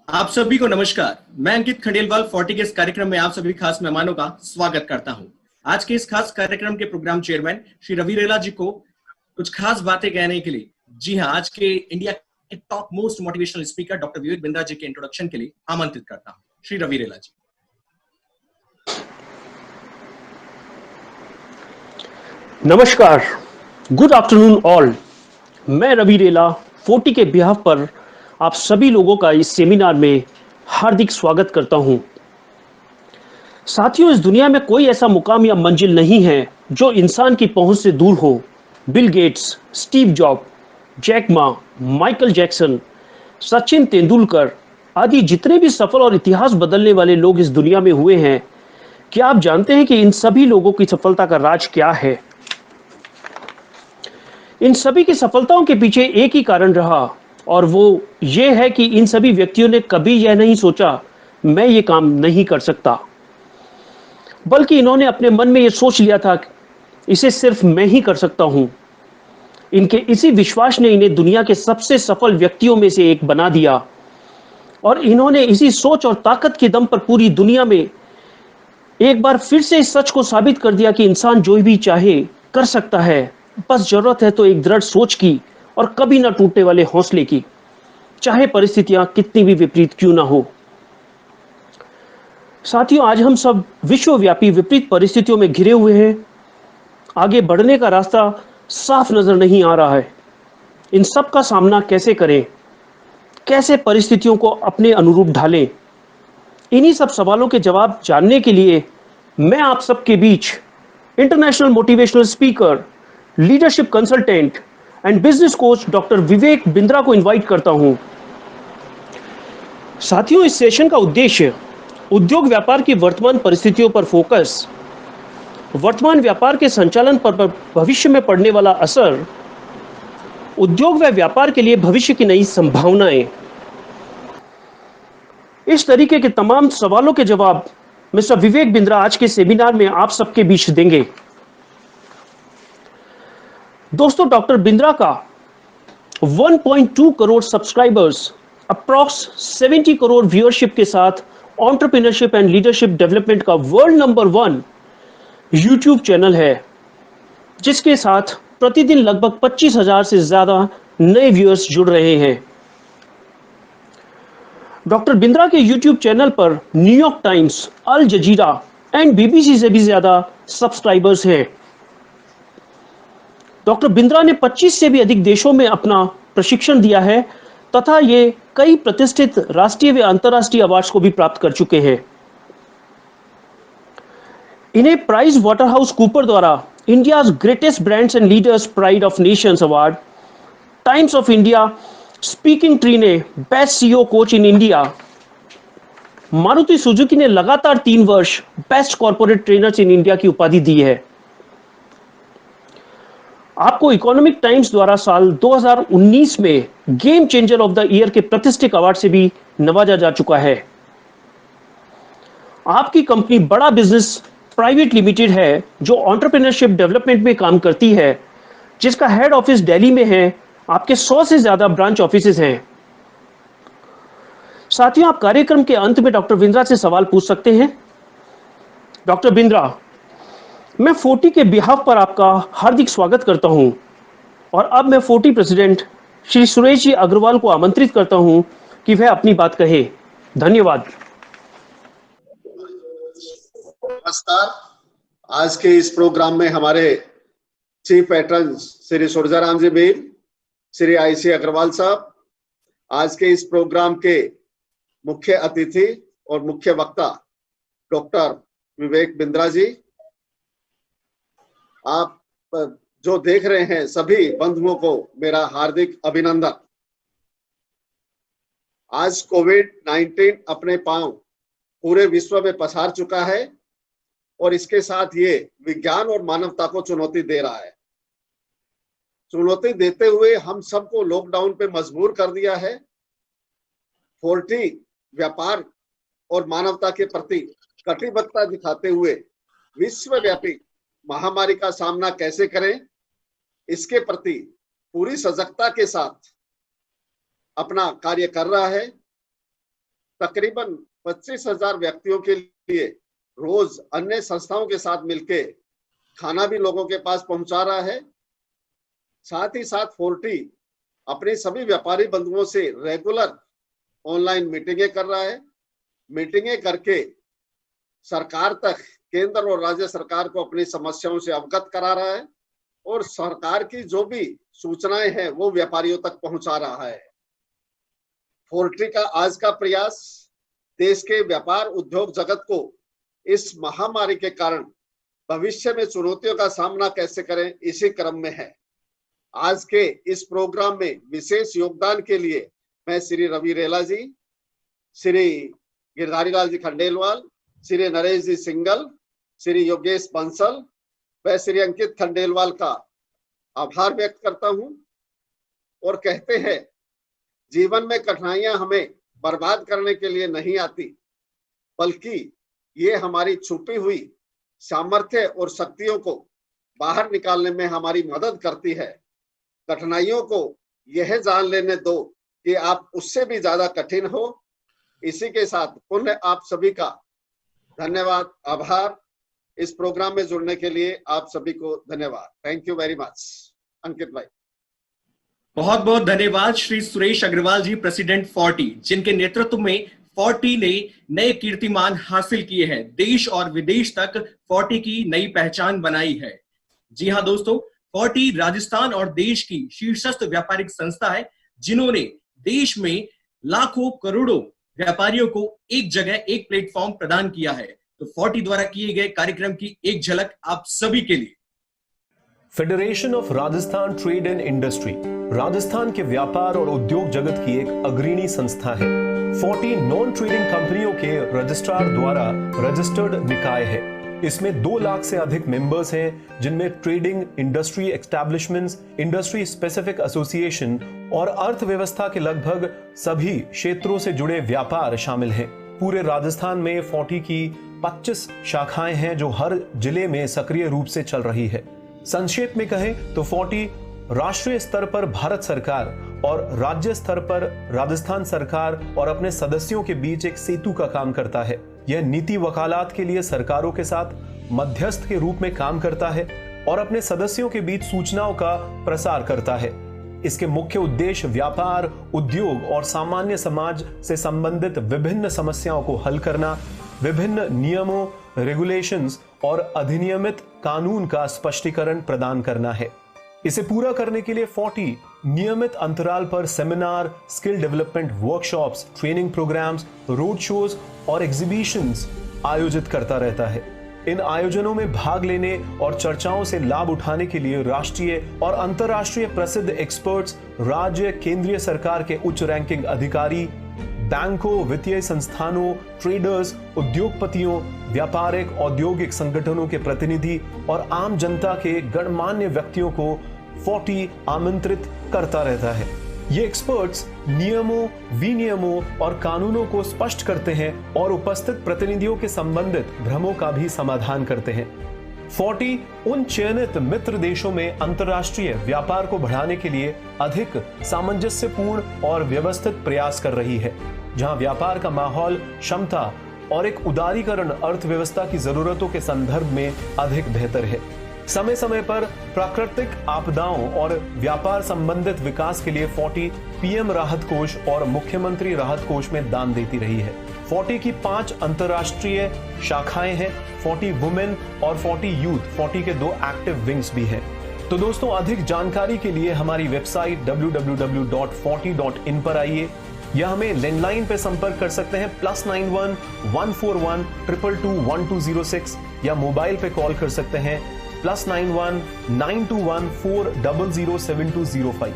आप सभी को नमस्कार। मैं अंकित खंडेलवाल 40 के इस कार्यक्रम में आप सभी खास मेहमानों का स्वागत करता हूं। आज के इस खास कार्यक्रम के प्रोग्राम चेयरमैन श्री रवि रेला जी को कुछ खास बातें कहने के लिए, जी हां, आज के इंडिया के top most motivational speaker doctor Vivek Bindra ji के इंट्रोडक्शन के लिए आमंत्रित करता हूं। श्री रवि रेला जी। नमस्कार, गुड आफ्टरनून ऑल। मैं रवि रेला 40 के बिहाफ पर आप सभी लोगों का इस सेमिनार में हार्दिक स्वागत करता हूं। साथियों, इस दुनिया में कोई ऐसा मुकाम या मंजिल नहीं है जो इंसान की पहुंच से दूर हो। Bill Gates, Steve Job, Jack Ma, Michael Jackson, Sachin Tendulkar आदि जितने भी सफल और इतिहास बदलने वाले लोग इस दुनिया में हुए हैं, क्या आप जानते हैं कि इन सभी लोगों की सफलता का राज क्या है? इन सभी की सफलताओं के पीछे एक ही कारण रहा, और वो ये है कि इन सभी व्यक्तियों ने कभी यह नहीं सोचा मैं ये काम नहीं कर सकता, बल्कि इन्होंने अपने मन में ये सोच लिया था इसे सिर्फ मैं ही कर सकता हूं। इनके इसी विश्वास ने इन्हें दुनिया के सबसे सफल व्यक्तियों में से एक बना दिया, और इन्होंने इसी सोच और ताकत के दम पर पूरी दुनिया में एक बार फिर से इस सच को साबित कर दिया कि इंसान जो भी चाहे कर सकता है। बस जरूरत है तो एक दृढ़ सोच की और कभी ना टूटने वाले हौसले की, चाहे परिस्थितियां कितनी भी विपरीत क्यों ना हो। साथियों, आज हम सब विश्वव्यापी विपरीत परिस्थितियों में घिरे हुए हैं। आगे बढ़ने का रास्ता साफ नजर नहीं आ रहा है। इन सब का सामना कैसे करें, कैसे परिस्थितियों को अपने अनुरूप ढालें, इन्हीं सब सवालों के जवाब जानने के लिए मैं आप सबके बीच international motivational speaker, leadership consultant and business coach doctor Vivek Bindra को इनवाइट करता हूं। साथियों, इस सेशन का उद्देश्य उद्योग व्यापार की वर्तमान परिस्थितियों पर फोकस, वर्तमान व्यापार के संचालन पर भविष्य में पड़ने वाला असर, उद्योग व व्यापार के लिए भविष्य की नई संभावनाएं, इस तरीके के तमाम सवालों के जवाब मिस्टर विवेक बिंद्रा आज के सेमिनार में आप सबके बीच देंगे। दोस्तों, डॉक्टर बिंद्रा का 1.2 crore subscribers, approx 70 crore viewership के साथ एंटरप्रेन्योरशिप एंड लीडरशिप डेवलपमेंट का वर्ल्ड नंबर 1 यूट्यूब चैनल है, जिसके साथ प्रतिदिन लगभग 25,000 से ज्यादा नए व्यूअर्स जुड़ रहे हैं। डॉक्टर बिंद्रा के यूट्यूब चैनल पर New York Times, Al Jazeera and BBC से भी ज्यादा सब्सक्राइबर्स हैं। डॉक्टर बिंद्रा ने 25 से भी अधिक देशों में अपना प्रशिक्षण दिया है तथा ये कई प्रतिष्ठित राष्ट्रीय व अंतर्राष्ट्रीय अवार्ड्स को भी प्राप्त कर चुके हैं। इन्हें प्राइस वाटरहाउस कूपर द्वारा India's greatest brands and leaders pride of nations award, Times of India Speaking Tree ने best CEO coach in India, Maruti Suzuki ने लगातार 3 वर्ष best corporate trainers in India की उपाधि दी है। आपको इकोनॉमिक टाइम्स द्वारा साल 2019 में game changer of the year के प्रतिष्ठित अवार्ड से भी नवाजा जा चुका है। आपकी कंपनी बड़ा बिजनेस प्राइवेट लिमिटेड है, जो एंटरप्रेन्योरशिप डेवलपमेंट में काम करती है, जिसका हेड ऑफिस दिल्ली में है। आपके 100 से ज्यादा ब्रांच ऑफिसेज हैं। साथियों, आप कार्यक्रम के अंत में डॉक्टर बिंद्रा से सवाल पूछ सकते हैं। डॉक्टर बिंद्रा, मैं 40 के बिहाफ पर आपका हार्दिक स्वागत करता हूं, और अब मैं 40 प्रेसिडेंट श्री सुरेश जी अग्रवाल को आमंत्रित करता हूं कि वह अपनी बात कहे। धन्यवाद। नमस्कार। आज के इस प्रोग्राम में हमारे चीफ पैट्रन श्री सुरजाराम जी मीर, श्री आईसी अग्रवाल साहब, आज के इस प्रोग्राम के मुख्य अतिथि और मुख्य वक्ता डॉक्टर विवेक बिंद्रा जी, आप जो देख रहे हैं सभी बंधुओं को मेरा हार्दिक अभिनंदन। आज कोविड-19 अपने पांव पूरे विश्व में पसार चुका है और इसके साथ ये विज्ञान और मानवता को चुनौती दे रहा है। चुनौती देते हुए हम सबको लॉकडाउन पे मजबूर कर दिया है। 40 व्यापार और मानवता के प्रति कटिबद्धता दिखाते हुए विश्वव्यापी महामारी का सामना कैसे करें, इसके प्रति पूरी सजगता के साथ अपना कार्य कर रहा है। तकरीबन 25,000 व्यक्तियों के लिए रोज अन्य संस्थाओं के साथ मिलके खाना भी लोगों के पास पहुंचा रहा है। साथ ही साथ 40 अपने सभी व्यापारी बंधुओं से रेगुलर ऑनलाइन मीटिंगें कर रहा है। मीटिंगें करके सरकार तक, केंद्र और राज्य सरकार को अपनी समस्याओं से अवगत करा रहा है और सरकार की जो भी सूचनाएं हैं वो व्यापारियों तक पहुंचा रहा है। 40 का आज का प्रयास देश के व्यापार उद्योग जगत को इस महामारी के कारण भविष्य में चुनौतियों का सामना कैसे करें, इसी क्रम में है। आज के इस प्रोग्राम में विशेष योगदान के लिए मैं श्री रवि रेला जी, श्री गिरधारी लाल जी खंडेलवाल, श्री नरेश जी सिंगल, श्री योगेश बंसल व श्री अंकित खंडेलवाल का आभार व्यक्त करता हूं और कहते हैं, जीवन में कठिनाइयां हमें बर्बाद करने के लिए नहीं आती, बल्कि ये हमारी छुपी हुई सामर्थ्य और शक्तियों को बाहर निकालने में हमारी मदद करती है। कठिनाइयों को यह जान लेने दो कि आप उससे भी ज्यादा कठिन हो। इसी के साथ पुनः आप सभी का धन्यवाद, आभार। इस प्रोग्राम में जुड़ने के लिए आप सभी को धन्यवाद। Thank you very much. Ankit भाई, बहुत बहुत धन्यवाद श्री सुरेश अग्रवाल जी, प्रेसिडेंट 40, जिनके नेतृत्व में 40 ने नए कीर्तिमान हासिल किए हैं। देश और विदेश तक 40 की नई पहचान बनाई है। जी हाँ दोस्तों, 40 राजस्थान और देश की शीर्षस्थ व्यापारिक संस्था है, जिन्होंने देश में लाखों करोड़ों व्यापारियों को एक जगह, एक प्लेटफॉर्म प्रदान किया है। तो 40 द्वारा किए गए कार्यक्रम की एक झलक आप सभी के लिए। Federation of Rajasthan trade and industry Rajasthan के व्यापार और उद्योग जगत की एक अग्रणी संस्था है। 40 नॉन ट्रेडिंग कंपनियों के रजिस्ट्रार द्वारा रजिस्टर्ड निकाय है। इसमें 2 लाख से अधिक मेंबर्स हैं, जिनमें trading, industry establishments, industry specific association और अर्थव्यवस्था के लगभग सभी क्षेत्रों से जुड़े व्यापार शामिल हैं। पूरे राजस्थान में 40 की 25 शाखाएं हैं, जो हर जिले में सक्रिय रूप से चल रही है। संक्षेप में कहें तो 40 राष्ट्रीय स्तर पर भारत सरकार और राज्य स्तर पर राजस्थान सरकार और अपने सदस्यों के बीच एक सेतु का काम करता है। यह नीति वकालत के लिए सरकारों के साथ मध्यस्थ के रूप में काम करता है और अपने सदस्यों के बीच सूचनाओं का प्रसार करता है। इसके मुख्य उद्देश्य व्यापार, उद्योग और सामान्य समाज से संबंधित विभिन्न समस्याओं को हल करना, विभिन्न नियमों, रेगुलेशंस और अधिनियमित कानून का स्पष्टीकरण प्रदान करना है। इसे पूरा करने के लिए 40 नियमित अंतराल पर seminar, skill development workshops, training programs, road shows और एग्जीबिशंस आयोजित करता रहता है। इन आयोजनों में भाग लेने और चर्चाओं से लाभ उठाने के लिए राष्ट्रीय और अंतर्राष्ट्रीय प्रसिद्ध एक्सपर्ट्स, राज्य, केंद्रीय सरकार के उच्च रैंकिंग अधिकारी, बैंकों, वित्तीय संस्थानों, ट्रेडर्स, उद्योगपतियों, व्यापारिक औद्योगिक संगठनों के प्रतिनिधि और आम जनता के गणमान्य व्यक्तियों को 40 आमंत्रित करता रहता है। ये एक्सपर्ट्स नियमों, विनियमों और कानूनों को स्पष्ट करते हैं और उपस्थित प्रतिनिधियों के संबंधित भ्रमों का भी समाधान करते हैं। 40 उन चयनित मित्र देशों में अंतर्राष्ट्रीय व्यापार को बढ़ाने के लिए अधिक सामंजस्यपूर्ण और व्यवस्थित प्रयास कर रही है, जहां व्यापार का माहौल, क्षमता और एक उदारीकरण अर्थव्यवस्था की जरूरतों के संदर्भ में अधिक बेहतर है। समय समय पर प्राकृतिक आपदाओं और व्यापार संबंधित विकास के लिए 40 पीएम राहत कोष और मुख्यमंत्री राहत कोष में दान देती रही है। 40 की 5 अंतर्राष्ट्रीय शाखाएं हैं, 40 वुमेन और 40 यूथ। 40 के 2 एक्टिव विंग्स भी हैं। तो दोस्तों, अधिक जानकारी के लिए हमारी वेबसाइट www.40.in पर आइए या हमें लैंडलाइन पर संपर्क कर सकते हैं +91 141 222 1206 या मोबाइल पे कॉल कर सकते हैं +91 921 400 7205।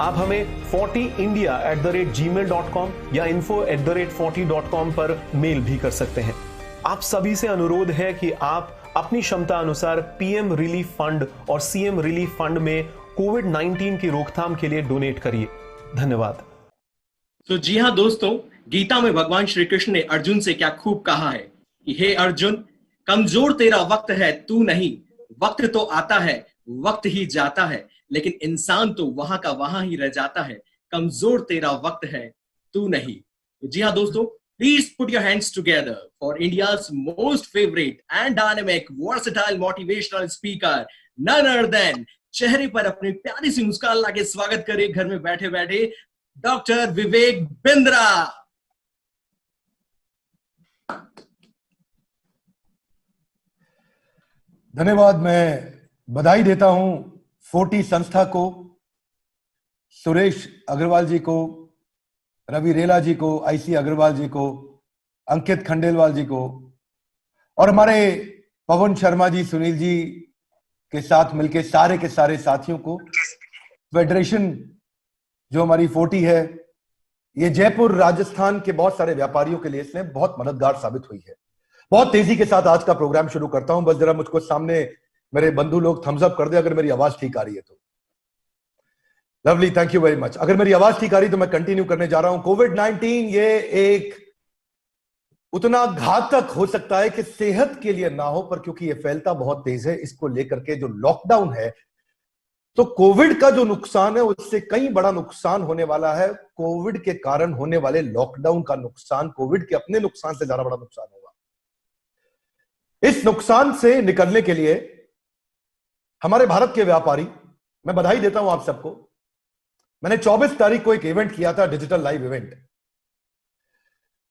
आप हमें 40india@gmail.com या info@40.com पर मेल भी कर सकते हैं। आप सभी से अनुरोध है कि आप अपनी क्षमता अनुसार पीएम रिलीफ फंड और सीएम रिलीफ फंड में कोविड-19 की रोकथाम के लिए डोनेट करिए। धन्यवाद। तो जी हाँ दोस्तों, गीता में भगवान श्री कृष्ण ने अर्जुन से क्या खूब कहा है कि हे अर्जुन, कमजोर तेरा वक्त है, तू नहीं। वक्त तो आता है, वक्त ही जाता है, लेकिन इंसान तो वहां का वहां ही रह जाता है। कमजोर तेरा वक्त है, तू नहीं। जी हाँ दोस्तों, Please put your hands together for India's most favorite and dynamic, versatile, motivational speaker, none other than चेहरे पर अपनी प्यारी सी मुस्कान लाके स्वागत करे घर में बैठे बैठे डॉक्टर विवेक बिंद्रा। धन्यवाद। मैं बधाई देता हूं 40 संस्था को, सुरेश अग्रवाल जी को, रवि रेला जी को, आईसी अग्रवाल जी को, अंकित खंडेलवाल जी को और हमारे पवन शर्मा जी, सुनील जी के साथ मिलके सारे के सारे साथियों को। फेडरेशन जो हमारी 40 है, ये जयपुर राजस्थान के बहुत सारे व्यापारियों के लिए इसमें बहुत मददगार साबित हुई है। बहुत तेजी के साथ आज का प्रोग्राम शुरू करता हूं। बस जरा मुझको सामने मेरे बंधु लोग थम्स अप कर दे अगर मेरी आवाज ठीक आ रही है तो। Lovely, thank you very much. अगर मेरी आवाज ठीक आ रही तो मैं कंटिन्यू करने जा रहा हूं। कोविड-19 ये एक उतना घातक हो सकता है कि सेहत के लिए ना हो, पर क्योंकि ये फैलता बहुत तेज है, इसको लेकर के जो लॉकडाउन है, तो कोविड का जो नुकसान है उससे कई बड़ा नुकसान होने वाला है। कोविड के कारण होने वाले लॉकडाउन का नुकसान कोविड के अपने नुकसान से ज्यादा बड़ा नुकसान होगा। इस नुकसान से निकलने के लिए हमारे भारत के व्यापारी, मैं बधाई देता हूं आप सबको। मैंने 24 तारीख को एक इवेंट किया था, डिजिटल लाइव इवेंट,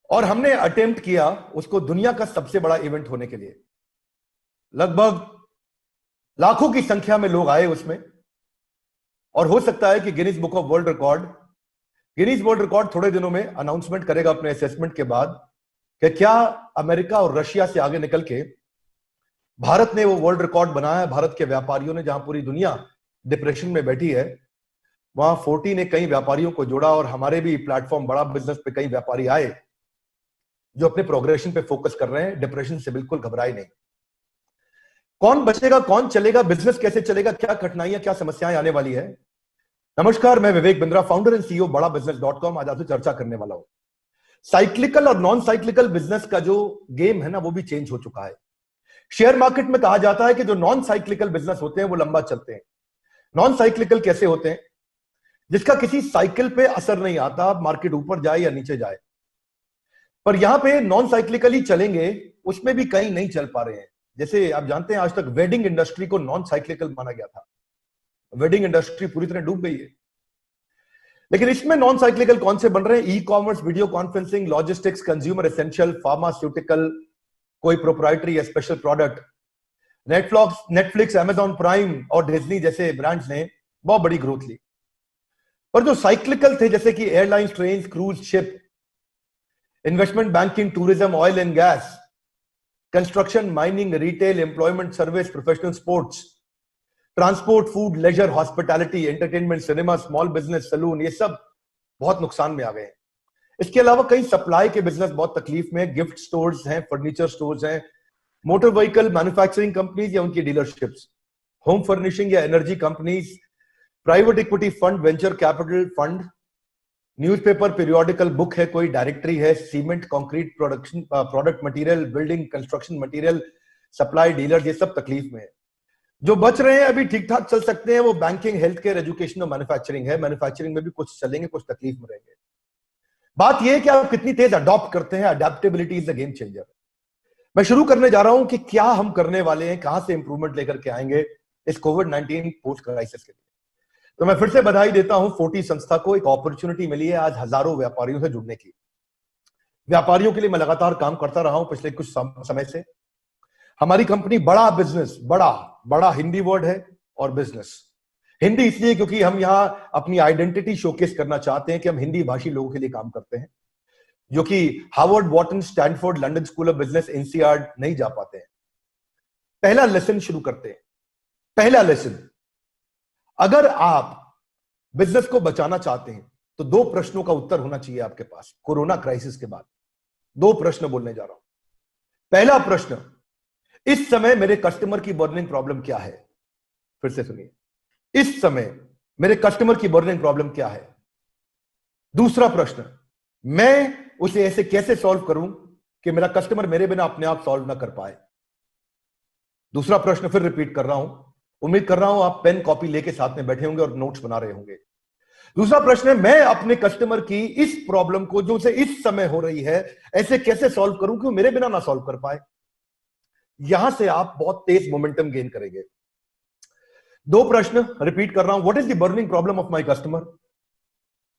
और हमने अटेम्प्ट किया उसको दुनिया का सबसे बड़ा इवेंट होने के लिए। लगभग लाखों की संख्या में लोग आए उसमें, और हो सकता है कि Guinness book of world record थोड़े दिनों में अनाउंसमेंट करेगा अपने असेसमेंट के बाद कि क्या अमेरिका और रशिया से आगे निकल के भारत ने वो वर्ल्ड रिकॉर्ड बनाया है। भारत के व्यापारियों ने, जहां पूरी दुनिया डिप्रेशन में बैठी है, वहां 40 ने कई व्यापारियों को जोड़ा, और हमारे भी प्लेटफॉर्म बड़ा बिजनेस पे कई व्यापारी आए जो अपने प्रोग्रेशन पे फोकस कर रहे हैं। डिप्रेशन से बिल्कुल घबराए नहीं। कौन बचेगा, कौन चलेगा, बिजनेस कैसे चलेगा, क्या कठिनाइयां, क्या समस्याएं आने वाली है। नमस्कार, मैं Vivek Bindra, founder and CEO बड़ा business.com। आज आपसे चर्चा करने वाला हूं। साइक्लिकल और नॉन साइक्लिकल बिजनेस का जो गेम है ना, वो भी चेंज हो चुका है। शेयर मार्केट में कहा जाता है कि जो नॉन साइक्लिकल बिजनेस होते हैं वो लंबा चलते हैं। नॉन साइक्लिकल कैसे होते हैं? जिसका किसी साइकिल पे असर नहीं आता, मार्केट ऊपर जाए या नीचे जाए। पर यहां पे नॉन साइक्लिकल ही चलेंगे, उसमें भी कई नहीं चल पा रहे हैं। जैसे आप जानते हैं, आज तक वेडिंग इंडस्ट्री को नॉन साइक्लिकल माना गया था। वेडिंग इंडस्ट्री पूरी तरह डूब गई है। लेकिन इसमें नॉन साइक्लिकल कौन से बन रहे हैं? E commerce, video conferencing, logistics, consumer essential, pharmaceutical, कोई प्रोप्राइटरी या special product. Netflix, Amazon prime और डिज्नी जैसे ब्रांड्स ने बहुत बड़ी ग्रोथ ली। पर जो साइक्लिकल थे, जैसे कि airlines, train, cruise ship, investment banking, tourism, oil and gas, construction, mining, retail, employment service, professional sports, transport, food, leisure, hospitality, entertainment, cinema, small business, salon, ये सब बहुत नुकसान में आ गए हैं। इसके अलावा कई सप्लाई के बिजनेस बहुत तकलीफ में। गिफ्ट स्टोर्स हैं, फर्नीचर स्टोर्स हैं, मोटर व्हीकल मैन्युफैक्चरिंग कंपनीज या उनकी डीलरशिप्स, होम फर्निशिंग या energy companies, private equity fund, venture capital fund, newspaper, periodical, book है, कोई डायरेक्टरी है, cement, concrete production, product material, building construction material, supply dealer, ये सब तकलीफ में है। जो बच रहे हैं अभी ठीक ठाक चल सकते हैं, वो बैंकिंग, हेल्थ केयर, एजुकेशन और मैन्युफैक्चरिंग है। मैन्युफैक्चरिंग में भी कुछ चलेंगे, कुछ तकलीफ में रहेंगे। बात यह है कि आप कितनी तेज अडॉप्ट करते हैं। Adaptability is the game changer. मैं शुरू करने जा रहा हूं कि क्या हम करने वाले हैं, कहां से इंप्रूवमेंट लेकर के आएंगे इस कोविड-19 पोस्ट क्राइसिस के लिए। तो मैं फिर से बधाई देता हूं 40 संस्था को। एक अपॉर्चुनिटी मिली है आज हजारों व्यापारियों से जुड़ने की। व्यापारियों के लिए मैं लगातार काम करता रहा हूं पिछले कुछ समय से। हमारी कंपनी बड़ा बिजनेस, बड़ा हिंदी वर्ड है, और बिजनेस हिंदी इसलिए क्योंकि हम यहां अपनी आइडेंटिटी शोकेस करना चाहते हैं कि हम हिंदी भाषी लोगों के लिए काम करते हैं, जो कि Harvard, Wharton, Stanford, London school of business, NCERT नहीं जा पाते हैं। पहला लेसन शुरू करते हैं। पहला लेसन, अगर आप बिजनेस को बचाना चाहते हैं तो 2 प्रश्नों का उत्तर होना चाहिए आपके पास। कोरोना क्राइसिस के बाद 2 प्रश्न बोलने जा रहा हूं। पहला प्रश्न, इस समय मेरे कस्टमर की बर्निंग प्रॉब्लम क्या है? फिर से सुनिए, इस समय मेरे कस्टमर की बर्निंग प्रॉब्लम क्या है? दूसरा प्रश्न, मैं उसे ऐसे कैसे सॉल्व करूं कि मेरा कस्टमर मेरे बिना अपने आप सॉल्व ना कर पाए? दूसरा प्रश्न फिर रिपीट कर रहा हूं। उम्मीद कर रहा हूं आप पेन कॉपी लेके साथ में बैठे होंगे और नोट्स बना रहे होंगे। दूसरा प्रश्न है, मैं अपने कस्टमर की इस प्रॉब्लम को जो उसे इस समय हो रही है ऐसे कैसे सॉल्व करूं कि वो मेरे बिना ना सॉल्व कर पाए। यहां से आप बहुत तेज मोमेंटम गेन करेंगे। दो प्रश्न रिपीट कर रहा हूं, what is the burning problem of my customer.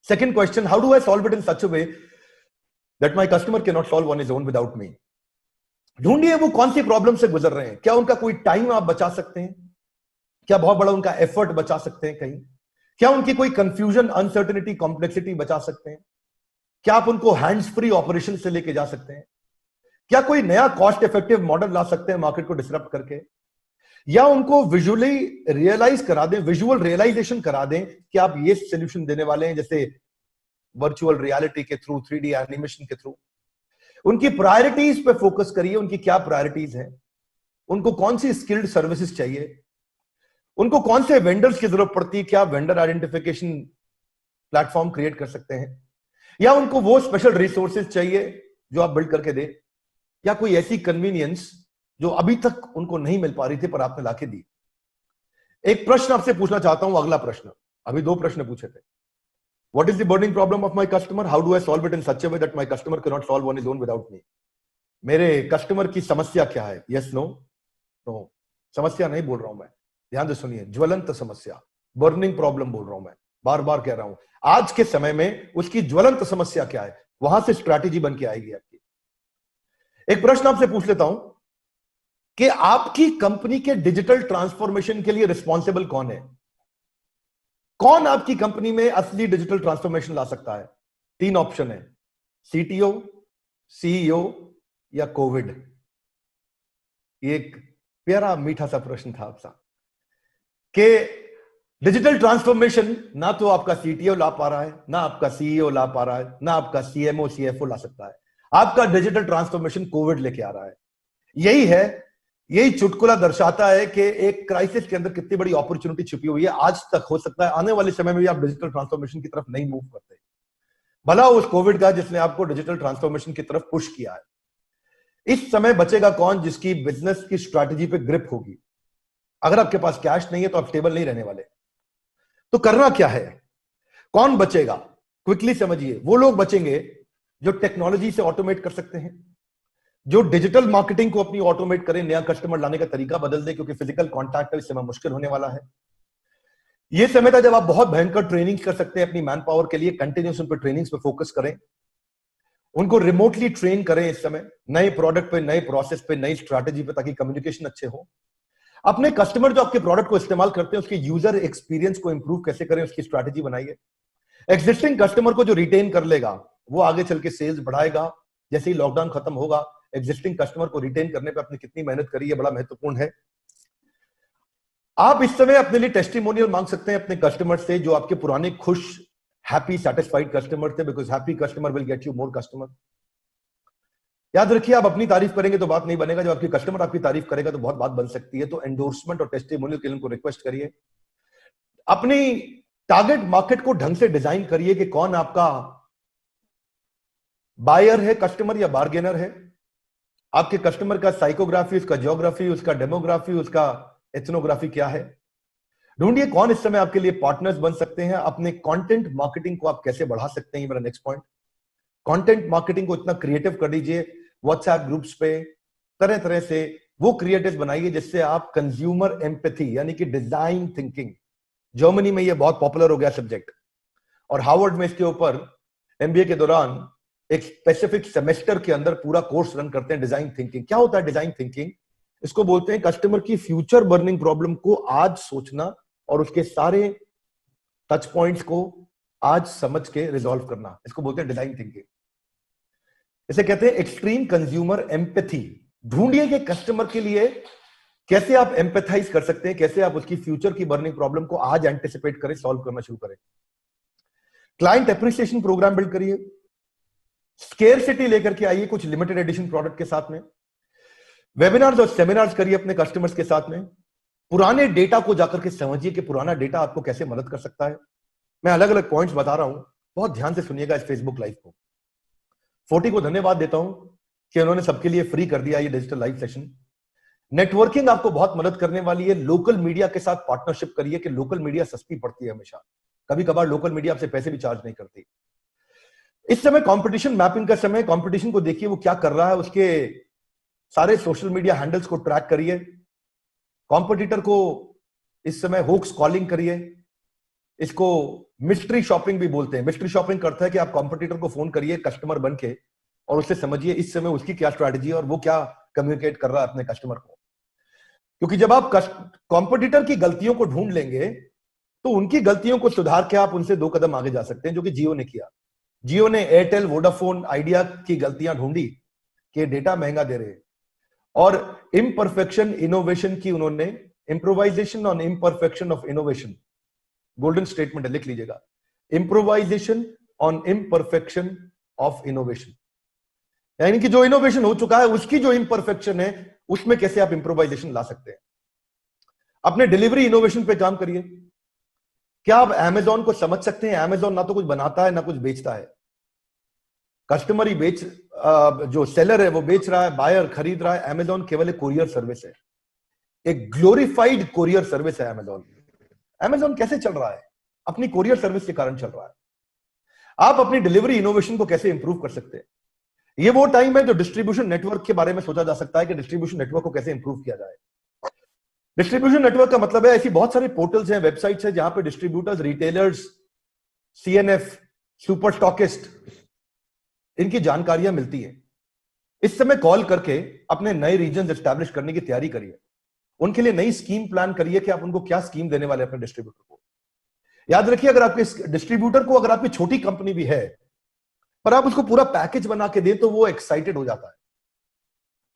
Second question, how do I solve it in such a way that my customer can not solve on his own without me. ढूंढिए वो कौन सी problem से गुजर रहे हैं, क्या उनका कोई टाइम आप बचा सकते हैं, क्या बहुत बड़ा उनका एफर्ट बचा सकते हैं कहीं, क्या उनकी कोई कंफ्यूजन, अनसर्टेनिटी, कॉम्प्लेक्सिटी बचा सकते हैं, क्या आप उनको हैंड्स फ्री ऑपरेशन से लेके जा सकते हैं, क्या कोई नया कॉस्ट इफेक्टिव मॉडल ला सकते हैं मार्केट को डिसरप्ट करके, या उनको विजुअली रियलाइज करा दें, विजुअल रियलाइजेशन करा दें कि आप ये सोल्यूशन देने वाले हैं, जैसे वर्चुअल रियलिटी के थ्रू, 3D एनिमेशन के थ्रू। उनकी प्रायोरिटीज पे फोकस करिए, उनकी क्या प्रायोरिटीज हैं, उनको कौन सी स्किल्ड सर्विसेज चाहिए, उनको कौन से वेंडर्स की जरूरत पड़ती है, क्या वेंडर आइडेंटिफिकेशन प्लेटफॉर्म क्रिएट कर सकते हैं, या उनको वो स्पेशल रिसोर्सेज चाहिए जो आप बिल्ड करके दे, या कोई ऐसी कन्वीनियंस जो अभी तक उनको नहीं मिल पा रही थी पर आपने लाके दी। एक प्रश्न आपसे पूछना चाहता हूं, अगला प्रश्न, अभी दो प्रश्न पूछे थे। What is the burning problem of my customer, how do I solve it in such a way that my customer can not solve on his own without me. मेरे कस्टमर की समस्या क्या है, यस नो नो, समस्या नहीं बोल रहा हूं मैं, ध्यान से सुनिए, ज्वलंत समस्या, बर्निंग प्रॉब्लम बोल रहा हूं मैं, बार बार कह रहा हूं। आज के समय में उसकी ज्वलंत समस्या क्या है, वहां से स्ट्रैटेजी बन के आएगी आपकी। एक प्रश्न आपसे पूछ लेता हूं कि आपकी कंपनी के डिजिटल ट्रांसफॉर्मेशन के लिए रिस्पॉन्सिबल कौन है, कौन आपकी कंपनी में असली डिजिटल ट्रांसफॉर्मेशन ला सकता है। तीन ऑप्शन है, सीटीओ, सीईओ या कोविड। एक प्यारा मीठा सा प्रश्न था आपसा कि डिजिटल ट्रांसफॉर्मेशन ना तो आपका सीटीओ ला पा रहा है, ना आपका सीईओ ला पा रहा है, ना आपका सीएमओ सीएफओ ला सकता है, आपका डिजिटल ट्रांसफॉर्मेशन कोविड लेके आ रहा है। यही है, यही चुटकुला दर्शाता है कि एक क्राइसिस के अंदर कितनी बड़ी अपॉर्चुनिटी छुपी हुई है। आज तक हो सकता है आने वाले समय में भी आप डिजिटल ट्रांसफॉर्मेशन की तरफ नहीं मूव करते, भला उस कोविड का जिसने आपको डिजिटल ट्रांसफॉर्मेशन की तरफ पुश किया है। इस समय बचेगा कौन जिसकी बिजनेस की स्ट्रैटेजी पे ग्रिप होगी। अगर आपके पास कैश नहीं है तो आप स्टेबल नहीं रहने वाले। तो करना क्या है, कौन बचेगा, क्विकली समझिए। वो लोग बचेंगे जो टेक्नोलॉजी से ऑटोमेट कर सकते हैं, जो डिजिटल मार्केटिंग को अपनी ऑटोमेट करें, नया कस्टमर लाने का तरीका बदल दे, क्योंकि फिजिकल कॉन्टैक्ट इस समय मुश्किल होने वाला है। यह समय था जब आप बहुत भयंकर ट्रेनिंग कर सकते हैं अपनी मैन पावर के लिए। कंटिन्यूस उन पर ट्रेनिंग्स पे फोकस करें, उनको रिमोटली ट्रेन करें इस समय, नए प्रोडक्ट पे, नए प्रोसेस पे, नई स्ट्रैटेजी पे, ताकि कम्युनिकेशन अच्छे हो। अपने कस्टमर जो आपके प्रोडक्ट को इस्तेमाल करते हैं उसके यूजर एक्सपीरियंस को इंप्रूव कैसे करें, उसकी स्ट्रैटेजी बनाइए। एक्जिस्टिंग कस्टमर को जो रिटेन कर लेगा वो आगे चल के सेल्स बढ़ाएगा। जैसे ही लॉकडाउन खत्म होगा, एक्जिस्टिंग कस्टमर को रिटेन करने पे आपने कितनी मेहनत करी है, बड़ा महत्वपूर्ण है। आप इस समय अपने लिए टेस्टिमोनियल मांग सकते हैं अपने कस्टमर से जो आपके पुराने खुश, हैप्पी, सैटिस्फाइड कस्टमर थे, because happy customer will get you more customer. याद रखिए, आप अपनी तारीफ करेंगे तो बात नहीं बनेगा, जब आपकी कस्टमर आपकी तारीफ करेगा तो बहुत बात बन सकती है। तो एंडोर्समेंट और टेस्टिमोनियल के लिए उनको रिक्वेस्ट करिए। अपनी टारगेट मार्केट को ढंग से डिजाइन करिए कि कौन आपका बायर है, कस्टमर या बार्गेनर है। आपके कस्टमर का साइकोग्राफी, उसका ज्योग्राफी, उसका डेमोग्राफी, उसका एथनोग्राफी क्या है। ढूंढिए कौन इस समय आपके लिए पार्टनर्स बन सकते हैं। अपने कंटेंट मार्केटिंग को आप कैसे बढ़ा सकते हैं, मेरा नेक्स्ट पॉइंट। कंटेंट मार्केटिंग को इतना क्रिएटिव कर दीजिए, व्हाट्सएप ग्रुप्स पे तरह तरह से वो क्रिएटिव बनाइए जिससे आप कंज्यूमर एम्पैथी यानी कि डिजाइन थिंकिंग, जर्मनी में ये बहुत पॉपुलर हो गया सब्जेक्ट, और हार्वर्ड में इसके ऊपर एमबीए के दौरान एक स्पेसिफिक सेमेस्टर के अंदर पूरा कोर्स रन करते हैं। डिजाइन थिंकिंग क्या होता है? डिजाइन थिंकिंग इसको बोलते हैं कस्टमर की फ्यूचर बर्निंग प्रॉब्लम को आज सोचना और उसके सारे टच पॉइंट्स को आज समझ के रिजॉल्व करना, इसको बोलते हैं डिजाइन थिंकिंग। इसे कहते हैं एक्सट्रीम कंज्यूमर एम्पैथी। ढूंढिए कि कस्टमर के लिए कैसे आप एम्पैथाइज कर सकते हैं, कैसे आप उसकी फ्यूचर की बर्निंग प्रॉब्लम को आज एंटिसिपेट करें, सॉल्व करना शुरू करें। क्लाइंट एप्रिसिएशन प्रोग्राम बिल्ड करिए, स्केर्सिटी लेकर के आइए कुछ लिमिटेड एडिशन प्रोडक्ट के साथ में। वेबिनार्स और सेमिनार्स करिए अपने कस्टमर्स के साथ में। पुराने डेटा को जाकर के समझिए कि पुराना डेटा आपको कैसे मदद कर सकता है। मैं अलग अलग पॉइंट्स बता रहा हूं, बहुत ध्यान से सुनिएगा इस फेसबुक लाइव को। 40 को धन्यवाद देता हूं कि उन्होंने सबके लिए फ्री कर दिया ये डिजिटल लाइव सेशन। नेटवर्किंग आपको बहुत मदद करने वाली है। लोकल मीडिया के साथ पार्टनरशिप करिए कि लोकल मीडिया सस्ती पड़ती है हमेशा। कभी कभार लोकल मीडिया आपसे पैसे भी चार्ज नहीं करती। इस समय कंपटीशन मैपिंग का समय, कंपटीशन को देखिए वो क्या कर रहा है, उसके सारे सोशल मीडिया हैंडल्स को ट्रैक करिए, कॉम्पिटिटर को इस समय होक्स कॉलिंग करिए। इसको मिस्ट्री शॉपिंग भी बोलते हैं। मिस्ट्री शॉपिंग करता है कि आप कॉम्पिटिटर को फोन करिए कस्टमर बन के और उससे समझिए इस समय उसकी क्या स्ट्रैटेजी है और वो क्या कम्युनिकेट कर रहा है अपने कस्टमर को। क्योंकि जब आप कॉम्पिटिटर की गलतियों को ढूंढ लेंगे तो उनकी गलतियों को सुधार के आप उनसे 2 कदम आगे जा सकते हैं, जो कि जियो ने किया। जियो ने एयरटेल, वोडाफोन, आइडिया की गलतियां ढूंढी कि डेटा महंगा दे रहे और इम्परफेक्शन इनोवेशन की उन्होंने, improvisation on imperfection of innovation, golden statement है, लिख लीजिएगा, improvisation on imperfection of innovation. यानी कि जो इनोवेशन हो चुका है उसकी जो इम्परफेक्शन है उसमें कैसे आप इम्प्रोवाइजेशन ला सकते हैं। अपने डिलीवरी इनोवेशन पे काम करिए। क्या आप अमेजॉन को समझ सकते हैं? अमेजॉन ना तो कुछ बनाता है ना कुछ बेचता है। कस्टमर ही जो सेलर है वो बेच रहा है, बायर खरीद रहा है। अमेजॉन केवल एक कोरियर सर्विस है, एक ग्लोरीफाइड कोरियर सर्विस है अमेजॉन। अमेजॉन कैसे चल रहा है? अपनी कोरियर सर्विस के कारण चल रहा है। आप अपनी डिलीवरी इनोवेशन को कैसे इंप्रूव कर सकते हैं? ये वो टाइम है जो डिस्ट्रीब्यूशन नेटवर्क के बारे में सोचा जा सकता है कि डिस्ट्रीब्यूशन नेटवर्क को कैसे इंप्रूव किया जाए। डिस्ट्रीब्यूशन नेटवर्क का मतलब है ऐसी बहुत सारे पोर्टल्स हैं, वेबसाइट्स हैं जहां पे distributors, retailers, CNF, super stockist, इनकी जानकारियां मिलती है। इस समय कॉल करके अपने नए रीजन एस्टैब्लिश करने की तैयारी करिए। उनके लिए नई स्कीम प्लान करिए कि आप उनको क्या स्कीम देने वाले अपने डिस्ट्रीब्यूटर को। याद रखिए, अगर आपके डिस्ट्रीब्यूटर को, अगर आपकी छोटी कंपनी भी है पर आप उसको पूरा पैकेज बना के दें तो वो एक्साइटेड हो जाता है।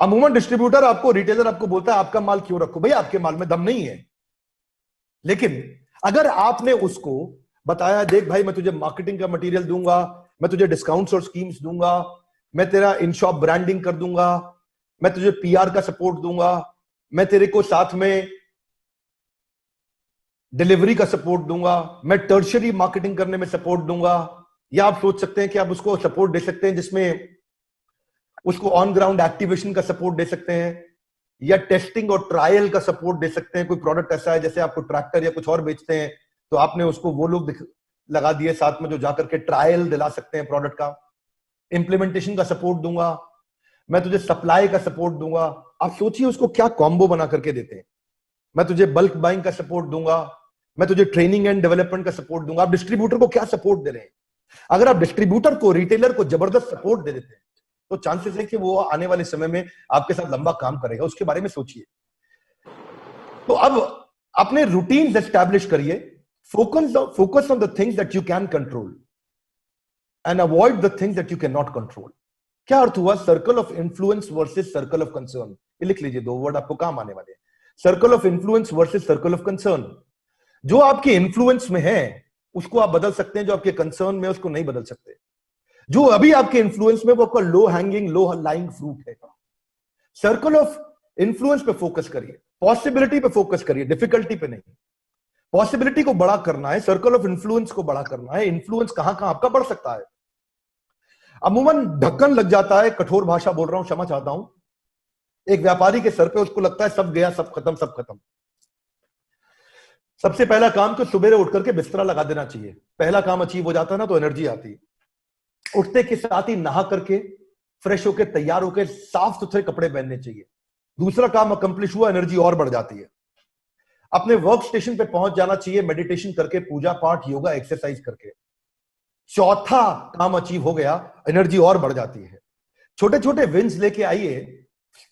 अमूमन डिस्ट्रीब्यूटर आपको, रिटेलर आपको बोलता है आपका माल क्यों रखो, भाई आपके माल में दम नहीं है। लेकिन अगर आपने उसको बताया, देख भाई मैं तुझे मार्केटिंग का मटेरियल दूंगा, मैं तुझे डिस्काउंट्स और स्कीम्स दूंगा, मैं तेरा इन शॉप ब्रांडिंग कर दूंगा, मैं तुझे पीआर का सपोर्ट दूंगा, मैं तेरे को साथ में डिलीवरी का सपोर्ट दूंगा, मैं टर्शरी मार्केटिंग करने में सपोर्ट दूंगा। या आप सोच सकते हैं कि आप उसको सपोर्ट दे सकते हैं जिसमें उसको ऑन ग्राउंड एक्टिवेशन का सपोर्ट दे सकते हैं या टेस्टिंग और ट्रायल का सपोर्ट दे सकते हैं। कोई प्रोडक्ट ऐसा है जैसे आपको ट्रैक्टर या कुछ और बेचते हैं तो आपने उसको वो लोग लगा दिए साथ में जो जाकर के ट्रायल दिला सकते हैं प्रोडक्ट का। इंप्लीमेंटेशन का सपोर्ट दूंगा, मैं तुझे सप्लाई का सपोर्ट दूंगा। आप सोचिए उसको क्या कॉम्बो बना करके देते हैं। मैं तुझे बल्क बाइंग का सपोर्ट दूंगा, मैं तुझे ट्रेनिंग एंड डेवलपमेंट का सपोर्ट दूंगा। आप डिस्ट्रीब्यूटर को क्या सपोर्ट दे रहे हैं? अगर आप डिस्ट्रीब्यूटर को, रिटेलर को जबरदस्त सपोर्ट दे देते हैं तो चांसेस है कि वो आने वाले समय में आपके साथ लंबा काम करेगा। उसके बारे में सोचिए। तो अब अपने रूटीन्स एस्टैब्लिश करिए। Focus on the things that you can control and avoid the things that you can not control. क्या अर्थ हुआ? Circle of influence versus circle of concern. ये लिख लीजिए, 2 वर्ड आपको काम आने वाले हैं। Circle of influence versus circle of concern. जो आपके इन्फ्लुएंस में है उसको आप बदल सकते हैं, जो आपके कंसर्न में उसको नहीं बदल सकते। जो अभी आपके इन्फ्लुएंस में वो आपका low hanging, low lying fruit है। सर्कल ऑफ इन्फ्लुएंस पे फोकस करिए, पॉसिबिलिटी पे फोकस करिए, डिफिकल्टी पे नहीं। पॉसिबिलिटी को बड़ा करना है, सर्कल ऑफ इन्फ्लुएंस को बड़ा करना है। इन्फ्लुएंस कहां कहां आपका बढ़ सकता है। अमूमन ढक्कन लग जाता है, कठोर भाषा बोल रहा हूं, क्षमा चाहता हूं। एक व्यापारी के सर पे उसको लगता है सब गया, सब खत्म, सब खत्म। सबसे पहला काम तो सुबह उठ करके बिस्तरा लगा देना चाहिए। पहला काम अचीव हो जाता है ना तो एनर्जी आती है। उठते के साथ ही नहा करके, फ्रेश होकर, तैयार होकर, साफ सुथरे कपड़े पहनने चाहिए। दूसरा काम अकम्प्लिश हुआ, एनर्जी और बढ़ जाती है। अपने वर्क स्टेशन पे पहुंच जाना चाहिए, मेडिटेशन करके, पूजा पाठ, योगा, एक्सरसाइज करके। चौथा काम अचीव हो गया, एनर्जी और बढ़ जाती है। छोटे छोटे विंस लेके आइए।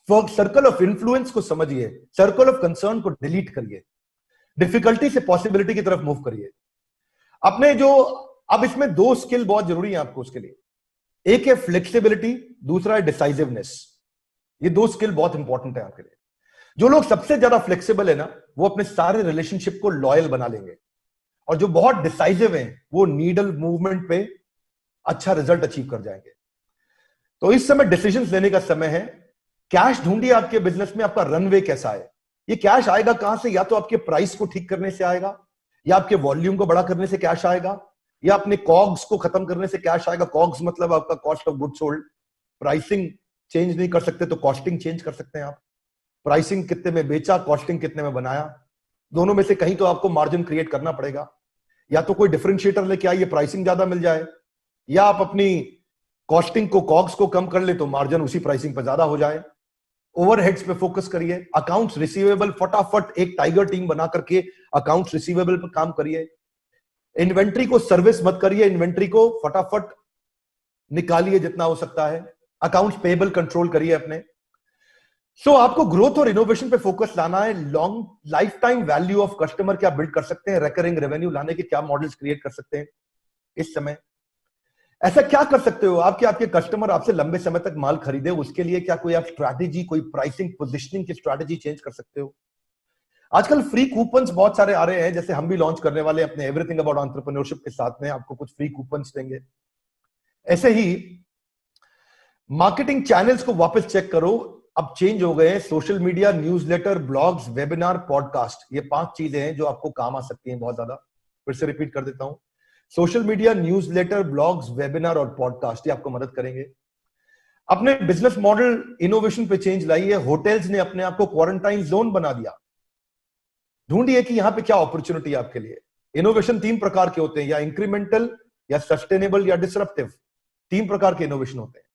सर्कल ऑफ इन्फ्लुएंस को समझिए, सर्कल ऑफ कंसर्न को डिलीट करिए, डिफिकल्टी से पॉसिबिलिटी की तरफ मूव करिए। अपने जो, अब इसमें 2 स्किल बहुत जरूरी है आपको उसके लिए। एक है फ्लेक्सिबिलिटी, दूसरा है डिसाइसिवनेस। ये 2 स्किल बहुत इंपॉर्टेंट है आपके लिए। जो लोग सबसे ज्यादा फ्लेक्सिबल है ना, वो अपने सारे रिलेशनशिप को लॉयल बना लेंगे, और जो बहुत डिसाइसिव हैं वो नीडल मूवमेंट पे अच्छा रिजल्ट अचीव कर जाएंगे। तो इस समय डिसीजंस लेने का समय है। कैश ढूंढिए आपके बिजनेस में, आपका रनवे कैसा है। ये कैश आएगा कहां से? या तो आपके प्राइस को ठीक करने से आएगा, या आपके वॉल्यूम को बड़ा करने से कैश आएगा, या अपने कॉग्स को खत्म करने से कैश आएगा। कॉग्स मतलब आपका cost of good sold. Pricing change नहीं कर सकते तो कॉस्टिंग चेंज कर सकते हैं आप। प्राइसिंग कितने में बेचा, कॉस्टिंग कितने में बनाया, दोनों में से कहीं तो आपको मार्जिन क्रिएट करना पड़ेगा। या तो कोई डिफरेंशिएटर लेके आइए, प्राइसिंग ज्यादा मिल जाए, या आप अपनी कॉस्टिंग को, कॉग्स को कम कर ले तो मार्जिन उसी प्राइसिंग पर ज्यादा हो जाए। ओवरहेड्स पे फोकस करिए। अकाउंट्स रिसीवेबल फटाफट एक टाइगर टीम बना करके अकाउंट्स रिसीवेबल पर काम करिए। इन्वेंट्री को सर्विस मत करिए, इन्वेंट्री को फटाफट निकालिए जितना हो सकता है। अकाउंट्स पेएबल कंट्रोल करिए अपने। सो आपको ग्रोथ और इनोवेशन पे फोकस लाना है। Long life time value of customer क्या बिल्ड कर सकते हैं, रेकरिंग रेवेन्यू लाने के क्या मॉडल्स क्रिएट कर सकते हैं इस समय। ऐसा क्या कर सकते हो आपके आपके कस्टमर आपसे लंबे समय तक माल खरीदे, उसके लिए क्या कोई आप स्ट्रैटेजी, कोई प्राइसिंग पोजिशनिंग की स्ट्रैटेजी चेंज कर सकते हो। आजकल फ्री कूपन्स बहुत सारे आ रहे हैं, जैसे हम भी लॉन्च करने वाले अपने एवरीथिंग अबाउट एंटरप्रेन्योरशिप के साथ में आपको कुछ फ्री कूपन्स देंगे। ऐसे ही मार्केटिंग चैनल्स को वापस चेक करो, अब चेंज हो गए हैं। Social media, newsletter, blogs, webinar, podcast, ये 5 चीजें हैं जो आपको काम आ सकती हैं बहुत ज्यादा। फिर से रिपीट कर देता हूं, social media, newsletter, blogs, webinar और पॉडकास्ट, ये आपको मदद करेंगे। अपने बिजनेस मॉडल इनोवेशन पे चेंज लाइए। होटल्स ने अपने आप को क्वारंटाइन जोन बना दिया। ढूंढिए कि यहां पे क्या अपॉर्चुनिटी है आपके लिए। इनोवेशन 3 प्रकार के होते हैं, या इंक्रीमेंटल, या सस्टेनेबल, या डिसरप्टिव। 3 प्रकार के इनोवेशन होते हैं।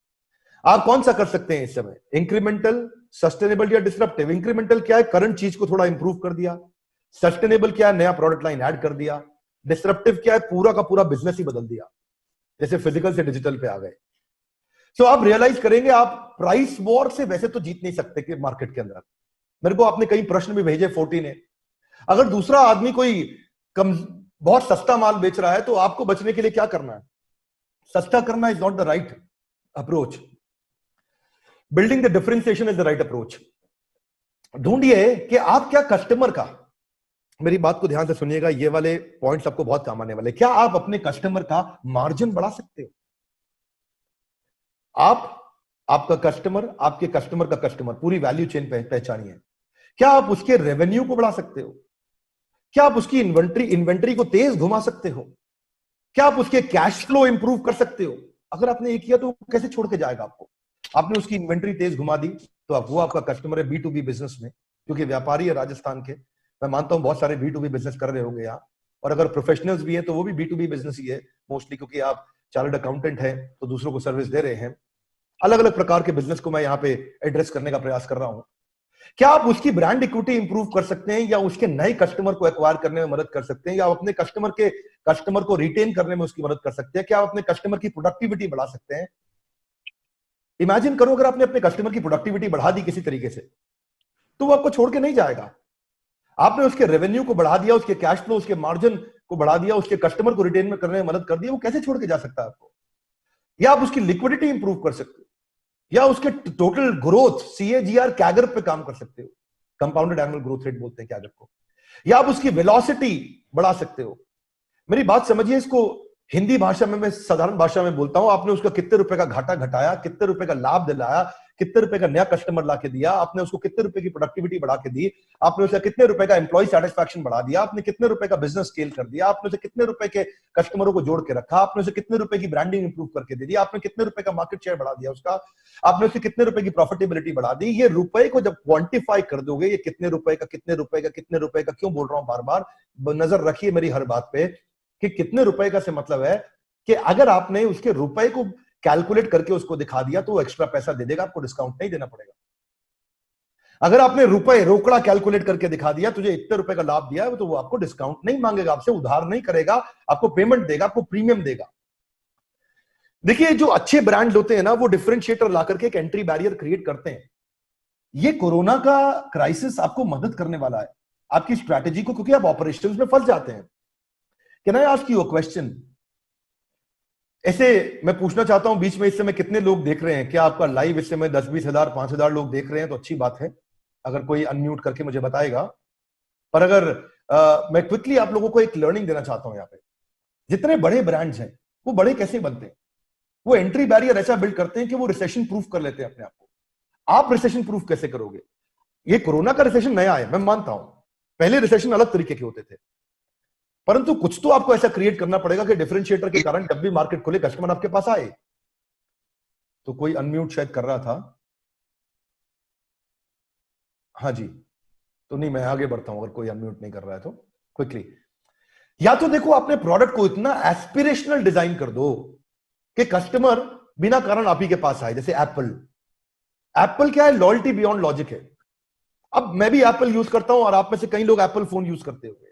आप कौन सा कर सकते हैं इस समय, इंक्रीमेंटल, सस्टेनेबल या डिसरप्टिव। इंक्रीमेंटल क्या है, करंट चीज को थोड़ा इंप्रूव कर दिया। सस्टेनेबल क्या है, नया प्रोडक्ट लाइन ऐड कर दिया। डिसरप्टिव क्या है, पूरा का पूरा बिजनेस ही बदल दिया, जैसे फिजिकल से डिजिटल पे आ गए। तो आप रियलाइज करेंगे आप प्राइस वॉर से वैसे तो जीत नहीं सकते कि मार्केट के अंदर। मेरे को आपने कई प्रश्न भी भेजे 40 ने, अगर दूसरा आदमी कोई बहुत सस्ता माल बेच रहा है तो आपको बचने के लिए क्या करना है। सस्ता करना is not the right approach. Building the differentiation is the right approach. ढूंढिए कि आप क्या कस्टमर का, मेरी बात को ध्यान से सुनिएगा, ये वाले पॉइंट्स आपको बहुत काम आने वाले। क्या आप अपने कस्टमर का मार्जिन बढ़ा सकते हो। आप, आपका कस्टमर, आपके कस्टमर का कस्टमर, पूरी वैल्यू चेन पहचानिए। क्या आप उसके रेवेन्यू को बढ़ा सकते हो। क्या आप उसकी इन्वेंट्री को तेज घुमा सकते हो। क्या आप उसके कैश फ्लो इंप्रूव कर सकते हो। अगर आपने ये किया तो कैसे छोड़ के जाएगा आपको। आपने उसकी इन्वेंट्री तेज घुमा दी तो वो आपका कस्टमर है B2B बिजनेस में, क्योंकि व्यापारी है राजस्थान के। मैं मानता हूं बहुत सारे B2B बिजनेस कर रहे होंगे यहाँ, और अगर प्रोफेशनल्स भी हैं तो वो भी B2B बिजनेस ही है मोस्टली, क्योंकि आप चार्टर्ड अकाउंटेंट हैं तो दूसरों को सर्विस दे रहे हैं। अलग अलग प्रकार के बिजनेस को मैं यहाँ पे एड्रेस करने का प्रयास कर रहा हूं। क्या आप उसकी ब्रांड इक्विटी इंप्रूव कर सकते हैं, या उसके नए कस्टमर को एक्वायर करने में मदद कर सकते हैं, या अपने कस्टमर को रिटेन करने में उसकी मदद कर सकते हैं। क्या आप अपने कस्टमर की प्रोडक्टिविटी बढ़ा सकते हैं। इमेजिन करो अगर आपने अपने कस्टमर की प्रोडक्टिविटी बढ़ा दी किसी तरीके से, तो वो आपको छोड़ के नहीं जाएगा। आपने उसके रेवेन्यू को बढ़ा दिया, उसके कैश फ्लो, उसके मार्जिन को बढ़ा दिया, उसके कस्टमर को रिटेन में करने में मदद कर दिया, वो कैसे छोड़ के जा सकता है आपको। या आप उसकी लिक्विडिटी इंप्रूव कर सकते हो, या उसके टोटल ग्रोथ CAGR कैगर पे काम कर सकते हो, कंपाउंडेड एनुअल ग्रोथ रेट बोलते हैं कैगर को, या आप उसकी वेलोसिटी बढ़ा सकते हो। मेरी बात समझिए, इसको हिंदी भाषा में, मैं साधारण भाषा में बोलता हूं। आपने उसका कितने रुपए का घाटा घटाया, कितने रुपए का लाभ दिलाया, कितने रुपए का नया कस्टमर ला के दिया, आपने उसको कितने रुपए की प्रोडक्टिविटी बढ़ा के दी, आपने उसे कितने रुपए का एम्प्लॉय सेटिस्फैक्शन बढ़ा दिया, आपने कितने रुपए का बिजनेस स्केल कर दिया, आपने उसे कितने रुपए के कस्टमरों को जोड़ के रखा, आपने उसे कितने रुपए की ब्रांडिंग इंप्रूव करके दे दी, आपने कितने रुपए का मार्केट शेयर बढ़ा दिया उसका, आपने उसे कितने रुपए की प्रॉफिटेबिलिटी बढ़ा दी। ये रुपए को जब क्वांटिफाई कर दोगे, ये कितने रुपए का, कितने रुपए का, कितने रुपए का, क्यों बोल रहा हूं बार बार, नजर रखिए मेरी हर बात पे कि कितने रुपए का से मतलब है कि अगर आपने उसके रुपए को कैलकुलेट करके उसको दिखा दिया तो वो एक्स्ट्रा पैसा दे देगा, आपको डिस्काउंट नहीं देना पड़ेगा। अगर आपने रुपए रोकड़ा कैलकुलेट करके दिखा दिया, तुझे इतने रुपए का लाभ दिया है, तो वो आपको डिस्काउंट नहीं मांगेगा, आपसे उधार नहीं करेगा, आपको पेमेंट देगा, आपको प्रीमियम देगा। देखिए, जो अच्छे ब्रांड होते हैं ना, वो डिफरेंशिएटर ला करके एक एंट्री बैरियर क्रिएट करते हैं। ये कोरोना का क्राइसिस आपको मदद करने वाला है आपकी स्ट्रैटेजी को, क्योंकि आप ऑपरेशंस में फंस जाते हैं। Can I ask you a question. ऐसे मैं पूछना चाहता हूं बीच में, इस समय कितने लोग देख रहे हैं? क्या आपका लाइव इस समय 10-20 हजार 5,000 लोग देख रहे हैं तो अच्छी बात है, अगर कोई अनम्यूट करके मुझे बताएगा। पर अगर मैं क्विकली आप लोगों को एक लर्निंग देना चाहता हूं यहाँ पे, जितने बड़े ब्रांड्स हैं वो बड़े कैसे बनते हैं? वो एंट्री बैरियर ऐसा बिल्ड करते हैं कि वो रिसेशन प्रूफ कर लेते हैं अपने आप को। आप रिसेशन प्रूफ कैसे करोगे? ये कोरोना का रिसेशन नया है, मैं मानता हूं, पहले रिसेशन अलग तरीके के होते थे, परंतु कुछ तो आपको ऐसा क्रिएट करना पड़ेगा कि डिफरेंशिएटर के कारण जब भी मार्केट खुले कस्टमर आपके पास आए। तो कोई अनम्यूट शायद कर रहा था। हाँ जी, तो नहीं, मैं आगे बढ़ता हूं अगर कोई अनम्यूट नहीं कर रहा है तो क्विकली। या तो देखो अपने प्रोडक्ट को इतना एस्पिरेशनल डिजाइन कर दो कि कस्टमर बिना कारण आप ही के पास आए। जैसे एप्पल क्या है, लॉयल्टी बियॉन्ड लॉजिक है। अब मैं भी एप्पल यूज करता हूं और आप में से कई लोग एप्पल फोन यूज करते होंगे,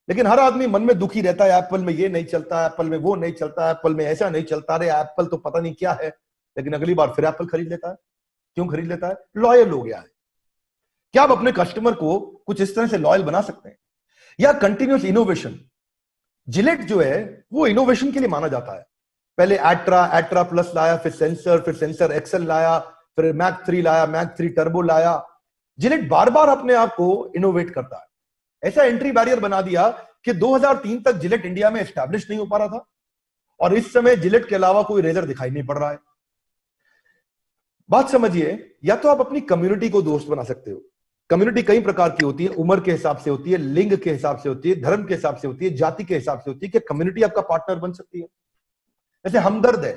लेकिन हर आदमी मन में दुखी रहता है, एप्पल में ये नहीं चलता, एप्पल में वो नहीं चलता, एप्पल में ऐसा नहीं चलता, अरे एप्पल तो पता नहीं क्या है। लेकिन अगली बार फिर एप्पल खरीद लेता है। क्यों खरीद लेता है? लॉयल हो गया है। क्या आप अपने कस्टमर को कुछ इस तरह से लॉयल बना सकते हैं? या कंटिन्यूस इनोवेशन। जिलेट जो है वो इनोवेशन के लिए माना जाता है। पहले एट्रा प्लस लाया, फिर सेंसर एक्सेल लाया, फिर मैक 3 लाया, मैक 3 टर्बो लाया। जिलेट बार बार अपने आप को इनोवेट करता है। ऐसा एंट्री बैरियर बना दिया कि 2003 तक जिलेट इंडिया में एस्टैब्लिश नहीं हो पा रहा था, और इस समय जिलेट के अलावा कोई रेजर दिखाई नहीं पड़ रहा है। बात समझिए, या तो आप अपनी कम्युनिटी को दोस्त बना सकते हो। कम्युनिटी कई प्रकार की होती है, उम्र के हिसाब से होती है, लिंग के हिसाब से होती है, धर्म के हिसाब से होती है, जाति के हिसाब से होती है कि कम्युनिटी आपका पार्टनर बन सकती है। जैसे हमदर्द है,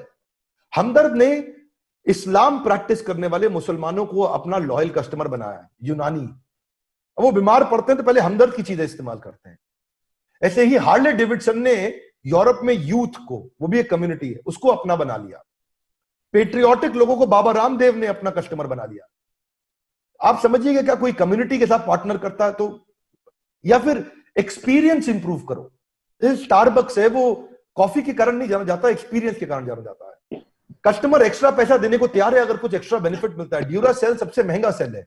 हमदर्द ने इस्लाम प्रैक्टिस करने वाले मुसलमानों को अपना लॉयल कस्टमर बनाया है। यूनानी, वो बीमार पड़ते हैं तो पहले हमदर्द की चीजें इस्तेमाल करते हैं। ऐसे ही हार्ले डेविडसन ने यूरोप में यूथ को, वो भी एक कम्युनिटी है, उसको अपना बना लिया। पेट्रियोटिक लोगों को बाबा रामदेव ने अपना कस्टमर बना लिया। आप समझिएगा, क्या कोई कम्युनिटी के साथ पार्टनर करता है तो? या फिर एक्सपीरियंस इंप्रूव करो। जैसे स्टारबक्स है, वो कॉफी के कारण नहीं जाना जाता, एक्सपीरियंस के कारण जाना जाता है। कस्टमर एक्स्ट्रा पैसा देने को तैयार है अगर कुछ एक्स्ट्रा बेनिफिट मिलता है। ड्यूरा सेल सबसे महंगा सेल है,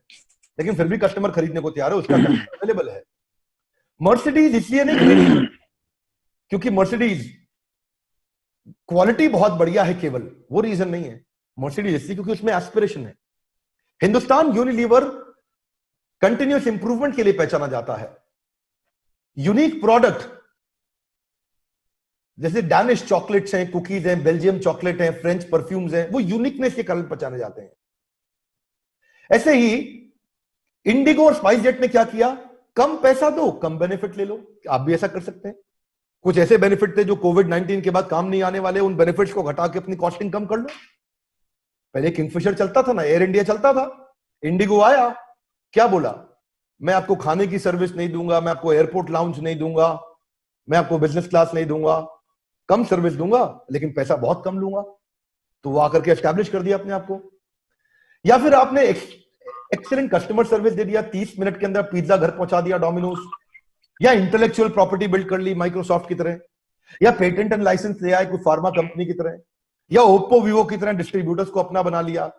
लेकिन फिर भी कस्टमर खरीदने को तैयार है, उसका अवेलेबल है। मर्सिडीज इसलिए नहीं खरीदी क्योंकि मर्सिडीज क्वालिटी बहुत बढ़िया है, केवल वो रीजन नहीं है। मर्सिडीज इसलिए क्योंकि उसमें एस्पिरेशन है। हिंदुस्तान यूनिलीवर कंटिन्यूस इंप्रूवमेंट के लिए पहचाना जाता है। यूनिक प्रोडक्ट जैसे डैनिश चॉकलेट्स हैं, कुकीज हैं, बेल्जियम चॉकलेट हैं, फ्रेंच परफ्यूम्स हैं, वो यूनिकनेस के कारण पहचाने जाते हैं। ऐसे ही इंडिगो और स्पाइस जेट ने क्या किया? कम पैसा दो, कम बेनिफिट ले लो। आप भी ऐसा कर सकते हैं। कुछ ऐसे बेनिफिट थे जो कोविड-19 के बाद काम नहीं आने वाले, उन बेनिफिट्स को घटा के अपनी कॉस्टिंग कम कर लो। पहले किंगफिशर चलता था ना, एयर इंडिया चलता था, इंडिगो आया, क्या बोला? मैं आपको खाने की सर्विस नहीं दूंगा, मैं आपको एयरपोर्ट लाउंज नहीं दूंगा, मैं आपको बिजनेस क्लास नहीं दूंगा, कम सर्विस दूंगा लेकिन पैसा बहुत कम लूंगा। तो वो आकर के एस्टैब्लिश कर दिया अपने आप को। या फिर आपने एक्सीलेंट कस्टमर सर्विस दे दिया, 30 मिनट के अंदर पिज्जा घर पहुंचा दिया डोमिनोज। या इंटेलेक्चुअल प्रॉपर्टी बिल्ड कर ली माइक्रोसॉफ्ट की तरह, या पेटेंट एंड लाइसेंस ले आए कोई फार्मा कंपनी की तरह, या ओप्पो वीवो की तरह डिस्ट्रीब्यूटर्स को अपना बना लिया,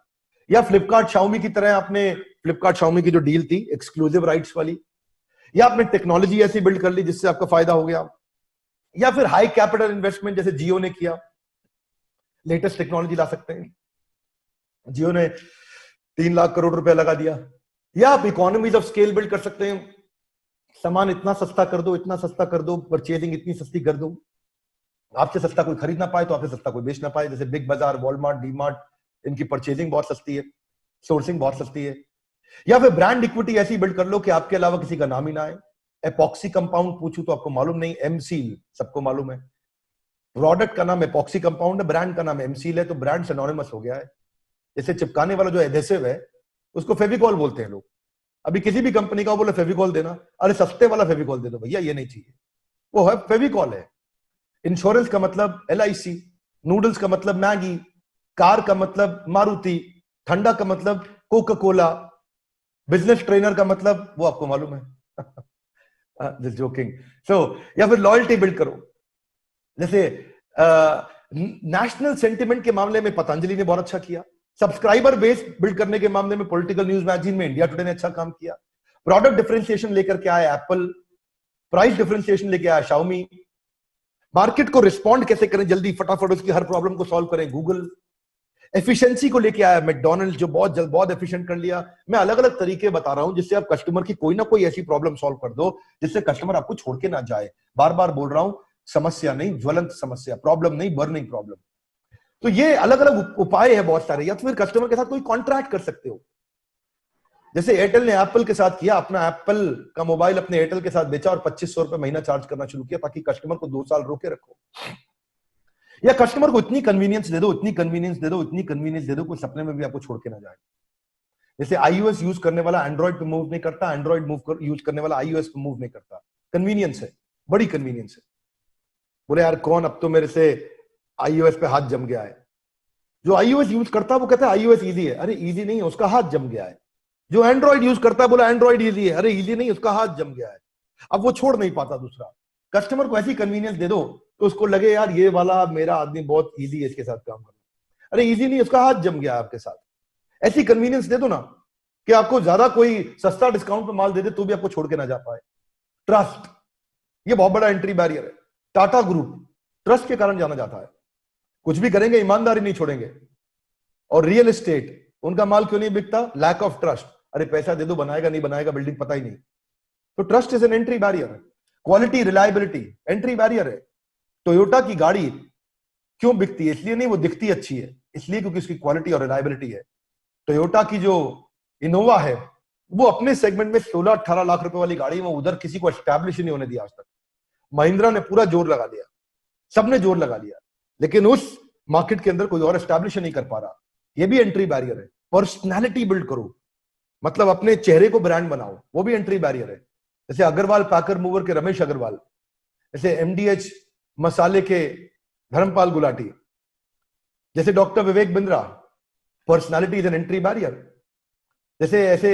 या फ्लिपकार्ट शाओमी की तरह आपने फ्लिपकार्ट शाओमी की जो डील थी एक्सक्लूसिव राइट्स वाली, या आपने टेक्नोलॉजी ऐसी बिल्ड कर ली जिससे आपका फायदा हो गया, या फिर हाई कैपिटल इन्वेस्टमेंट जैसे जियो ने किया, लेटेस्ट टेक्नोलॉजी ला सकते हैं। जियो ने 3 लाख करोड़ रुपया लगा दिया। या आप इकोनॉमीज ऑफ स्केल बिल्ड कर सकते हैं, सामान इतना सस्ता कर दो, इतना सस्ता कर दो, परचेजिंग इतनी सस्ती कर दो, आपसे सस्ता कोई खरीद ना पाए तो आपसे सस्ता कोई बेच ना पाए। जैसे बिग बाजार, वॉलमार्ट, डीमार्ट, इनकी परचेजिंग बहुत सस्ती है, सोर्सिंग बहुत सस्ती है। या फिर ब्रांड इक्विटी ऐसी बिल्ड कर लो कि आपके अलावा किसी का नाम ही ना आए। एपॉक्सी कंपाउंड पूछूं तो आपको मालूम नहीं, एमसील सबको मालूम है। प्रोडक्ट का नाम एपॉक्सी कंपाउंड है, ब्रांड का नाम एमसील है, तो ब्रांड सिनोनिमस हो गया है। जैसे चिपकाने वाला जो एडेसिव है उसको फेविकॉल बोलते हैं लोग। अभी किसी भी कंपनी का बोले फेविकॉल देना, अरे सस्ते वाला फेविकॉल दे दो भैया, ये नहीं चाहिए, वो है फेविकॉल है। इंश्योरेंस का मतलब LIC, नूडल्स का मतलब मैगी, कार का मतलब मारुति, ठंडा का मतलब कोका कोला, बिजनेस ट्रेनर का मतलब वो आपको मालूम है। Just joking. सो या फिर लॉयल्टी बिल्ड करो। जैसे नेशनल सेंटिमेंट के मामले में पतंजलि ने बहुत अच्छा किया। सब्सक्राइबर बेस बिल्ड करने के मामले में पॉलिटिकल न्यूज मैगजीन में इंडिया टुडे ने अच्छा काम किया। प्रोडक्ट डिफरेंशिएशन लेकर के आया एप्पल, प्राइस डिफरेंशिएशन लेके आया शाओमी, मार्केट को रिस्पॉन्ड कैसे करें जल्दी फटाफट उसकी हर प्रॉब्लम को सॉल्व करें गूगल, एफिशिएंसी को लेके आया मैकडॉनल्ड्स जो बहुत एफिशिएंट कर लिया। मैं अलग अलग तरीके बता रहा हूं जिससे आप कस्टमर की कोई ना कोई ऐसी प्रॉब्लम सॉल्व कर दो जिससे कस्टमर आपको छोड़ के ना जाए। बार बार बोल रहा हूं, समस्या नहीं ज्वलंत समस्या, प्रॉब्लम नहीं बर्निंग प्रॉब्लम। तो ये अलग अलग उपाय है बहुत सारे। या तो फिर कस्टमर के साथ कोई कॉन्ट्रैक्ट कर सकते हो, जैसे एयरटेल ने एप्पल के साथ किया, अपना एप्पल का मोबाइल अपने एयरटेल के साथ बेचा और 2500 रुपए महीना चार्ज करना शुरू किया ताकि कस्टमर को 2 साल रोके रखो। या कस्टमर को इतनी कन्वीनियंस दे दो, इतनी कन्वीनियंस दे दो, इतनी कन्वीनियंस दे दो, कोई सपने में भी आपको छोड़ के ना जाए। जैसे iOS यूज करने वाला एंड्रॉइड पे मूव नहीं करता, एंड्रॉइड यूज करने वाला iOS पे मूव नहीं करता। कन्वीनियंस है, बड़ी कन्वीनियंस है। बोले यार कौन अब तो मेरे से iOS पे हाथ जम गया है। जो iOS यूज करता है वो कहता है iOS इजी है, अरे इजी नहीं है, उसका हाथ जम गया है। जो एंड्रॉइड यूज करता है बोला एंड्रॉइड इजी है, अरे इजी नहीं, उसका हाथ जम गया है। अब वो छोड़ नहीं पाता। दूसरा, कस्टमर को ऐसी कन्वीनियंस दे दो तो उसको लगे यार ये वाला मेरा आदमी बहुत इजी है इसके साथ काम करना, अरे इजी नहीं, उसका हाथ जम गया है आपके साथ। ऐसी कन्वीनियंस दे दो ना कि आपको ज्यादा कोई सस्ता डिस्काउंट पे माल दे दे तो भी आपको छोड़ के ना जा पाए। ट्रस्ट, ये बहुत बड़ा एंट्री बैरियर है। टाटा ग्रुप ट्रस्ट के कारण जाना जाता है, कुछ भी करेंगे ईमानदारी नहीं छोड़ेंगे। और रियल एस्टेट, उनका माल क्यों नहीं बिकता? Lack of trust. अरे पैसा दे दो, बनाएगा नहीं बनाएगा बिल्डिंग पता ही नहीं। तो trust is an entry barrier. Quality reliability entry barrier है। टोयोटा की गाड़ी क्यों बिकती है? इसलिए नहीं वो दिखती अच्छी है, इसलिए क्योंकि उसकी क्वालिटी और रिलायबिलिटी है। टोयोटा की जो इनोवा है वो अपने सेगमेंट में 16-18 लाख रुपए वाली गाड़ी, वो उधर किसी को एस्टैब्लिश नहीं होने दिया आज तक। महिंद्रा ने पूरा जोर लगा लिया, सबने जोर लगा लिया, लेकिन उस मार्केट के अंदर कोई और एस्टैब्लिश नहीं कर पा रहा। ये भी एंट्री बैरियर है। पर्सनैलिटी बिल्ड करो, मतलब अपने चेहरे को ब्रांड बनाओ, वो भी एंट्री बैरियर है। जैसे अग्रवाल पैकर मूवर के रमेश अग्रवाल, जैसे MDH मसाले के धर्मपाल गुलाटी, जैसे doctor Vivek Bindra, personality is an entry barrier. जैसे ऐसे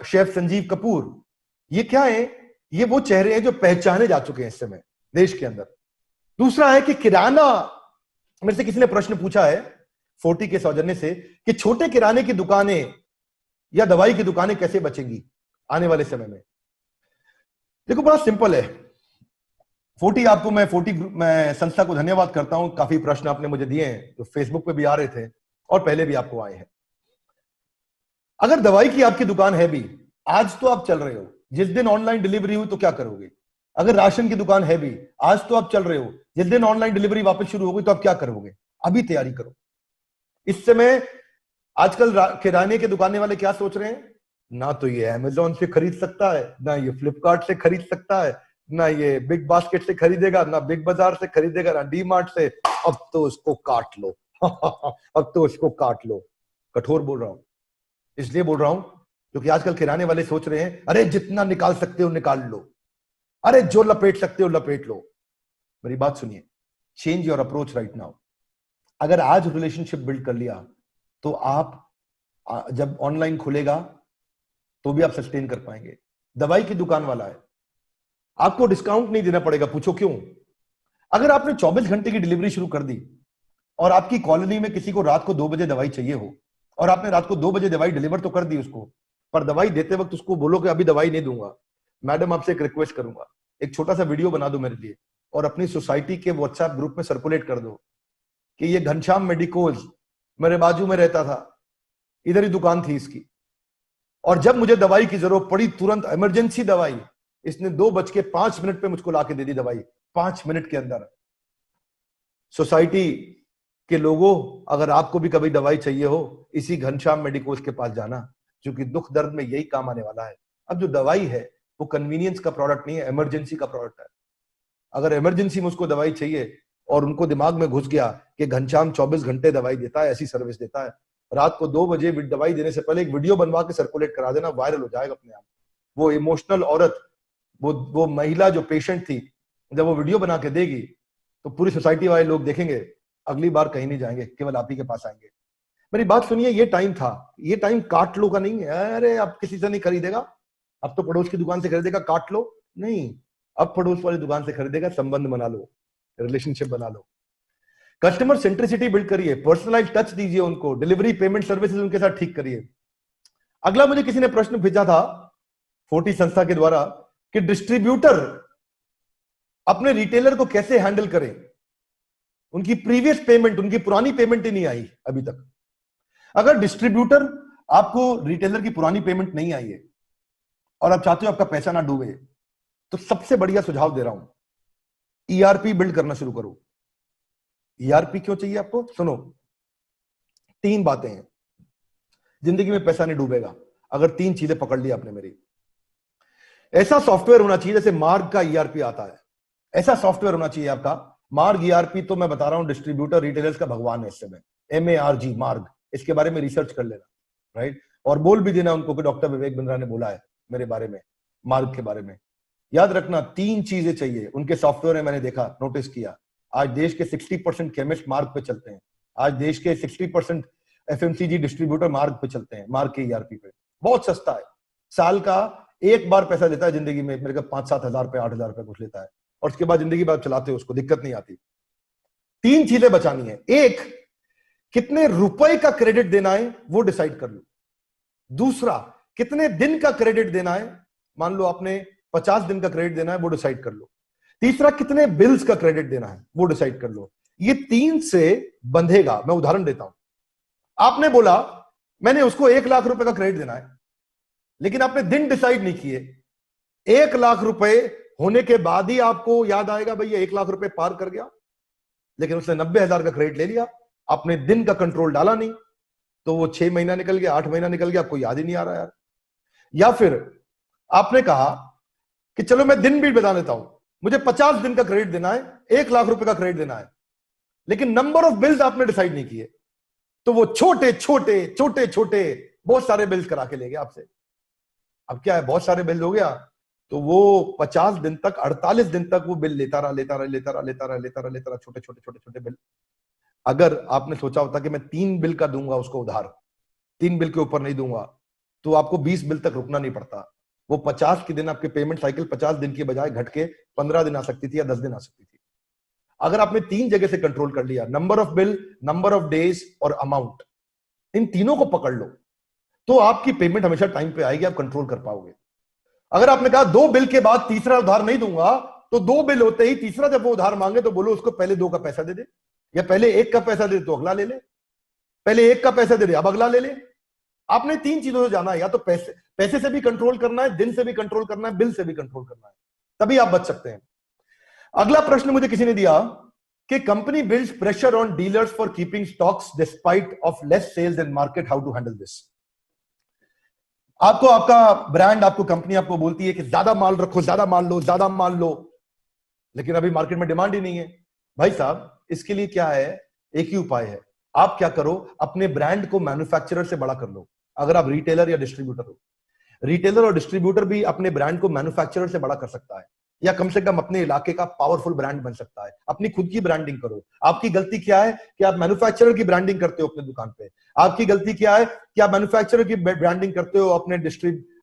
शेफ संजीव कपूर, ये क्या है? ये वो चेहरे हैं जो पहचाने जा चुके हैं इस समय देश के अंदर। दूसरा है कि किराना, मेरे से किसी ने प्रश्न पूछा है 40 के सौजन्य से कि छोटे किराने की दुकानें या दवाई की दुकानें कैसे बचेंगी आने वाले समय में। देखो बड़ा सिंपल है। 40 आपको मैं संस्था को धन्यवाद करता हूं, काफी प्रश्न आपने मुझे दिए हैं जो फेसबुक पे भी आ रहे थे और पहले भी आपको आए हैं। अगर दवाई की आपकी दुकान है भी, आज तो आप चल रहे हो, जिस दिन ऑनलाइन डिलीवरी हुई तो क्या करोगे? अगर राशन की दुकान है भी, आज तो आप चल रहे हो, जिस दिन ऑनलाइन डिलीवरी वापस शुरू होगी तो आप क्या करोगे? अभी तैयारी करो। इस समय आजकल किराने के दुकाने वाले क्या सोच रहे हैं? ना तो ये अमेजोन से खरीद सकता है, ना ये फ्लिपकार्ट से खरीद सकता है, ना ये बिग बास्केट से खरीदेगा, ना बिग बाजार से खरीदेगा, ना डी मार्ट से। अब तो उसको काट लो अब तो उसको काट लो। कठोर बोल रहा हूं, इसलिए बोल रहा हूं क्योंकि आजकल किराने वाले सोच रहे हैं अरे जितना निकाल सकते हो निकाल लो, अरे जो लपेट सकते हो लपेट लो। मेरी बात सुनिए, change your approach right now. अगर आज रिलेशनशिप बिल्ड कर लिया तो आप जब ऑनलाइन खुलेगा तो भी आप सस्टेन कर पाएंगे। दवाई की दुकान वाला है, आपको डिस्काउंट नहीं देना पड़ेगा, पूछो क्यों? अगर आपने 24 घंटे की डिलीवरी शुरू कर दी और आपकी कॉलोनी में किसी को रात को 2 बजे दवाई चाहिए हो और आपने रात को 2 बजे दवाई डिलीवर तो कर दी उसको, पर दवाई देते वक्त उसको बोलो कि अभी दवाई नहीं दूंगा, मैडम आपसे एक रिक्वेस्ट करूंगा, एक छोटा सा वीडियो बना दो मेरे लिए और अपनी सोसाइटी के व्हाट्सएप ग्रुप में सर्कुलेट कर दो कि ये घनश्याम मेडिकोज मेरे बाजू में रहता था, इधर ही दुकान थी इसकी, और जब मुझे दवाई की जरूरत पड़ी तुरंत इमरजेंसी दवाई इसने 2:05 पे मुझको लाके दे दी दवाई, 5 मिनट के अंदर। सोसाइटी के लोगों, अगर आपको भी कभी दवाई चाहिए हो, इसी घनश्याम मेडिकोज के पास जाना, क्योंकि दुख दर्द में यही काम आने वाला है। अब जो दवाई है वो कन्वीनियंस का प्रोडक्ट नहीं है, इमरजेंसी का प्रोडक्ट है। अगर इमरजेंसी में उसको दवाई चाहिए और उनको दिमाग में घुस गया कि घनश्याम 24 घंटे दवाई देता है, ऐसी सर्विस देता है, रात को 2 बजे दवाई देने से पहले एक वीडियो बनवा के सर्कुलेट करा देना, वायरल हो जाएगा अपने आप। वो इमोशनल औरत, वो महिला जो पेशेंट थी, जब वो वीडियो बना के देगी तो पूरी सोसाइटी वाले लोग देखेंगे, अगली बार कहीं नहीं जाएंगे, केवल आप ही के पास आएंगे। मेरी बात सुनिए, ये टाइम था, ये टाइम काट लो का नहीं है। अरे अब किसी से नहीं खरीदेगा, अब तो पड़ोस की दुकान से खरीदेगा, काट लो नहीं, अब पड़ोस वाली दुकान से खरीदेगा, संबंध बना लो, रिलेशनशिप बना लो। कस्टमर सेंट्रिसिटी बिल्ड करिए, पर्सनलाइज टच दीजिए उनको, डिलीवरी पेमेंट सर्विसेज उनके साथ ठीक करिए। अगला मुझे किसी ने प्रश्न भेजा था 40 संस्था के द्वारा कि डिस्ट्रीब्यूटर अपने रिटेलर को कैसे हैंडल करें, उनकी प्रीवियस पेमेंट, उनकी पुरानी पेमेंट ही नहीं आई अभी तक। अगर डिस्ट्रीब्यूटर आपको रिटेलर की पुरानी पेमेंट नहीं आई है और आप चाहते हो आपका पैसा ना डूबे, तो सबसे बढ़िया सुझाव दे रहा हूं, ERP बिल्ड करना शुरू करो। ERP क्यों चाहिए आपको? सुनो, 3 बातें हैं जिंदगी में पैसा नहीं डूबेगा अगर 3 चीजें पकड़ ली आपने मेरी। ऐसा सॉफ्टवेयर होना चाहिए जैसे मार्ग का ERP आता है, ऐसा सॉफ्टवेयर होना चाहिए आपका। मार्ग ERP तो मैं बता रहा हूं डिस्ट्रीब्यूटर रिटेलर्स का भगवान है इस समय, MARG मार्ग, इसके बारे में रिसर्च कर लेना, राइट? और बोल भी देना उनको कि डॉक्टर विवेक बिंद्रा ने बोला है मेरे बारे में, मार्ग के बारे में। याद रखना 3 चीजें चाहिए उनके सॉफ्टवेयर में, मैंने देखा, नोटिस किया। आज देश के 60% केमिस्ट मार्क पे चलते हैं। आज देश के 60% एफएमसीजी डिस्ट्रीब्यूटर मार्क पे चलते हैं, मार्क के ईआरपी पे। बहुत सस्ता है, साल का एक बार पैसा देता है जिंदगी में, मेरे को 5-7 हजार रुपए 8 हजार रुपए कुछ लेता है, और उसके बाद जिंदगी भर चलाते हो, उसको दिक्कत नहीं आती। 3 चीजें बचानी है। एक, कितने रुपए का क्रेडिट देना है वो डिसाइड कर लो। दूसरा, कितने दिन का क्रेडिट देना है, मान लो आपने 50 दिन का क्रेडिट देना है, वो डिसाइड कर लो। तीसरा, कितने बिल्स का क्रेडिट देना है वो डिसाइड कर लो। ये 3 से बंधेगा। मैं उदाहरण देता हूं। आपने बोला मैंने उसको 1 लाख रुपए का क्रेडिट देना है, लेकिन आपने दिन डिसाइड नहीं किए। 1 लाख रुपए होने के बाद ही आपको याद आएगा भैया 1 लाख रुपए पार कर गया, लेकिन उसने 90,000 का क्रेडिट ले लिया, आपने दिन का कंट्रोल डाला नहीं, तो वो 6 महीना निकल गया, 8 महीना निकल गया, आपको याद ही नहीं आ रहा यार। या फिर आपने कहा कि चलो मैं दिन भी बता देता हूं, मुझे 50 दिन का क्रेडिट देना है, 1 लाख रुपए का क्रेडिट देना है, लेकिन नंबर ऑफ बिल्स आपने डिसाइड नहीं किए, तो वो छोटे छोटे छोटे छोटे बहुत सारे बिल्स करा के ले गया आपसे। अब क्या है, बहुत सारे बिल हो गया, तो वो 50 दिन तक, 48 दिन तक वो बिल लेता रहा, छोटे छोटे छोटे छोटे बिल। अगर आपने सोचा होता कि मैं 3 बिल का दूंगा उसको उधार, 3 बिल के ऊपर नहीं दूंगा, तो आपको 20 बिल तक रुकना नहीं पड़ता। वो 50 के दिन आपके पेमेंट साइकिल 50 दिन की बजाय घट के 15 दिन आ सकती थी या 10 दिन आ सकती थी। अगर आपने 3 जगह से कंट्रोल कर लिया, number of bill, number of days और अमाउंट, इन तीनों को पकड़ लो, तो आपकी पेमेंट हमेशा टाइम पे आएगी, आप कंट्रोल कर पाओगे। अगर आपने कहा 2 बिल के बाद तीसरा उधार नहीं दूंगा, तो 2 बिल होते ही तीसरा जब वो उधार मांगे तो बोलो उसको पहले 2 का पैसा दे दे, या पहले 1 का पैसा दे तो अगला ले ले, पहले 1 का पैसा दे दे अब अगला ले ले। आपने 3 चीजों से जाना है, या तो पैसे से भी कंट्रोल करना है, दिन से भी कंट्रोल करना है, बिल से भी कंट्रोल करना है, तभी आप बच सकते हैं। अगला प्रश्न मुझे किसी ने दिया कि company builds pressure on dealers for keeping stocks despite of less sales in market, how to handle this. आपको आपका ब्रांड, आपको कंपनी आपको बोलती है कि ज्यादा माल रखो, ज्यादा माल लो, ज्यादा माल लो, लेकिन अभी मार्केट में डिमांड ही नहीं है। भाई साहब, इसके लिए क्या है, एक ही उपाय है। आप क्या करो, अपने ब्रांड को मैन्युफैक्चरर से बड़ा कर लो। अगर आप रिटेलर या डिस्ट्रीब्यूटर हो, रिटेलर और डिस्ट्रीब्यूटर भी अपने ब्रांड को मैन्युफैक्चरर से बड़ा कर सकता है, या कम से कम अपने इलाके का पावरफुल ब्रांड बन सकता है। अपनी खुद की ब्रांडिंग करो। आपकी गलती क्या है कि आप मैन्युफैक्चरर की ब्रांडिंग करते हो अपने दुकान पे। आपकी गलती क्या है कि आप मैन्युफैक्चरर की ब्रांडिंग करते हो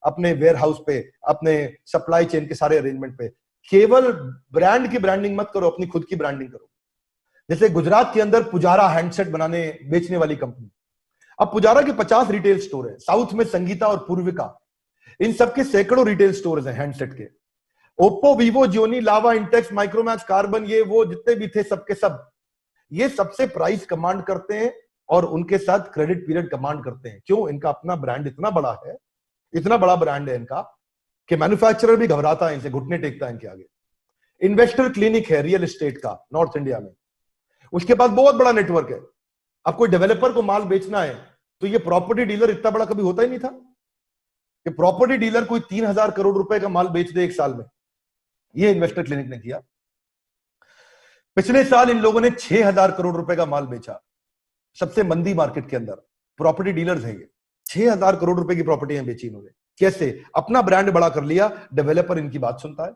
अपने वेयर हाउस पे, अपने सप्लाई चेन के सारे अरेंजमेंट पे। केवल ब्रांड की ब्रांडिंग मत करो, अपनी खुद की ब्रांडिंग करो। जैसे गुजरात के अंदर पुजारा हैंडसेट बेचने वाली कंपनी, अब पुजारा के 50 रिटेल स्टोर है, साउथ में संगीता और पूर्विका, इन सबके सैकड़ों रिटेल स्टोर्स हैं हैंडसेट के। ओप्पो, वीवो, जियोनी, लावा, इंटेक्स, माइक्रोमैक्स, कार्बन, ये वो जितने भी थे सबके सब ये सबसे प्राइस कमांड करते हैं और उनके साथ क्रेडिट पीरियड कमांड करते हैं। क्यों? इनका अपना ब्रांड इतना बड़ा है, इतना बड़ा ब्रांड है इनका कि मैन्युफैक्चरर भी घबराता है इनसे, घुटने टेकता है इनके आगे। इन्वेस्टर क्लिनिक है रियल एस्टेट का नॉर्थ इंडिया में, उसके पास बहुत बड़ा नेटवर्क है। अब कोई डेवलपर को माल बेचना है तो ये प्रॉपर्टी डीलर इतना बड़ा कभी होता ही नहीं था कि प्रॉपर्टी डीलर कोई 3,000 करोड़ रुपए का माल बेच दे एक साल में। ये इन्वेस्टर क्लिनिक ने किया। पिछले साल इन लोगों ने 6,000 करोड़ रुपए का माल बेचा, सबसे मंदी मार्केट के अंदर। प्रॉपर्टी डीलर्स हैं ये, 6,000 करोड़ रुपए की प्रॉपर्टियां बेची इन्होंने। कैसे? अपना ब्रांड बड़ा कर लिया, डेवलपर इनकी बात सुनता है।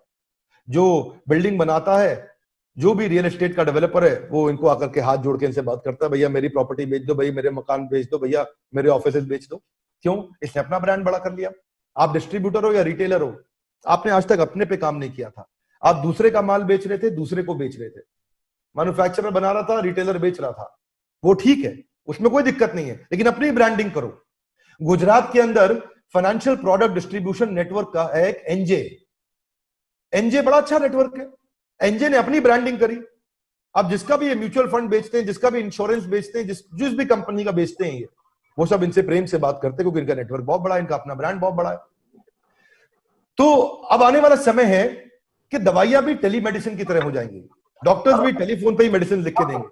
जो बिल्डिंग बनाता है, जो भी रियल एस्टेट का डेवलपर है, वो इनको आकर के हाथ जोड़ के इनसे बात करता है, भैया मेरी प्रॉपर्टी बेच दो, भैया मेरे मकान बेच दो, भैया मेरे ऑफिस बेच दो। क्यों? इसने अपना ब्रांड बड़ा कर लिया। आप डिस्ट्रीब्यूटर हो या रिटेलर हो, आपने आज तक अपने पे काम नहीं किया था, आप दूसरे का माल बेच रहे थे, दूसरे को बेच रहे थे। मैन्युफैक्चरर बना रहा था, रिटेलर बेच रहा था, वो ठीक है, उसमें कोई दिक्कत नहीं है, लेकिन अपनी ब्रांडिंग करो। गुजरात के अंदर फाइनेंशियल प्रोडक्ट डिस्ट्रीब्यूशन नेटवर्क का है एक एनजे बड़ा अच्छा नेटवर्क है। एनजे ने अपनी ब्रांडिंग करी। अब जिसका भी ये म्यूचुअल फंड बेचते हैं, जिसका भी इंश्योरेंस बेचते हैं, जिस भी कंपनी का बेचते हैं, ये वो सब इनसे प्रेम से बात करते हैं, क्योंकि इनका नेटवर्क बहुत बड़ा है, इनका अपना ब्रांड बहुत बड़ा है। तो अब आने वाला समय है कि दवाइयां भी टेलीमेडिसिन की तरह हो जाएंगी। डॉक्टर्स भी टेलीफोन पे ही मेडिसिन लिख के देंगे।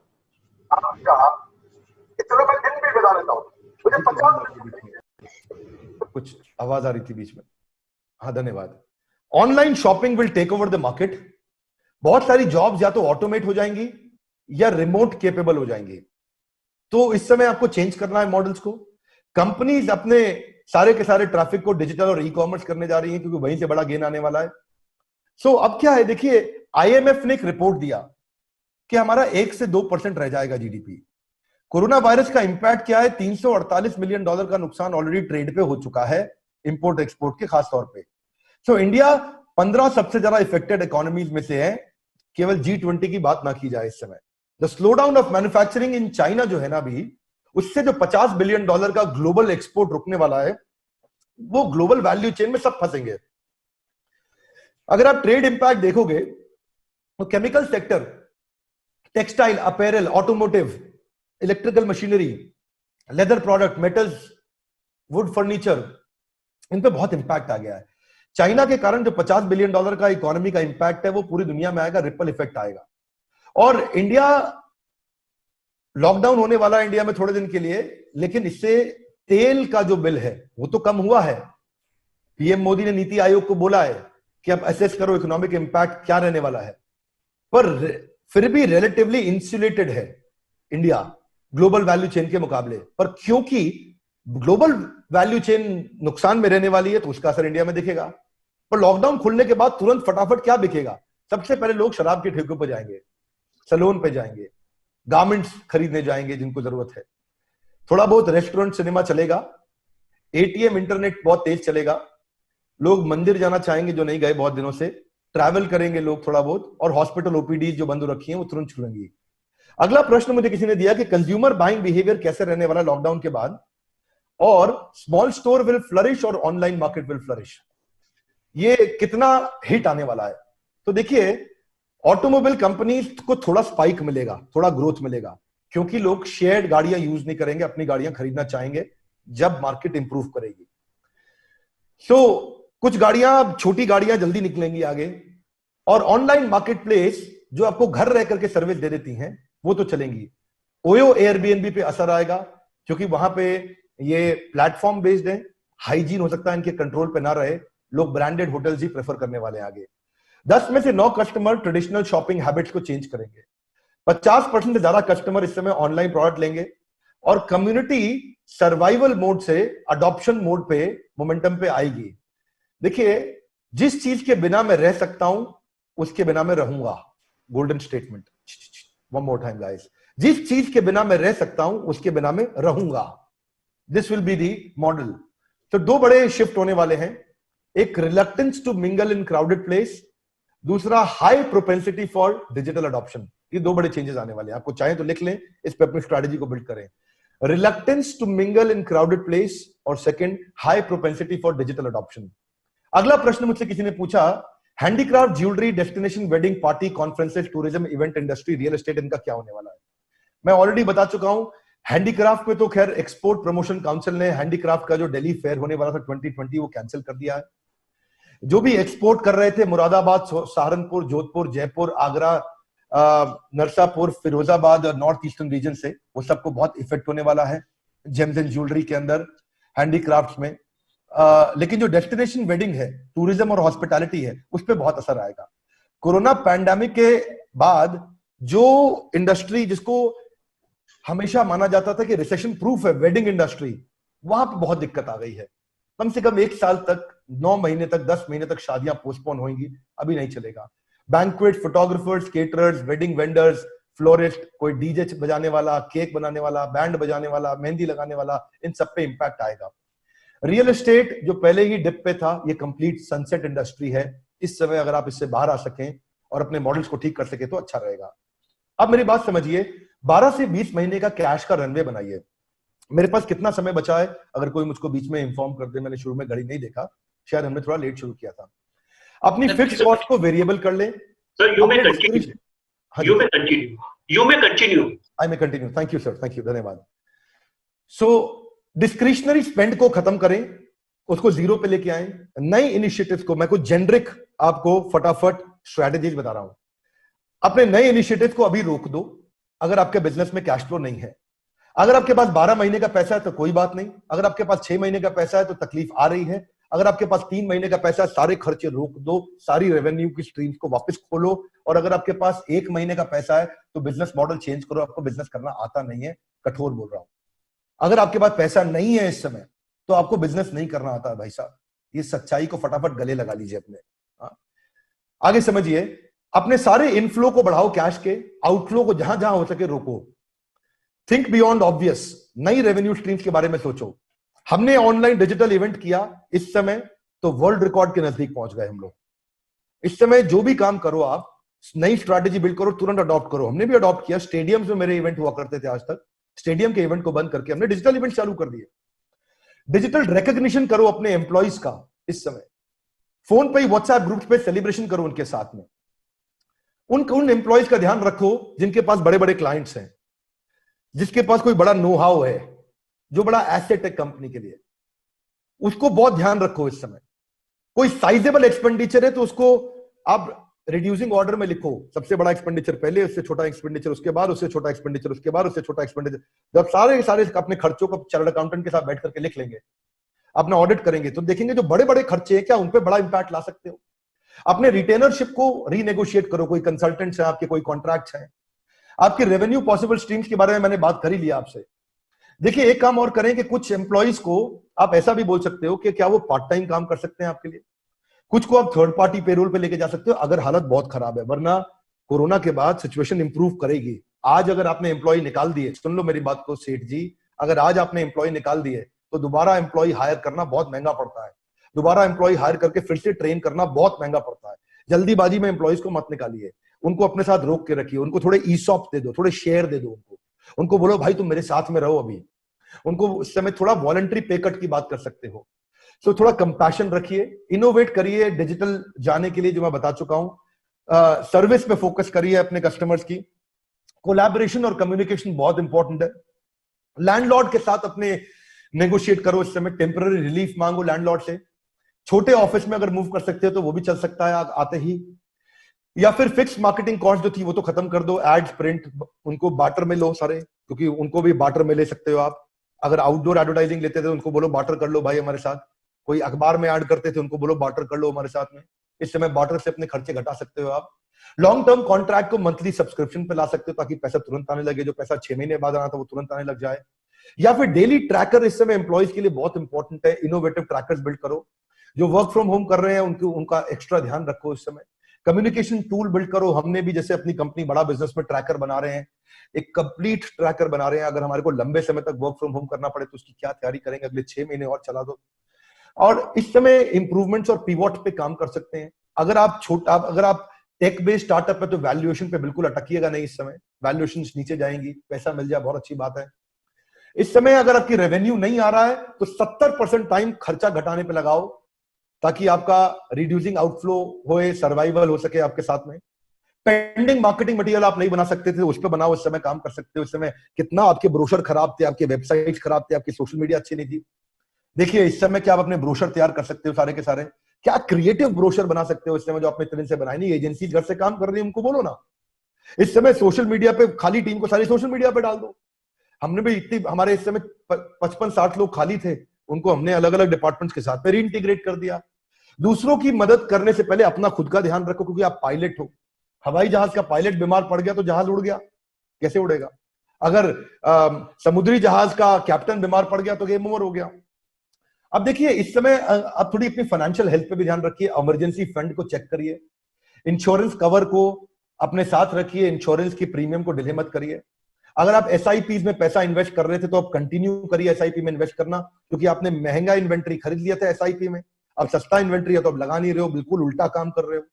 चलो मैं दिन भी बता देता हूं, मुझे 50 कुछ आवाज आ रही थी बीच में। हाँ, धन्यवाद। Online shopping will take over the market. बहुत सारी जॉब्स या तो ऑटोमेट हो जाएंगी या रिमोट केपेबल हो जाएंगी। तो इस समय आपको चेंज करना है मॉडल्स को। कंपनीज अपने सारे के सारे ट्रैफिक को डिजिटल और ई कॉमर्स करने जा रही हैं, क्योंकि वहीं से बड़ा गेन आने वाला है। सो अब क्या है, देखिए आईएमएफ ने एक रिपोर्ट दिया कि हमारा 1 से 2% रह जाएगा जीडीपी। कोरोना वायरस का इंपैक्ट क्या है, $348 मिलियन का नुकसान ऑलरेडी ट्रेड पे हो चुका है, इंपोर्ट एक्सपोर्ट के खास तौर पे। सो इंडिया 15 सबसे ज्यादा इफेक्टेड इकोनॉमीज में से है, केवल G20 की बात ना की जाए इस समय। The slow down of manufacturing in China जो है ना अभी, उससे जो $50 बिलियन का ग्लोबल एक्सपोर्ट रुकने वाला है, वो ग्लोबल वैल्यू चेन में सब फंसेंगे। अगर आप ट्रेड इंपैक्ट देखोगे तो chemical sector, textile, apparel, automotive, electrical machinery, leather product, metals, wood furniture, इन पे बहुत इंपैक्ट आ गया है। चाइना के कारण जो $50 बिलियन का इकोनॉमी का इंपैक्ट है वो पूरी दुनिया में आएगा, रिपल इफेक्ट आएगा। और इंडिया, लॉकडाउन होने वाला है इंडिया में थोड़े दिन के लिए, लेकिन इससे तेल का जो बिल है वो तो कम हुआ है। पीएम मोदी ने नीति आयोग को बोला है कि अब असेस करो इकोनॉमिक इंपैक्ट क्या रहने वाला है, पर फिर भी रिलेटिवली इंसुलेटेड है इंडिया ग्लोबल वैल्यू चेन के मुकाबले। पर क्योंकि ग्लोबल वैल्यू चेन नुकसान में रहने वाली है तो उसका असर इंडिया में दिखेगा। पर लॉकडाउन खुलने के बाद तुरंत फटाफट क्या बिकेगा? सबसे पहले लोग शराब के ठेकों पर जाएंगे, सैलून पे जाएंगे, गारमेंट्स खरीदने जाएंगे जिनको जरूरत है, थोड़ा बहुत रेस्टोरेंट, सिनेमा चलेगा, एटीएम, इंटरनेट बहुत तेज चलेगा, लोग मंदिर जाना चाहेंगे जो नहीं गए बहुत दिनों से, ट्रैवल करेंगे लोग थोड़ा बहुत, और हॉस्पिटल ओपीडी जो बंद रखी हैं वो तुरंत खुलेंगी। अगला प्रश्न मुझे किसी ने दिया कि कंज्यूमर बाइंग बिहेवियर कैसे रहने वाला लॉकडाउन के बाद, और स्मॉल स्टोर विल फ्लरिश और ऑनलाइन मार्केट विल फ्लरिश, ये कितना हिट आने वाला है? तो देखिए, ऑटोमोबाइल कंपनीज को थोड़ा स्पाइक मिलेगा, थोड़ा ग्रोथ मिलेगा, क्योंकि लोग शेयर्ड गाड़ियां यूज नहीं करेंगे, अपनी गाड़ियां खरीदना चाहेंगे जब मार्केट इंप्रूव करेगी। सो कुछ गाड़ियां, छोटी गाड़ियां जल्दी निकलेंगी आगे, और ऑनलाइन मार्केट प्लेस जो आपको घर रह करके सर्विस दे देती हैं वो तो चलेंगी। ओयो, एयरबीएनबी पे असर आएगा क्योंकि वहां पे ये प्लेटफॉर्म बेस्ड है, हाइजीन हो सकता है इनके कंट्रोल पे ना रहे, लोग ब्रांडेड होटल्स ही प्रेफर करने वाले आगे। 10 में से 9 कस्टमर ट्रेडिशनल शॉपिंग हैबिट्स को चेंज करेंगे। 50% से ज्यादा कस्टमर इस समय ऑनलाइन प्रोडक्ट लेंगे, और कम्युनिटी सर्वाइवल मोड से अडॉप्शन मोड पे, मोमेंटम पे आएगी। देखिए, जिस चीज के बिना मैं रह सकता हूं उसके बिना मैं रहूंगा, golden statement, one more time guys, जिस चीज के बिना मैं रह सकता हूं उसके बिना मैं रहूंगा, this will be the model. तो 2 बड़े शिफ्ट होने वाले हैं, एक reluctance to mingle in crowded place, दूसरा high propensity for digital adoption. ये 2 बड़े चेंजेस आने वाले हैं, आपको चाहे तो लिख लें, इस पर अपनी स्ट्रैटेजी को बिल्ड करें। Reluctance to mingle in crowded place, और second, high propensity for digital adoption. अगला प्रश्न मुझसे किसी ने पूछा, handicraft, jewellery, destination wedding, party, conferences, tourism, event industry, real estate, इनका क्या होने वाला है? मैं ऑलरेडी बता चुका हूं। हैंडीक्राफ्ट में तो खैर एक्सपोर्ट प्रमोशन काउंसिल ने हैंडीक्राफ्ट का जो दिल्ली फेयर होने वाला था 2020 वो कैंसिल कर दिया है। जो भी एक्सपोर्ट कर रहे थे, मुरादाबाद, सहारनपुर, जोधपुर, जयपुर, आगरा, नरसापुर, फिरोजाबाद और नॉर्थ ईस्टर्न रीजन से, वो सबको बहुत इफेक्ट होने वाला है जेम्स एंड ज्वेलरी के अंदर, हैंडीक्राफ्ट्स में। लेकिन जो डेस्टिनेशन वेडिंग है, टूरिज्म और हॉस्पिटैलिटी है, उस पर बहुत असर आएगा। कोरोना पैंडेमिक के बाद जो इंडस्ट्री जिसको हमेशा माना जाता था कि रिसेशन प्रूफ है, वेडिंग इंडस्ट्री, वहां पर बहुत दिक्कत आ गई है। कम से कम 1 साल तक, 9 महीने तक, 10 महीने तक शादियां पोस्टपोन होंगी, अभी नहीं चलेगा। Banquet, photographers, caterers, wedding vendors, florist, कोई डीजे बजाने वाला, केक बनाने वाला, बैंड बजाने वाला, मेहंदी लगाने वाला, इन सब पे इंपैक्ट आएगा। रियल एस्टेट जो पहले ही डिप पे था, ये कंप्लीट सनसेट इंडस्ट्री है। इस समय अगर आप इससे बाहर आ सकें और अपने मॉडल्स को ठीक कर सके तो अच्छा रहेगा। अब मेरी बात समझिए, 12 से 20 महीने का कैश का रनवे बनाइए। मेरे पास कितना समय बचा है, अगर कोई मुझको बीच में इंफॉर्म कर दे, मैंने शुरू में घड़ी नहीं देखा, शायद हमने थोड़ा लेट शुरू किया था। अपनी फिक्स कॉस्ट को वेरिएबल कर ले। Sir, you may continue. I may continue. Thank you sir, thank you, धन्यवाद। सो डिस्क्रिशनरी स्पेंड को खत्म करें, उसको 0 पे लेके आए। नई इनिशिएटिव्स को, मैं कुछ जेनरिक आपको फटाफट स्ट्रैटेजीज बता रहा हूं। अपने नए इनिशिएटिव को अभी रोक दो अगर आपके बिजनेस में कैश फ्लो नहीं है। अगर आपके पास 12 महीने का पैसा है तो कोई बात नहीं, अगर आपके पास 6 महीने का पैसा है तो तकलीफ आ रही है, अगर आपके पास 3 महीने का पैसा है, सारे खर्चे रोक दो, सारी रेवेन्यू की स्ट्रीम्स को वापस खोलो। और अगर आपके पास 1 महीने का पैसा है तो बिजनेस मॉडल चेंज करो, आपको बिजनेस करना आता नहीं है, कठोर बोल रहा हूं। अगर आपके पास पैसा नहीं है इस समय तो आपको बिजनेस नहीं करना आता है भाई साहब, ये सच्चाई को फटाफट गले लगा लीजिए अपने। आगे समझिए, अपने सारे इनफ्लो को बढ़ाओ, कैश के आउटफ्लो को जहां जहां हो सके रोको। थिंक बियॉन्ड ऑब्वियस, नई रेवेन्यू स्ट्रीम्स के बारे में सोचो। हमने ऑनलाइन डिजिटल इवेंट किया इस समय, तो वर्ल्ड रिकॉर्ड के नजदीक पहुंच गए हम लोग। इस समय जो भी काम करो आप, नई स्ट्रैटेजी बिल्ड करो, तुरंत अडॉप्ट करो। हमने भी अडॉप्ट किया। स्टेडियम्स में मेरे इवेंट हुआ करते थे आज तक, स्टेडियम के इवेंट को बंद करके हमने डिजिटल इवेंट चालू कर दिए। डिजिटल रिकॉग्निशन करो अपने एम्प्लॉइज का। इस समय फोन पे, व्हाट्सएप ग्रुप्स पे सेलिब्रेशन करो उनके साथ में। उन एम्प्लॉइज का ध्यान रखो जिनके पास बड़े बड़े क्लाइंट्स हैं, जिसके पास कोई बड़ा नो हाउ है, जो बड़ा एसेट है कंपनी के लिए, उसको बहुत ध्यान रखो इस समय। कोई साइजेबल एक्सपेंडिचर है तो उसको आप रिड्यूसिंग ऑर्डर में लिखो। सबसे बड़ा एक्सपेंडिचर पहले, उससे छोटा एक्सपेंडिचर उसके बाद, उससे छोटा एक्सपेंडिचर उसके बाद, उससे छोटा एक्सपेंडिचर। जब सारे अपने खर्चों को चार्टर्ड अकाउंटेंट के साथ बैठ करके लिख लेंगे, अपना ऑडिट करेंगे, तो देखेंगे जो बड़े बड़े खर्चे हैं क्या उन पे बड़ा इंपैक्ट ला सकते हो। अपने रिटेनरशिप को रीनेगोशिएट करो। कोई कंसल्टेंट्स हैं आपके, कोई कॉन्ट्रैक्ट्स हैं आपके, रेवेन्यू पॉसिबल स्ट्रीम्स के बारे में मैंने बात कर ही लिया आपसे। देखिए, एक काम और करें कि कुछ एम्प्लॉइज को आप ऐसा भी बोल सकते हो कि क्या वो पार्ट टाइम काम कर सकते हैं आपके लिए। कुछ को आप थर्ड पार्टी पेरोल पे लेके जा सकते हो अगर हालत बहुत खराब है, वरना कोरोना के बाद सिचुएशन इंप्रूव करेगी। आज अगर आपने एम्प्लॉय निकाल दिए, सुन लो मेरी बात को सेठ जी, अगर आज आपने एम्प्लॉय निकाल दिए तो दोबारा एम्प्लॉय हायर करना बहुत महंगा पड़ता है। दोबारा एम्प्लॉय हायर करके फिर से ट्रेन करना बहुत महंगा पड़ता है। जल्दीबाजी में एम्प्लॉयज को मत निकालिए, उनको अपने साथ रोक के रखिए। उनको थोड़े ईसॉप दे दो, थोड़े शेयर दे दो उनको बोलो भाई तुम मेरे साथ में रहो अभी। उनको उस समय थोड़ा वॉलंटरी पे कट की बात कर सकते हो। सो थोड़ा कंपैशन रखिए, इनोवेट करिए डिजिटल जाने के लिए, जो मैं बता चुका हूं। सर्विस पे फोकस करिए अपने कस्टमर्स की। कोलैबोरेशन और कम्युनिकेशन बहुत इंपॉर्टेंट है। लैंडलॉर्ड के साथ अपने नेगोशिएट करो इस समय, टेम्पररी रिलीफ मांगो लैंडलॉर्ड से। छोटे ऑफिस में अगर मूव कर सकते हो तो वो भी चल सकता है आते ही। या फिर फिक्स मार्केटिंग कॉस्ट जो थी वो तो खत्म कर दो। एड्स, प्रिंट, उनको बार्टर में लो सारे, क्योंकि उनको भी बार्टर में ले सकते हो आप। अगर आउटडोर एडवर्टाइजिंग लेते थे उनको बोलो बार्टर कर लो भाई हमारे साथ। कोई अखबार में ऐड करते थे उनको बोलो बार्टर कर लो हमारे साथ में। इस समय बार्टर से अपने खर्चे घटा सकते हो आप। लॉन्ग टर्म कॉन्ट्रैक्ट को मंथली सब्सक्रिप्शन पे ला सकते हो ताकि पैसा तुरंत आने लगे। जो पैसा 6 महीने बाद आना था वो तुरंत आने लग जाए। या फिर डेली ट्रैकर इस समय एम्प्लॉइज के लिए बहुत इंपॉर्टेंट है। इनोवेटिव ट्रैकर्स बिल्ड करो। जो वर्क फ्रॉम होम कर रहे हैं उनका एक्स्ट्रा ध्यान रखो इस समय। कम्युनिकेशन टूल बिल्ड करो। हमने भी जैसे अपनी कंपनी बड़ा बिजनेस में ट्रैकर बना रहे हैं, एक कंप्लीट ट्रैकर बना रहे हैं। अगर हमारे को लंबे समय तक वर्क फ्रॉम होम करना पड़े तो उसकी क्या तैयारी करेंगे, अगले 6 महीने और चला दो। और इस समय इंप्रूवमेंट्स और पिवट पे काम कर सकते हैं। अगर आप टेक बेस्ड स्टार्टअप है तो वैल्यूएशन पे बिल्कुल अटकिएगा नहीं। इस समय वैल्यूएशन नीचे जाएंगी, पैसा मिल जाए बहुत अच्छी बात है। इस समय अगर आपकी रेवेन्यू नहीं आ रहा है तो 70% टाइम खर्चा घटाने पे लगाओ ताकि आपका रिड्यूसिंग आउटफ्लो होए, सर्वाइवल हो सके आपके साथ में। पेंडिंग मार्केटिंग मटेरियल आप नहीं बना सकते थे, उस पर बनाओ। इस समय काम कर सकते हो। इस समय कितना आपके ब्रोशर खराब थे, आपके वेबसाइट खराब थे, आपकी सोशल मीडिया अच्छी नहीं थी। देखिए इस समय क्या आप अपने ब्रोशर तैयार कर सकते हो सारे के सारे। क्या क्रिएटिव ब्रोशर बना सकते हो इस समय जो आपने इतने दिन से बनाए नहीं। एजेंसी घर से काम कर रही है, उनको बोलो ना इस समय सोशल मीडिया पे खाली टीम को सारी सोशल मीडिया पे डाल दो। हमने भी हमारे इस समय 55-60 लोग खाली थे, उनको हमने अलग अलग डिपार्टमेंट्स के साथ में रीइंटीग्रेट कर दिया। दूसरों की मदद करने से पहले अपना खुद का ध्यान रखो, क्योंकि आप पायलट हो। हवाई जहाज का पायलट बीमार पड़ गया तो जहाज उड़ गया, कैसे उड़ेगा। अगर समुद्री जहाज का कैप्टन बीमार पड़ गया तो गेम ओवर हो गया। अब देखिए इस समय आप थोड़ी अपनी फाइनेंशियल हेल्थ पे भी ध्यान रखिए। इमरजेंसी फंड को चेक करिए, इंश्योरेंस कवर को अपने साथ रखिए, इंश्योरेंस की प्रीमियम को डिले मत करिए। अगर आप एसआईपी में पैसा इन्वेस्ट कर रहे थे तो आप कंटिन्यू करिए एसआईपी में इन्वेस्ट करना, क्योंकि आपने महंगा इन्वेंट्री खरीद लिया था एसआईपी में, अब सस्ता इन्वेंट्री है तो आप लगा नहीं रहे हो, बिल्कुल उल्टा काम कर रहे हो।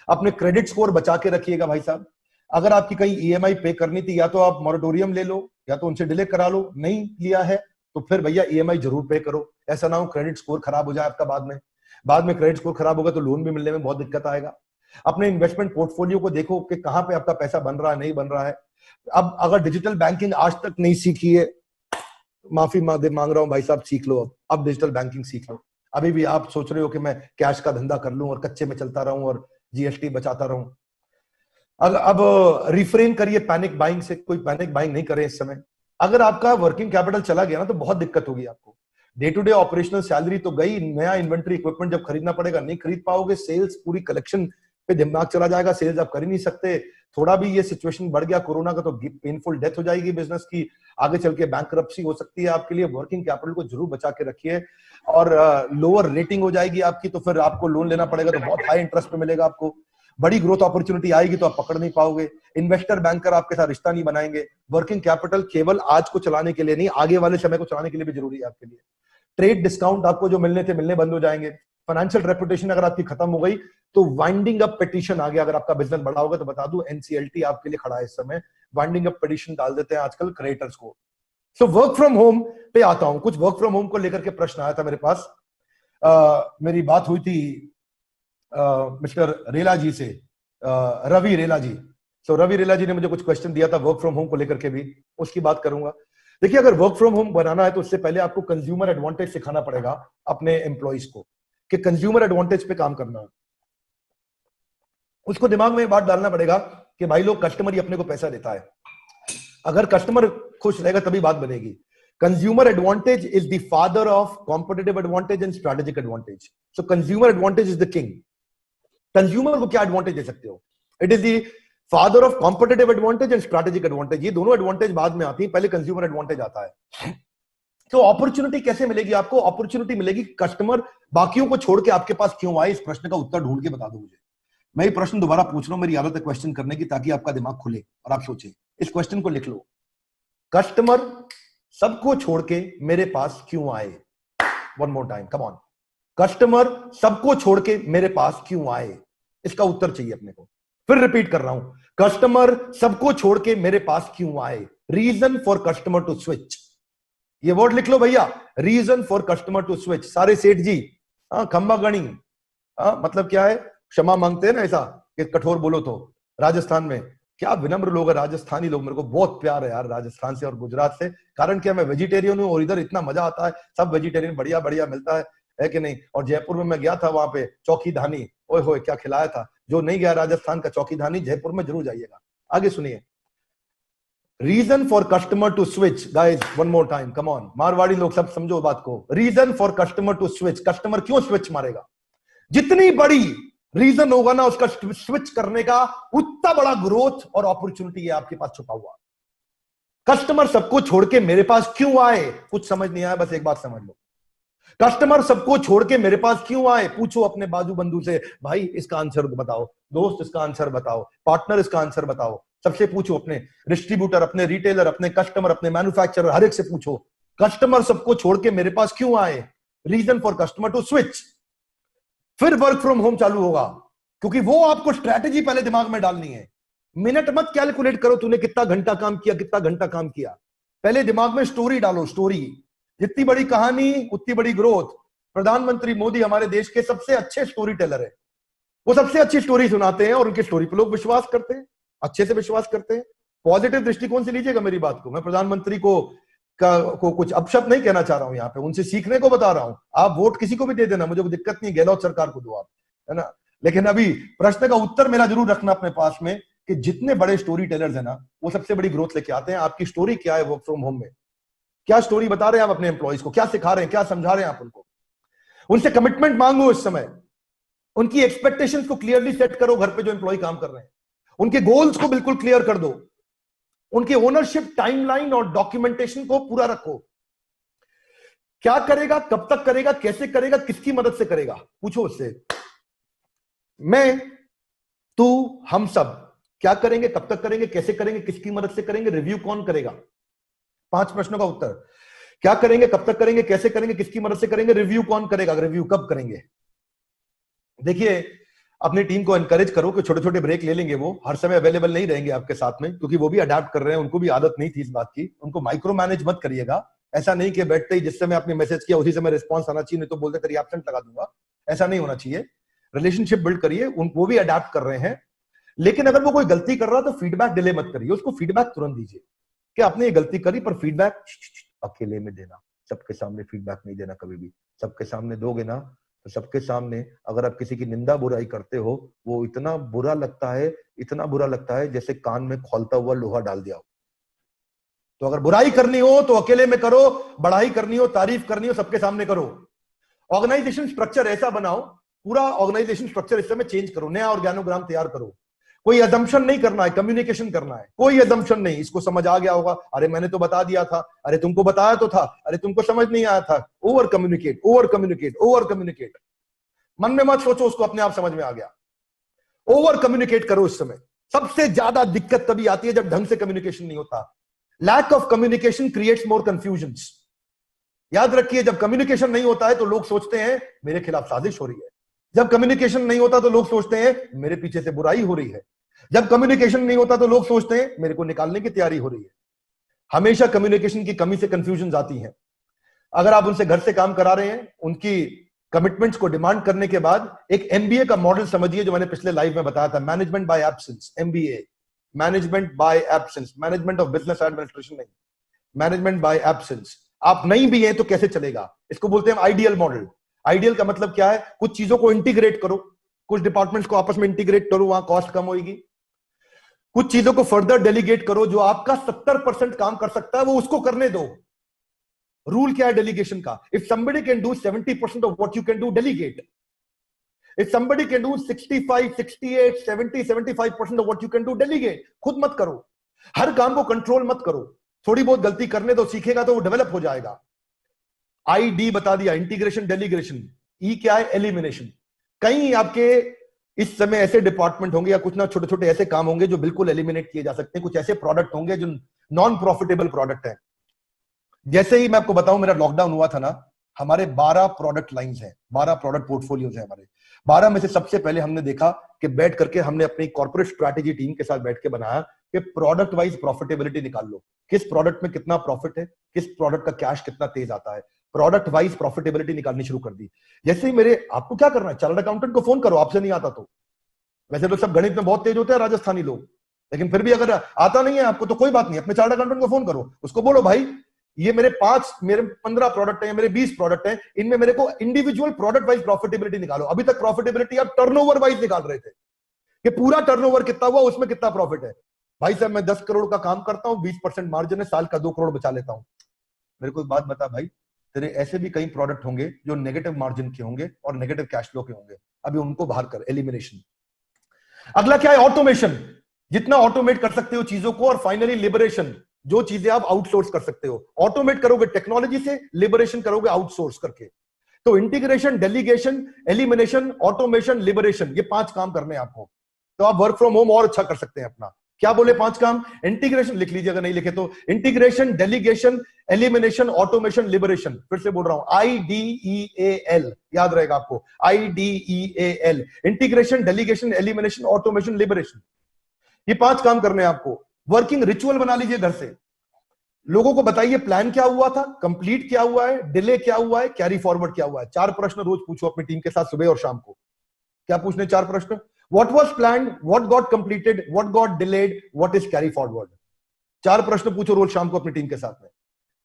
अपने क्रेडिट स्कोर बचा के रखिएगा भाई साहब। अगर आपकी कहीं ईएमआई पे करनी थी या तो आप मॉरेटोरियम ले लो या तो उनसे डिले करा लो, नहीं लिया है तो फिर भैया ईएमआई जरूर पे करो। ऐसा ना हो क्रेडिट स्कोर खराब हो जाए आपका बाद में क्रेडिट स्कोर खराब होगा तो लोन भी मिलने में बहुत दिक्कत आएगा। अपने इन्वेस्टमेंट पोर्टफोलियो को देखो कि कहां पे आपका पैसा बन रहा है, नहीं बन रहा है। अब अगर डिजिटल बैंकिंग आज तक नहीं सीखी है, माफी मांग रहा हूं भाई साहब, सीख लो। अब डिजिटल बैंकिंग सीख लो। अभी भी आप सोच रहे हो कि मैं कैश का धंधा कर लूं और कच्चे में चलता रहूं और जीएसटी बचाता रहूं। अब रिफ्रेन करिए पैनिक बाइंग से। कोई पैनिक बाइंग नहीं करे इस समय। अगर आपका वर्किंग कैपिटल चला गया ना तो बहुत दिक्कत होगी आपको। Day to day operational salary तो गई, नया इन्वेंट्री इक्विपमेंट जब खरीदना पड़ेगा नहीं खरीद पाओगे। सेल्स पूरी कलेक्शन पे दिमाग चला जाएगा, सेल्स आप कर ही नहीं सकते। थोड़ा भी ये सिचुएशन बढ़ गया कोरोना का तो पेनफुल डेथ हो जाएगी बिजनेस की, आगे चल के बैंकरप्सी हो सकती है आपके लिए। वर्किंग कैपिटल को जरूर बचा के रखिए। और लोअर रेटिंग हो जाएगी आपकी तो फिर आपको लोन लेना पड़ेगा तो बहुत हाई इंटरेस्ट पे मिलेगा आपको। बड़ी ग्रोथ अपॉर्चुनिटी आएगी तो आप पकड़ नहीं पाओगे। इन्वेस्टर बैंकर आपके साथ रिश्ता नहीं बनाएंगे। वर्किंग कैपिटल केवल आज को चलाने के लिए नहीं, आगे वाले समय को चलाने के लिए भी जरूरी है आपके लिए। ट्रेड डिस्काउंट आपको जो मिलने थे मिलने बंद हो जाएंगे। फाइनेंशियल रेपुटेशन अगर आपकी खत्म हो गई तो वाइंडिंग अप पिटीशन आ गया। अगर आपका बिजनेस बड़ा होगा तो बता दूं एनसीएलटी आपके लिए खड़ा है इस समय। वाइंडिंग अप पिटीशन डाल देते हैं आजकल क्रिएटर्स को। सो वर्क फ्रॉम होम पे आता हूं। कुछ वर्क फ्रॉम होम को लेकर के प्रश्न आया था मेरे पास। मेरी बात हुई थी मिस्टर रेला जी से, रवि रेला जी। सो रवि रेला जी ने मुझे कुछ क्वेश्चन दिया था वर्क फ्रॉम होम को लेकर के भी, उसकी बात करूंगा। देखिए, अगर वर्क फ्रॉम होम बनाना है तो उससे पहले आपको कंज्यूमर एडवांटेज सिखाना पड़ेगा अपने एम्प्लॉइज को कि कंज्यूमर एडवांटेज पे काम करना है। उसको दिमाग में बात डालना पड़ेगा कि भाई लोग, कस्टमर ही अपने को पैसा देता है। अगर कस्टमर खुश रहेगा तभी बात बनेगी। Consumer advantage is the father of competitive advantage and strategic advantage. So consumer advantage is the king. Consumer को क्या एडवांटेज दे सकते हो? It is the father of competitive advantage and strategic advantage. ये दोनों एडवांटेज बाद में आती है, पहले कंज्यूमर एडवांटेज आता है। तो अपॉर्चुनिटी कैसे मिलेगी आपको? अपॉर्चुनिटी मिलेगी कस्टमर बाकियों को छोड़ के आपके पास क्यों आए। इस प्रश्न का उत्तर ढूंढ के बता दो मुझे। मैं ये प्रश्न दोबारा पूछ रहा हूं, मेरी आदत है क्वेश्चन करने की, ताकि आपका दिमाग खुले और आप सोचें। इस क्वेश्चन को लिख लो, कस्टमर सबको छोड़ के मेरे पास क्यों आए? One more time, come on. Customer सबको छोड़ के मेरे पास क्यों आए? इसका उत्तर चाहिए अपने को। फिर रिपीट कर रहा हूं, कस्टमर सबको छोड़ के मेरे पास क्यों आए? Reason for customer to switch. ये वर्ड लिख लो भैया, reason for customer to switch. सारे सेठ जी खंबा गणी, मतलब क्या है? क्षमा मांगते हैं ना, ऐसा कि कठोर बोलो तो। राजस्थान में क्या विनम्र लोग है राजस्थानी लोग, मेरे को बहुत प्यार है यार राजस्थान से और गुजरात से। कारण क्या, मैं वेजिटेरियन हूं और इधर इतना मजा आता है, सब वेजिटेरियन बढ़िया बढ़िया मिलता है कि नहीं? और जयपुर में मैं गया था, वहां पे चौकी धानी, ओए होए क्या खिलाया था। जो नहीं गया राजस्थान का चौकी धानी, जयपुर में जरूर जाइएगा। आगे सुनिए, reason for customer to switch. Guys one more time, come on. Marwari लोग सब समझो बात को। Reason for customer to switch. Customer क्यों स्विच मारेगा? जितनी बड़ी रीजन होगा ना उसका स्विच करने का, उतना बड़ा ग्रोथ और अपॉर्चुनिटी है आपके पास छुपा हुआ। कस्टमर सबको छोड़ के मेरे पास क्यों आए? कुछ समझ नहीं आया, बस एक बात समझ लो। कस्टमर सबको छोड़ के मेरे पास क्यों आए? पूछो अपने बाजू बंधु से, भाई इसका आंसर बताओ, दोस्त इसका आंसर बताओ, पार्टनर इसका आंसर बताओ। सबसे पूछो, अपने डिस्ट्रीब्यूटर, अपने रिटेलर, अपने कस्टमर, अपने मैन्युफैक्चरर, हर एक से पूछो, कस्टमर सबको छोड़ के मेरे पास क्यों आए? Reason for customer to switch. फिर वर्क फ्रॉम होम चालू होगा, क्योंकि वो आपको स्ट्रैटेजी पहले दिमाग में डालनी है। मिनट मत कैलकुलेट करो तूने कितना घंटा काम किया, कितना घंटा काम किया। पहले दिमाग में स्टोरी डालो, स्टोरी। जितनी बड़ी कहानी उतनी बड़ी ग्रोथ। प्रधानमंत्री मोदी हमारे देश के सबसे अच्छे स्टोरी टेलर है। वो सबसे अच्छी स्टोरी सुनाते हैं और उनकी स्टोरी पर लोग विश्वास करते हैं, अच्छे से विश्वास करते हैं। पॉजिटिव दृष्टिकोण से लीजिएगा मेरी बात को। मैं प्रधानमंत्री को कुछ अपशब्द नहीं कहना चाह रहा हूं, यहाँ पे उनसे सीखने को बता रहा हूं। आप वोट किसी को भी दे देना, मुझे कोई दिक्कत नहीं, गहलोत सरकार को दो आप, है ना। लेकिन अभी प्रश्न का उत्तर मेरा जरूर रखना अपने पास में कि जितने बड़े स्टोरी टेलर्स है ना, वो सबसे बड़ी ग्रोथ लेके आते हैं। आपकी स्टोरी क्या है वर्क फ्रॉम होम में? क्या स्टोरी बता रहे हैं आप अपने एम्प्लॉइज को? क्या सिखा रहे हैं, क्या समझा रहे हैं आप उनको? उनसे कमिटमेंट मांगो इस समय। उनकी एक्सपेक्टेशंस को क्लियरली सेट करो। घर पे जो एम्प्लॉय काम कर रहे हैं, उनके गोल्स को बिल्कुल क्लियर कर दो। उनके ओनरशिप, टाइमलाइन और डॉक्यूमेंटेशन को पूरा रखो। क्या करेगा, कब तक करेगा, कैसे करेगा, किसकी मदद से करेगा? पूछो उससे। मैं, तू, हम सब क्या करेंगे, कब तक करेंगे, कैसे करेंगे, किसकी मदद से करेंगे, रिव्यू कौन करेगा? 5 प्रश्नों का उत्तर। क्या करेंगे, कब तक करेंगे, कैसे करेंगे, किसकी मदद से करेंगे, रिव्यू कौन करेगा, रिव्यू कब करेंगे? देखिए, अपनी टीम को एनकरेज करो कि छोटे छोटे ब्रेक ले लेंगे। वो हर समय अवेलेबल नहीं रहेंगे आपके साथ में, क्योंकि वो भी अडेप्ट कर रहे हैं, उनको भी आदत नहीं थी इस बात की। उनको माइक्रो मैनेज मत करिएगा। ऐसा नहीं कि बैठते ही जिस समय आपने मैसेज किया उसी समय रिस्पॉन्स आना चाहिए, नहीं तो बोलते तेरी एब्सेंट लगा दूंगा। ऐसा नहीं होना चाहिए। रिलेशनशिप बिल्ड करिए। वो भी अडेप्ट कर रहे हैं। लेकिन अगर वो कोई गलती कर रहा है तो फीडबैक डिले मत करिए, उसको फीडबैक तुरंत दीजिए कि आपने ये गलती करी, पर फीडबैक अकेले में देना, सबके सामने फीडबैक नहीं देना कभी भी। सबके सामने दोगे ना तो सबके सामने अगर आप किसी की निंदा बुराई करते हो, वो इतना बुरा लगता है, इतना बुरा लगता है जैसे कान में खौलता हुआ लोहा डाल दिया हो। तो अगर बुराई करनी हो तो अकेले में करो, बढ़ाई करनी हो, तारीफ करनी हो, सबके सामने करो। ऑर्गेनाइजेशन स्ट्रक्चर ऐसा बनाओ, पूरा ऑर्गेनाइजेशन स्ट्रक्चर इस समय चेंज करो, नया ऑर्गेनोग्राम तैयार करो। कोई अजम्पशन नहीं करना है, कम्युनिकेशन करना है। कोई अजम्पशन नहीं। इसको समझ आ गया होगा, अरे मैंने तो बता दिया था, अरे तुमको बताया तो था, अरे तुमको समझ नहीं आया था। Over communicate, over communicate, over communicate. मन में मत सोचो उसको अपने आप समझ में आ गया। ओवर कम्युनिकेट करो। इस समय सबसे ज्यादा दिक्कत तभी आती है जब ढंग से कम्युनिकेशन नहीं होता। Lack of communication creates more confusions. याद रखिए, जब कम्युनिकेशन नहीं होता है तो लोग सोचते हैं मेरे खिलाफ साजिश हो रही है। जब कम्युनिकेशन नहीं होता तो लोग सोचते हैं मेरे पीछे से बुराई हो रही है। जब कम्युनिकेशन नहीं होता तो लोग सोचते हैं मेरे को निकालने की तैयारी हो रही है। हमेशा कम्युनिकेशन की कमी से कंफ्यूजन आती है। अगर आप उनसे घर से काम करा रहे हैं, उनकी कमिटमेंट्स को डिमांड करने के बाद एक एमबीए का मॉडल समझिए, जो मैंने पिछले लाइव में बताया था, management by absence, MBA, management by absence, management of business administration नहीं, मैनेजमेंट बाय एब्सेंस। आप नहीं भी हैं तो कैसे चलेगा, इसको बोलते हैं आइडियल मॉडल। आइडियल का मतलब क्या है? कुछ चीजों को इंटीग्रेट करो, कुछ डिपार्टमेंट्स को आपस में इंटीग्रेट करो, वहां कॉस्ट कम होगी। कुछ चीजों को फर्दर डेलीगेट करो, जो आपका 70% काम कर सकता है वो उसको करने दो। रूल क्या है डेलीगेशन का? If somebody can do 70% of what you can do, delegate. If somebody can do 65, 68, 70, 75% of what you can do, delegate. खुद मत करो, हर काम को कंट्रोल मत करो, थोड़ी बहुत गलती करने दो, सीखेगा तो वो डेवलप हो जाएगा। ID बता दिया, इंटीग्रेशन, डेलीगेशन। E क्या है? एलिमिनेशन। कहीं आपके इस समय ऐसे डिपार्टमेंट होंगे या कुछ ना छोटे छोटे ऐसे काम होंगे जो बिल्कुल एलिमिनेट किए जा सकते हैं। कुछ ऐसे प्रोडक्ट होंगे जो नॉन प्रॉफिटेबल प्रोडक्ट है। जैसे ही मैं आपको बताऊं, मेरा लॉकडाउन हुआ था ना, हमारे 12 प्रोडक्ट लाइंस हैं, 12 प्रोडक्ट पोर्टफोलियोज हैं हमारे। 12 में से सबसे पहले हमने देखा कि बैठ करके हमने अपनी कॉर्पोरेट स्ट्रैटेजी टीम के साथ बैठ के बनाया कि प्रोडक्ट वाइज प्रॉफिटेबिलिटी निकाल लो, किस प्रोडक्ट में कितना प्रॉफिट है, किस प्रोडक्ट का कैश कितना तेज आता है। प्रोडक्ट वाइज प्रॉफिटेबिलिटी निकालनी शुरू कर दी। जैसे ही मेरे, आपको क्या करना है, चार्टर्ड अकाउंटेंट को फोन करो, आपसे नहीं आता तो। वैसे तो सब गणित में बहुत तेज होते हैं राजस्थानी लोग, लेकिन फिर भी अगर आता नहीं है आपको तो कोई बात नहीं, अपने चार्टर्ड अकाउंटेंट को फोन करो, उसको बोलो भाई ये मेरे 15 प्रोडक्ट है, मेरे 20 प्रोडक्ट है, इनमें मेरे को इंडिविजुअल प्रोडक्ट वाइज प्रॉफिटेबिलिटी निकालो। अभी तक प्रॉफिटेबिलिटी आप टर्नओवर वाइज निकाल रहे थे कि पूरा टर्नओवर कितना हुआ, उसमें कितना प्रॉफिट है। भाई साहब मैं 10 करोड़ का काम करता हूं, 20% मार्जिन है, साल का 2 करोड़ बचा लेता हूं। मेरे को एक बात बता भाई, तेरे ऐसे भी कई प्रोडक्ट होंगे जो नेगेटिव मार्जिन के होंगे और नेगेटिव कैश फ्लो के होंगे, अभी उनको बाहर कर, एलिमिनेशन। अगला क्या है? ऑटोमेशन। जितना ऑटोमेट कर सकते हो चीजों को। और फाइनली लिबरेशन, जो चीजें आप आउटसोर्स कर सकते हो। ऑटोमेट करोगे टेक्नोलॉजी से, लिबरेशन करोगे आउटसोर्स करके। तो integration, delegation, elimination, automation, liberation, ये 5 काम करने हैं आपको। तो आप वर्क फ्रॉम होम और अच्छा कर सकते हैं अपना। क्या बोले 5 काम? इंटीग्रेशन लिख लीजिए अगर नहीं लिखे तो। Integration, delegation, elimination, automation, liberation. फिर से बोल रहा हूं, IDEAL, याद रहेगा आपको, IDEAL। Integration, delegation, elimination, automation, liberation, ये 5 काम करने हैं आपको। वर्किंग रिचुअल बना लीजिए घर से। लोगों को बताइए प्लान क्या हुआ था, कंप्लीट क्या हुआ है, डिले क्या हुआ है, कैरी फॉरवर्ड क्या हुआ है। 4 प्रश्न रोज पूछो अपनी टीम के साथ, सुबह और शाम को। क्या पूछने? 4 प्रश्न। What was planned, what got completed, what got delayed, what is carry forward। 4 प्रश्न पूछो रोज शाम को अपनी टीम के साथ में,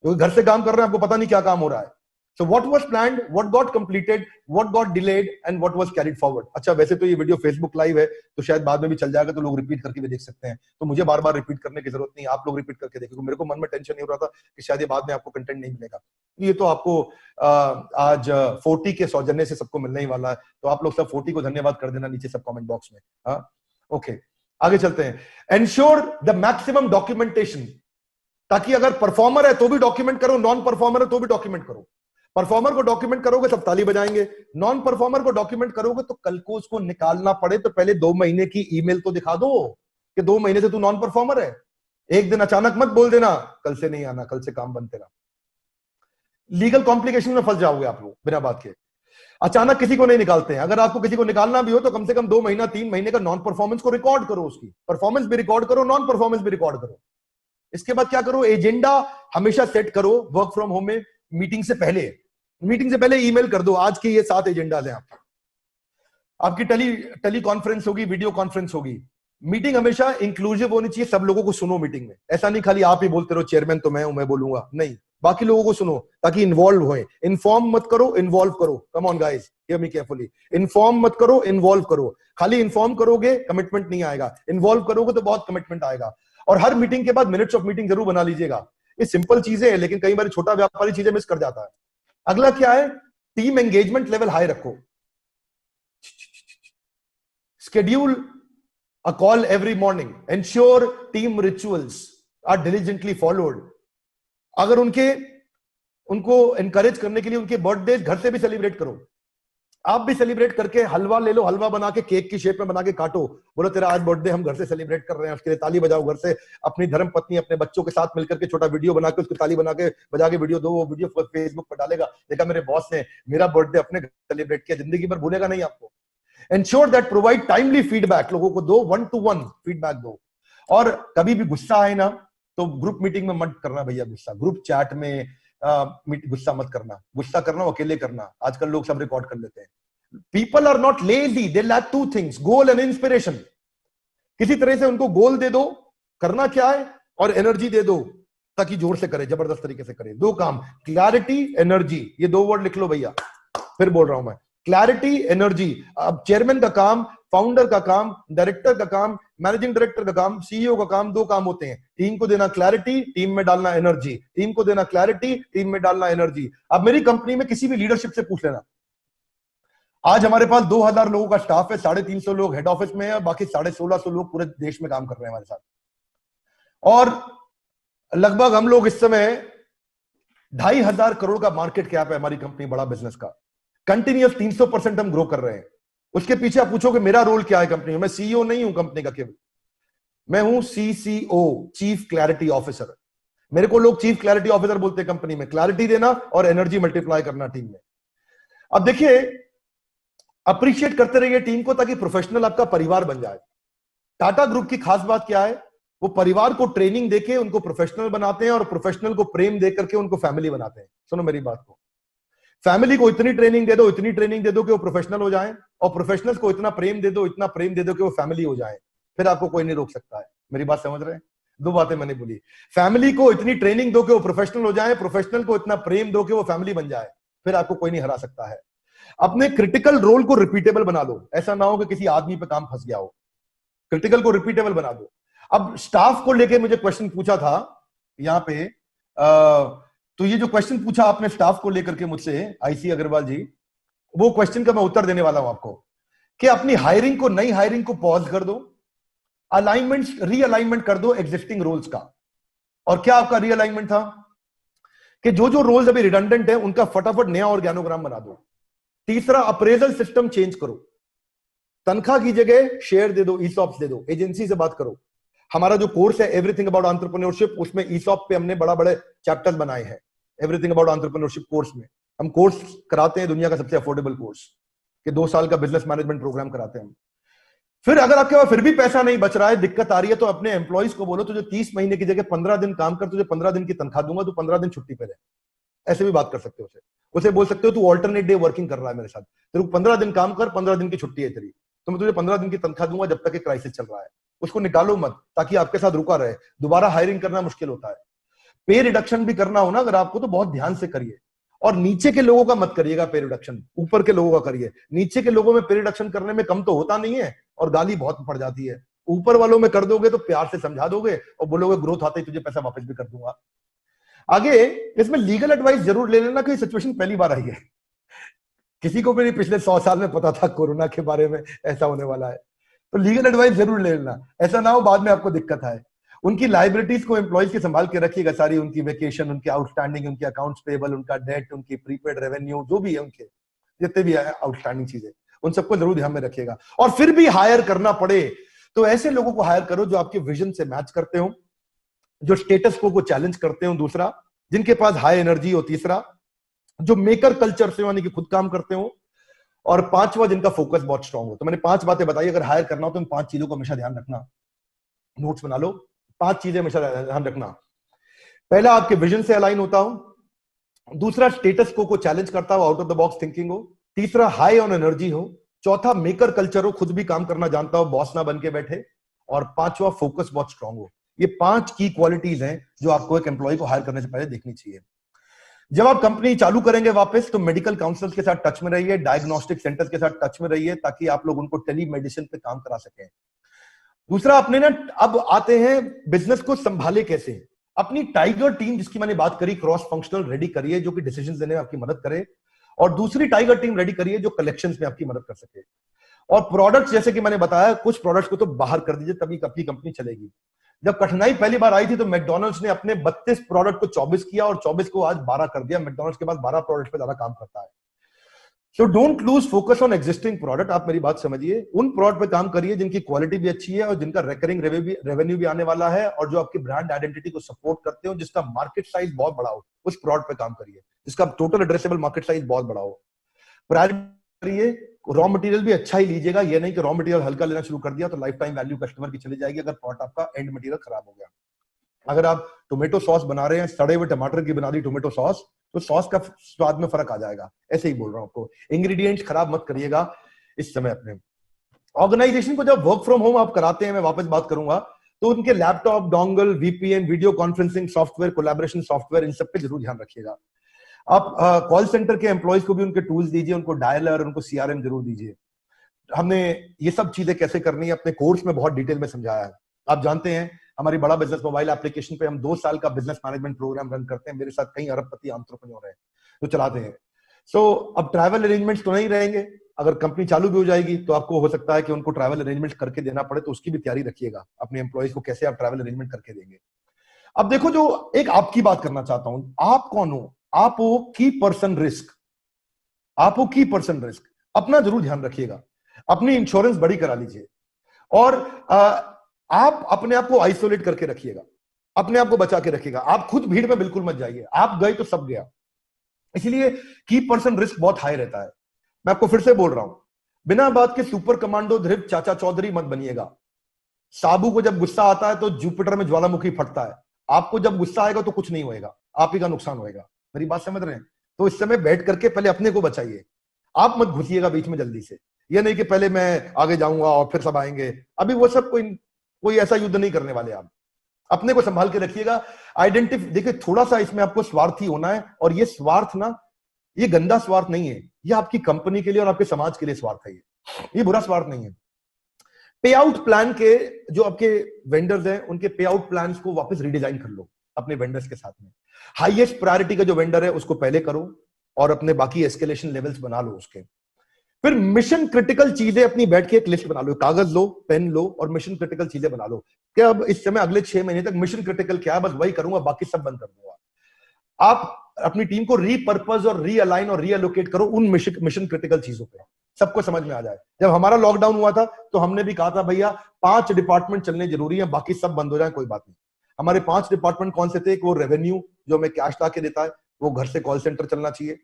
क्योंकि घर से काम कर रहे हैं, आपको पता नहीं क्या काम हो रहा है। So what was planned, what got completed, what got delayed and what was carried forward। अच्छा, वैसे तो ये वीडियो फेसबुक लाइव है तो शायद बाद में भी चल जाएगा, तो लोग रिपीट करके भी देख सकते हैं, तो मुझे बार बार रिपीट करने की जरूरत नहीं, आप लोग रिपीट करके देखिए। मेरे को मन में टेंशन नहीं हो रहा था कि शायद ये बाद में आपको कंटेंट नहीं मिलेगा। ये तो आपको आज 40 के सौजन्य से सबको मिलने ही वाला है, तो आप लोग सब 40 को धन्यवाद कर देना नीचे सब कॉमेंट बॉक्स में। हाँ, ओके, आगे चलते हैं। एंश्योर द मैक्सिमम डॉक्यूमेंटेशन, ताकि अगर परफॉर्मर है तो भी डॉक्यूमेंट करो, नॉन परफॉर्मर है तो भी डॉक्यूमेंट करो। परफॉर्मर को डॉक्यूमेंट करोगे सब ताली बजाएंगे, नॉन परफॉर्मर को डॉक्यूमेंट करोगे तो कल को उसको निकालना पड़े तो पहले 2 महीने की ईमेल तो दिखा दो कि 2 महीने से तू नॉन परफॉर्मर है। एक दिन अचानक मत बोल देना कल से नहीं आना, कल से काम बंद तेरा। लीगल कॉम्प्लिकेशन में फंस जाओगे आप लोग बिना बात के। अचानक किसी को नहीं निकालते हैं। अगर आपको किसी को निकालना भी हो तो कम से कम 2 महीना 3 महीने का नॉन परफॉर्मेंस को रिकॉर्ड करो, उसकी परफॉर्मेंस भी रिकॉर्ड करो, नॉन परफॉर्मेंस भी रिकॉर्ड करो। इसके बाद क्या करो? एजेंडा हमेशा सेट करो। वर्क फ्रॉम होम में मीटिंग से पहले ईमेल कर दो, आज के ये 7 एजेंडाज हैं आपकी टेली कॉन्फ्रेंस होगी, वीडियो कॉन्फ्रेंस होगी। मीटिंग हमेशा इंक्लूसिव होनी चाहिए, सब लोगों को सुनो मीटिंग में। ऐसा नहीं खाली आप ही बोलते रहो चेयरमैन तो मैं हूं, मैं बोलूंगा, नहीं, बाकी लोगों को सुनो ताकि इन्वॉल्व होए। इन्फॉर्म मत करो, इन्वॉल्व करो। Come on guys, hear me carefully. Inform मत करो, इन्वॉल्व करो। खाली इन्फॉर्म करोगे कमिटमेंट नहीं आएगा, इन्वॉल्व करोगे तो बहुत कमिटमेंट आएगा। और हर मीटिंग के बाद मिनट्स ऑफ मीटिंग जरूर बना लीजिएगा। ये सिंपल चीजें हैं, लेकिन कई बार छोटा व्यापारी चीजें मिस कर जाता है। अगला क्या है? टीम एंगेजमेंट लेवल हाई रखो। Schedule a call every morning. Ensure team rituals are diligently followed. अगर उनको एनकरेज करने के लिए उनके बर्थडे घर से भी सेलिब्रेट करो। आप भी सेलिब्रेट करके हलवा ले लो, हलवा बना के केक की शेप में बना के काटो, बोलो तेरा आज बर्थडे हम घर से सेलिब्रेट कर रहे हैं, उसके लिए ताली बजाओ घर से, अपनी धर्मपत्नी अपने बच्चों के साथ मिलकर के छोटा वीडियो बना के उसको ताली बना के बजा के वीडियो दो, वो वीडियो फेसबुक पर डालेगा, देखा मेरे बॉस ने मेरा बर्थडे अपने घर सेलिब्रेट किया, जिंदगी भर भूलेगा नहीं आपको। Ensure that provide timely feedback, लोगों को दो, 1-to-1 फीडबैक दो। और कभी भी गुस्सा आए ना तो ग्रुप मीटिंग में मत करना भैया गुस्सा, ग्रुप चैट में गुस्सा मत करना, गुस्सा करना अकेले करना, आजकल लोग सब रिकॉर्ड कर लेते हैं। People are not lazy, they lack 2 things, goal and inspiration। किसी तरह से उनको गोल दे दो, करना क्या है, और एनर्जी दे दो ताकि जोर से करे, जबरदस्त तरीके से करे। 2 काम, क्लैरिटी, एनर्जी, ये 2 वर्ड लिख लो भैया, फिर बोल रहा हूं मैं, क्लैरिटी, एनर्जी। अब चेयरमैन का काम, फाउंडर का काम, डायरेक्टर का काम, मैनेजिंग डायरेक्टर का काम, सीईओ का काम, 2 काम होते हैं, टीम को देना क्लैरिटी, टीम में डालना एनर्जी, टीम को देना क्लैरिटी, टीम में डालना एनर्जी। अब मेरी कंपनी में किसी भी लीडरशिप से पूछ लेना, आज हमारे पास 2000 लोगों का स्टाफ है, 350 लोग हेड ऑफिस में है, बाकी 1650 लोग पूरे देश में काम कर रहे हैं हमारे साथ। और लगभग हम लोग इस समय 2500 करोड़ का मार्केट कैप है हमारी कंपनी, बड़ा बिजनेस का, कंटिन्यूअस 300% हम ग्रो कर रहे हैं। उसके पीछे आप पूछोगे मेरा रोल क्या है कंपनी में, मैं सीईओ नहीं हूं कंपनी का, केवल मैं हूं सीसीओ, चीफ क्लैरिटी ऑफिसर। मेरे को लोग चीफ क्लैरिटी ऑफिसर बोलते हैं कंपनी में, क्लैरिटी देना और एनर्जी मल्टीप्लाई करना टीम में। अब देखिए, अप्रिशिएट करते रहिए टीम को ताकि प्रोफेशनल आपका परिवार बन जाए। टाटा ग्रुप की खास बात क्या है, वो परिवार को ट्रेनिंग देके उनको प्रोफेशनल बनाते हैं और प्रोफेशनल को प्रेम दे करके उनको फैमिली बनाते हैं। सुनो मेरी बात को, फैमिली को इतनी ट्रेनिंग दे दो, इतनी ट्रेनिंग दे दो कि वो प्रोफेशनल हो जाएं, और प्रोफेशनल्स को इतना प्रेम दे दो, इतना प्रेम दे दो कि वो फैमिली हो जाए, फिर आपको कोई नहीं रोक सकता है। मेरी बात समझ रहे हैं? 2 बातें मैंने बोली, फैमिली को इतनी ट्रेनिंग दो कि वो प्रोफेशनल हो जाए, प्रोफेशनल को इतना प्रेम दो कि वो फैमिली बन जाए, फिर आपको कोई नहीं हरा सकता है। अपने क्रिटिकल रोल को रिपीटेबल बना लो, ऐसा ना हो कि किसी आदमी पे काम फंस गया हो, क्रिटिकल को रिपीटेबल बना दो। अब स्टाफ को लेके मुझे क्वेश्चन पूछा था यहाँ पे, तो ये जो क्वेश्चन पूछा आपने स्टाफ को लेकर के मुझसे, आईसी अग्रवाल जी, वो क्वेश्चन का मैं उत्तर देने वाला हूं आपको, कि अपनी हायरिंग को, नई हायरिंग को पॉज कर दो, अलाइनमेंट, रीअलाइनमेंट कर दो एग्जिस्टिंग रोल्स का। और क्या आपका रीअलाइनमेंट था कि जो जो रोल्स अभी रिडंडेंट है उनका फटाफट नया ऑर्गेनोग्राम बना दो। तीसरा, अप्रेजल सिस्टम चेंज करो, तनख्वाह की जगह शेयर दे दो, ईसॉप्स दे दो, एजेंसी से बात करो। हमारा जो कोर्स है एवरीथिंग अबाउट एंटरप्रेन्योरशिप, उसमें ईसॉप पे हमने बड़ा बड़े चैप्टर्स बनाए हैं। एवरीथिंग अबाउट एंटरप्रेन्योरशिप कोर्स में हम कोर्स कराते हैं, दुनिया का सबसे अफोर्डेबल कोर्स, कि 2 साल का बिजनेस मैनेजमेंट प्रोग्राम कराते हैं। फिर अगर आपके पास फिर भी पैसा नहीं बच रहा है, दिक्कत आ रही है, तो अपने एम्प्लॉइज को बोलो तुझे 30 महीने की जगह 15 दिन काम कर, तुझे 15 दिन की तनख्वाह दूंगा, तू 15 दिन छुट्टी पे रहे। ऐसे भी बात कर सकते हो उसे बोल सकते हो तू ऑल्टरनेट डे वर्किंग कर रहा है मेरे साथ, तेरे को 15 दिन काम कर, 15 दिन की छुट्टी है तेरी, तो मैं तुझे 15 दिन की तनख्वाह दूंगा जब तक ये क्राइसिस चल रहा है। उसको निकालो मत ताकि आपके साथ रुका रहे, दोबारा हायरिंग करना मुश्किल होता है। पे रिडक्शन भी करना हो ना अगर आपको, तो बहुत ध्यान से करिए, और नीचे के लोगों का मत करिएगा पे रिडक्शन, ऊपर के लोगों का करिए। नीचे के लोगों में पे रिडक्शन करने में कम तो होता नहीं है और गाली बहुत पड़ जाती है, ऊपर वालों में कर दोगे तो प्यार से समझा दोगे और बोलोगे ग्रोथ आते ही तुझे पैसा वापस भी कर दूंगा। आगे इसमें लीगल एडवाइस जरूर ले लेना कि सिचुएशन पहली बार आई है, किसी को भी नहीं पिछले 100 साल में पता था कोरोना के बारे में ऐसा होने वाला है, तो लीगल एडवाइस जरूर ले लेना, ऐसा ना हो बाद में आपको दिक्कत आए। उनकी लाइबिलिटीज को एम्प्लॉइज के संभाल के रखिएगा सारी, उनकी वेकेशन, उनके आउटस्टैंडिंग, उनके अकाउंट्स पेबल, उनका डेट, उनकी प्रीपेड रेवेन्यू, जो भी है उनके जितने भी आउटस्टैंडिंग चीजें, उन सबको जरूर ध्यान में रखिएगा। और फिर भी हायर करना पड़े तो ऐसे लोगों को हायर करो जो आपके विजन से मैच करते हो, जो स्टेटस को चैलेंज करते हो, दूसरा जिनके पास हाई एनर्जी हो, तीसरा जो मेकर कल्चर से यानी कि खुद काम करते हो, और 5वां जिनका फोकस बहुत स्ट्रांग हो। तो मैंने 5 बातें बताई, अगर हायर करना हो तो इन 5 चीजों को हमेशा ध्यान रखना, नोट्स बना लो, 5 चीजें हमेशा ध्यान रखना। पहला, आपके विजन से अलाइन होता हो, दूसरा स्टेटस को चैलेंज करता हो, out of the box thinking हो, तीसरा हाई ऑन एनर्जी हो, चौथा मेकर कल्चर हो, खुद भी काम करना जानता हो, बॉस ना बन के बैठे, और 5वां फोकस बहुत स्ट्रांग हो। ये 5 की क्वालिटीज हैं जो आपको एक एम्प्लॉय को हायर करने से पहले देखनी चाहिए। जब आप कंपनी चालू करेंगे वापस, तो मेडिकल काउंसलर्स के साथ टच में रहिए, डायग्नोस्टिक सेंटर्स के साथ टच में रहिए, ताकि आप लोग उनको टेली मेडिसिन पे काम करा सकें। दूसरा, अपने ना अब आते हैं बिजनेस को संभाले कैसे, अपनी टाइगर टीम जिसकी मैंने बात करी, क्रॉस फंक्शनल रेडी करिए, जो कि डिसीजन लेने में आपकी मदद करे, और दूसरी टाइगर टीम रेडी करिए जो कलेक्शंस में आपकी मदद कर सके। और प्रोडक्ट्स, जैसे कि मैंने बताया, कुछ प्रोडक्ट्स को तो बाहर कर दीजिए, तभी आपकी कंपनी चलेगी। जब कठिनाई पहली बार आई थी तो मैकडॉनल्ड्स ने अपने 32 प्रोडक्ट को 24 किया और 24 को आज 12 कर दिया। मैकडॉनल्ड्स के पास 12 प्रोडक्ट पे ज्यादा काम करता है। So don't lose focus on existing product. आप मेरी बात समझिए, उन प्रोडक्ट पे काम करिए जिनकी क्वालिटी भी अच्छी है और जिनका रिकरिंग रेवेन्यू भी आने वाला है और जो आपकी ब्रांड आइडेंटिटी को सपोर्ट करते हो, जिसका मार्केट साइज बहुत बड़ा हो, उस प्रोडक्ट पे काम करिए जिसका टोटल एड्रेसेबल मार्केट साइज बहुत बड़ा हो। प्रायोरिटी करिए, रॉ मटेरियल भी अच्छा ही लीजिएगा, ये नहीं कि रॉ मटेरियल हल्का लेना शुरू कर दिया तो लाइफ टाइम वैल्यू कस्टमर की चली जाएगी अगर प्रोडक्ट आपका एंड मटेरियल खराब हो गया। अगर आप टोमेटो सॉस बना रहे हैं, सड़े हुए टमाटर की बना दी टोमेटो सॉस, तो सॉस का स्वाद में फर्क आ जाएगा। ऐसे ही बोल रहा हूं आपको, इंग्रेडिएंट्स खराब मत करिएगा इस समय अपने। ऑर्गेनाइजेशन को जब वर्क फ्रॉम होम आप कराते हैं, मैं वापस बात करूंगा, तो उनके laptop, dongle, VPN, video conferencing software, collaboration software, इन सब पे जरूर ध्यान रखिएगा। आप कॉल सेंटर के एम्प्लॉयज को भी उनके टूल्स दीजिए, उनको डायलर, उनको सीआरएम जरूर दीजिए। हमने ये सब चीजें कैसे करनी है अपने कोर्स में बहुत डिटेल में समझाया है। आप जानते हैं हमारी बड़ा बिजनेस मोबाइल एप्लीकेशन पे हम 2 साल का बिजनेस मैनेजमेंट प्रोग्राम रन करते हैं। मेरे साथ कई अरबपति एंटरप्रेन्योर हैं जो चलाते हैं। सो अब ट्रैवल अरेंजमेंट्स तो नहीं रहेंगे। अगर कंपनी चालू भी हो जाएगी तो आपको हो सकता है कि उनको ट्रैवल अरेंजमेंट करके देना पड़े, तो उसकी भी तैयारी रखिएगा अपने एम्प्लॉयज को कैसे आप ट्रैवल अरेंजमेंट करके देंगे। अब देखो, जो एक आपकी बात करना चाहता हूं, आप कौन हो? आप हो की पर्सन रिस्क। आप हो की पर्सन रिस्क। अपना जरूर ध्यान रखिएगा, अपनी इंश्योरेंस बड़ी करा लीजिए और आप अपने आप को आइसोलेट करके रखिएगा, अपने आप को बचा के रखिएगा। आप खुद भीड़ में बिल्कुल मत जाइए, आप गए तो सब गया। इसलिए की पर्सन रिस्क बहुत हाई रहता है। मैं आपको फिर से बोल रहा हूं, बिना बात के सुपर कमांडो धृव चाचा चौधरी मत बनिएगा। साबू को जब गुस्सा आता है तो जुपिटर में ज्वालामुखी फटता है। आपको जब गुस्सा आएगा तो कुछ नहीं होएगा, आप ही का नुकसान होएगा। मेरी बात समझ रहे हैं? तो इस समय बैठ करके पहले अपने को बचाइए, आप मत घुसिएगा बीच में जल्दी से। ये नहीं कि पहले मैं आगे जाऊंगा और फिर सब आएंगे। अभी वो सब कोई ऐसा युद्ध नहीं करने वाले। आप अपने को संभाल के रखिएगा। आइडेंटिटी देखिए, थोड़ा सा इसमें आपको स्वार्थी होना है, और ये स्वार्थ ना, ये गंदा स्वार्थ नहीं है, ये आपकी कंपनी के लिए और आपके समाज के लिए स्वार्थ है। ये बुरा स्वार्थ नहीं है। पे आउट प्लान के जो आपके वेंडर्स हैं, उनके पे आउट प्लान को वापस रिडिजाइन कर लो अपने वेंडर्स के साथ में। हाईएस्ट प्रायोरिटी का जो वेंडर है उसको पहले करो और अपने बाकी एस्केलेशन लेवल्स बना लो उसके। फिर मिशन क्रिटिकल चीजें अपनी बैठ के एक लिस्ट बना लो, कागज लो, पेन लो और मिशन क्रिटिकल चीजें बना लो। क्या अब इस समय अगले 6 महीने तक मिशन क्रिटिकल क्या है, बस वही करूंगा, बाकी सब बंद कर दूंगा। आप अपनी टीम को रीपर्पज और रीअलाइन और रीअलोकेट करो उन मिशन क्रिटिकल चीजों पे, सबको समझ में आ जाए। जब हमारा लॉकडाउन हुआ था तो हमने भी कहा था भैया 5 डिपार्टमेंट चलने जरूरी है, बाकी सब बंद हो जाए कोई बात नहीं। हमारे 5 डिपार्टमेंट कौन से थे? वो रेवेन्यू जो हमें कैश ला के देता है, वो घर से कॉल सेंटर चलना चाहिए।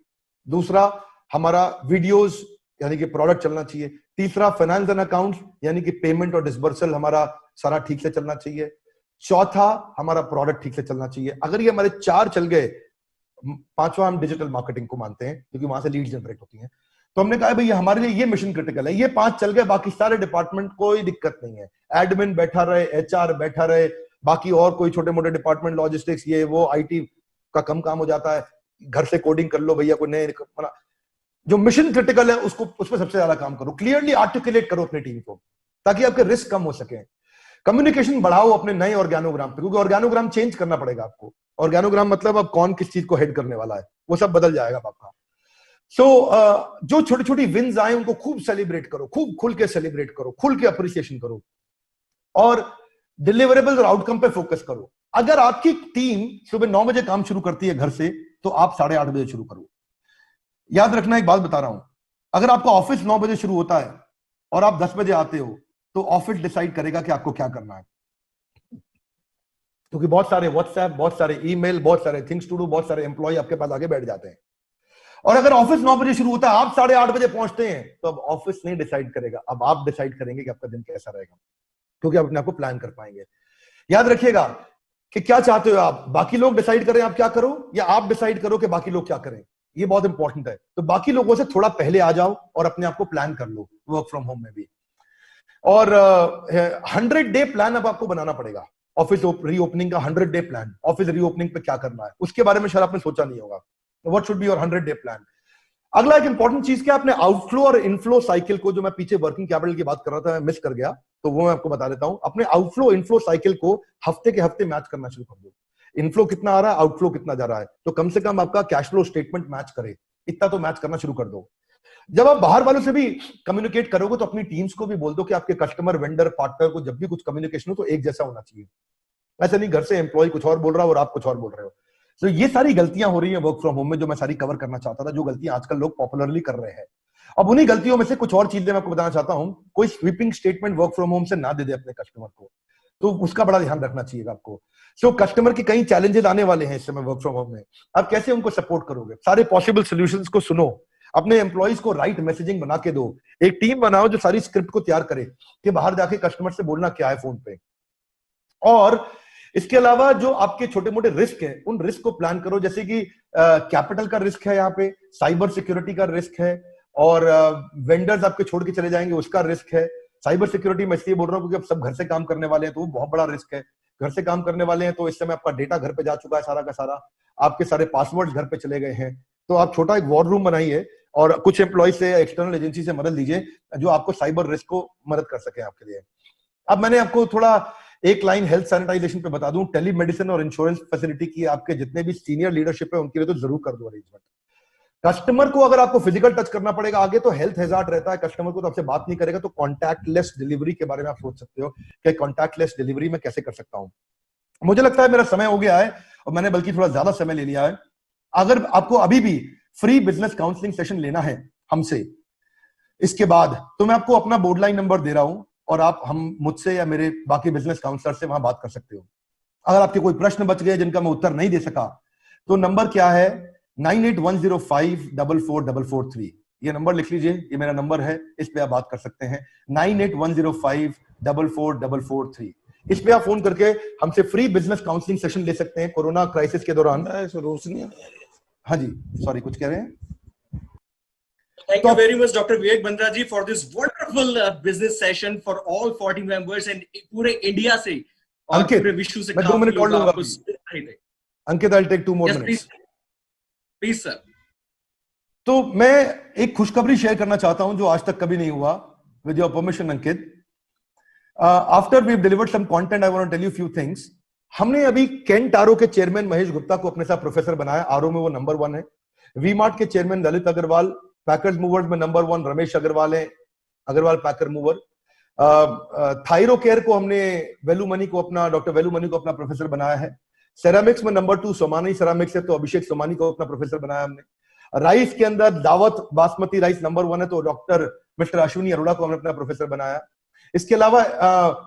दूसरा हमारा वीडियोस यानी कि प्रोडक्ट चलना चाहिए। तीसरा फाइनेंस एंड अकाउंट्स यानी कि पेमेंट और डिसबर्सल हमारा सारा ठीक से चलना चाहिए। चौथा हमारा प्रोडक्ट ठीक से चलना चाहिए। अगर ये हमारे 4 चल गए, 5वां हम डिजिटल मार्केटिंग को मानते हैं क्योंकि वहां से लीड जनरेट होती है, तो हमने कहा भैया हमारे लिए ये मिशन क्रिटिकल है। ये 5 चल गए, बाकी सारे डिपार्टमेंट कोई दिक्कत नहीं है। एडमिन बैठा रहे, एचआर बैठा रहे, बाकी और कोई छोटे मोटे डिपार्टमेंट, लॉजिस्टिक्स, ये वो, आईटी का कम काम हो जाता है, घर से कोडिंग कर लो भैया, कोई नए जो मिशन क्रिटिकल है उसको उस पर सबसे ज्यादा काम करो। क्लियरली आर्टिकुलेट करो अपनी टीम को ताकि आपके रिस्क कम हो सके। कम्युनिकेशन बढ़ाओ अपने नए ऑर्गेनोग्राम पे, क्योंकि ऑर्गेनोग्राम चेंज करना पड़ेगा आपको। ऑर्गेनोग्राम मतलब अब कौन किस चीज को हेड करने वाला है, वो सब बदल जाएगा आपका। जो छोटी छोटी विन्स आए उनको खूब सेलिब्रेट करो, खूब खुल के सेलिब्रेट करो, खुल के अप्रिसिएशन करो और डिलीवरेबल और आउटकम पे फोकस करो। अगर आपकी टीम सुबह 9 बजे काम शुरू करती है घर से, तो आप 8:30 बजे शुरू करो। याद रखना, एक बात बता रहा हूं, अगर आपका ऑफिस 9 बजे शुरू होता है और आप 10 बजे आते हो, तो ऑफिस डिसाइड करेगा कि आपको क्या करना है। क्योंकि बहुत सारे व्हाट्सएप, बहुत सारे ईमेल, बहुत सारे थिंग्स टू डू, बहुत सारे एम्प्लॉय आपके पास आगे बैठ जाते हैं। और अगर ऑफिस 9 बजे शुरू होता है, आप 8:30 बजे पहुंचते हैं, तो अब ऑफिस नहीं डिसाइड करेगा, अब आप डिसाइड करेंगे कि आपका दिन कैसा रहेगा, क्योंकि आप अपने आप को प्लान कर पाएंगे। याद रखिएगा कि क्या चाहते हो आप, बाकी लोग डिसाइड करें आप क्या करो, या आप डिसाइड करो कि बाकी लोग क्या करें। ये बहुत इंपॉर्टेंट है। तो बाकी लोगों से थोड़ा पहले आ जाओ और अपने आप को प्लान कर लो वर्क फ्रॉम होम में भी। और 100 डे प्लान अब आपको बनाना पड़ेगा। ऑफिस रीओपनिंग का 100 डे प्लान, ऑफिस रीओपनिंग पे क्या करना है उसके बारे में शायद आपने सोचा नहीं होगा। What should be your 100 day plan. अगला एक इंपॉर्टेंट चीज क्या, अपने आउटफ्लो और इनफ्लो साइकिल को, जो मैं पीछे वर्किंग कैपिटल की बात कर रहा था, मैं मिस कर गया, तो वो मैं आपको बता देता हूं। अपने आउटफ्लो इनफ्लो साइकिल को हफ्ते के हफ्ते मैच करना शुरू कर दो। इनफ्लो कितना आ रहा है, आउटफ्लो कितना जा रहा है, तो कम से कम आपका कैश फ्लो स्टेटमेंट मैच करे, इतना तो मैच करना शुरू कर दो। जब आप बाहर वालों से भी कम्युनिकेट करोगे तो अपनी टीम्स को भी बोल दो कि आपके कस्टमर, वेंडर, पार्टनर को जब भी कुछ कम्युनिकेशन हो तो एक जैसा होना चाहिए। ऐसा नहीं घर से एम्प्लॉय कुछ और बोल रहा है और आप कुछ और बोल रहे हो। तो ये सारी गलतियां हो रही है वर्क फ्रॉम होम में, जो मैं सारी कवर करना चाहता था, जो गलतियां आजकल लोग पॉपुलरली कर रहे हैं। अब उन्हीं गलतियों में से कुछ और चीजें मैं आपको बताना चाहता हूं। कोई sweeping statement work from home से ना दे दे अपने कस्टमर को, तो उसका बड़ा ध्यान रखना चाहिए आपको। सो कस्टमर के कई चैलेंजेस आने वाले हैं इस समय वर्क फ्रॉम होम में, आप कैसे उनको सपोर्ट करोगे? सारे पॉसिबल सॉल्यूशंस को सुनो, अपने एम्प्लॉइज को राइट मैसेजिंग बना के दो, एक टीम बनाओ जो सारी स्क्रिप्ट को तैयार करे कि बाहर जाके कस्टमर से बोलना क्या है फोन पे। और इसके अलावा जो आपके छोटे मोटे रिस्क है उन रिस्क को प्लान करो, जैसे कि कैपिटल का रिस्क है, यहाँ पे साइबर सिक्योरिटी का रिस्क है, और वेंडर्स आपके छोड़ के चले जाएंगे उसका रिस्क है। साइबर सिक्योरिटी मैं इसलिए बोल रहा हूँ क्योंकि अब सब घर से काम करने वाले हैं, तो वो बहुत बड़ा रिस्क है। घर से काम करने वाले हैं तो इस समय आपका डेटा घर पे जा चुका है सारा का सारा, आपके सारे पासवर्ड्स घर पे चले गए हैं। तो आप छोटा एक वॉर रूम बनाइए और कुछ एम्प्लॉय से, एक्सटर्नल एजेंसी से मदद लीजिए जो आपको साइबर रिस्क को मदद कर सके आपके लिए। अब मैंने आपको थोड़ा एक लाइन हेल्थ सैनिटाइजेशन पे बता दूं, टेलीमेडिसिन और इंश्योरेंस फैसिलिटी की आपके जितने भी सीनियर लीडरशिप है उनके लिए तो जरूर कर दो अरेंजमेंट। कस्टमर को अगर आपको फिजिकल टच करना पड़ेगा, आगे तो हेल्थ हैजार्ड रहता है, कस्टमर को तो आपसे बात नहीं करेगा, तो कॉन्टैक्टलेस डिलीवरी के बारे में आप सोच सकते हो कि कॉन्टैक्टलेस डिलीवरी में कैसे कर सकता हूं। मुझे लगता है मेरा समय हो गया है और मैंने बल्कि थोड़ा ज्यादा समय ले लिया है। अगर आपको अभी भी फ्री बिजनेस काउंसलिंग सेशन लेना है हमसे इसके बाद, तो मैं आपको अपना बोर्ड लाइन नंबर दे रहा हूं और आप हम मुझसे या मेरे बाकी बिजनेस काउंसलर से वहां बात कर सकते हो। अगर आपके कोई प्रश्न बच गए जिनका मैं उत्तर नहीं दे सका, तो नंबर क्या है 9810544443। ये नंबर लिख लीजिए, ये मेरा नंबर है, इस पे आप बात कर सकते हैं 9810544443। इस पे आप फोन करके हमसे फ्री बिजनेस काउंसलिंग सेशन ले सकते हैं कोरोना क्राइसिस के दौरान। रोशनी, हाँ जी, सॉरी कुछ कह रहे हैं? Thank you very much, Dr. Vivek Bandra ji, for this wonderful business session for all 40 members and पूरे इंडिया से और पूरे विश्व से। मैं 2 मिनट और लूंगा। अंकित, I'll take 2 more minutes. Please sir. तो मैं एक खुशखबरी शेयर करना चाहता हूं जो आज तक कभी नहीं हुआ, with your permission Ankit. After we've delivered some content, I want to tell you few things. हमने अभी केंट आरओ के चेयरमैन महेश गुप्ता को अपने साथ प्रोफेसर बनाया। आरओ में वो नंबर 1 है। वी-मार्ट के chairman Lalit Agarwal, packers movers में नंबर 1 रमेश अग्रवाल है, Agarwal packer mover. Thyrocare को हमने वेलुमनी को अपना, डॉक्टर वेलुमनी को अपना प्रोफेसर बनाया है। सेरामिक्स में नंबर 2 सोमानी सेरामिक्स है, तो अभिषेक सोमानी को अपना प्रोफेसर बनाया हमने। राइस के अंदर दावत बासमती राइस नंबर 1 है, तो डॉक्टर मिस्टर अश्विनी अरोड़ा को हमने अपना प्रोफेसर बनाया। इसके अलावा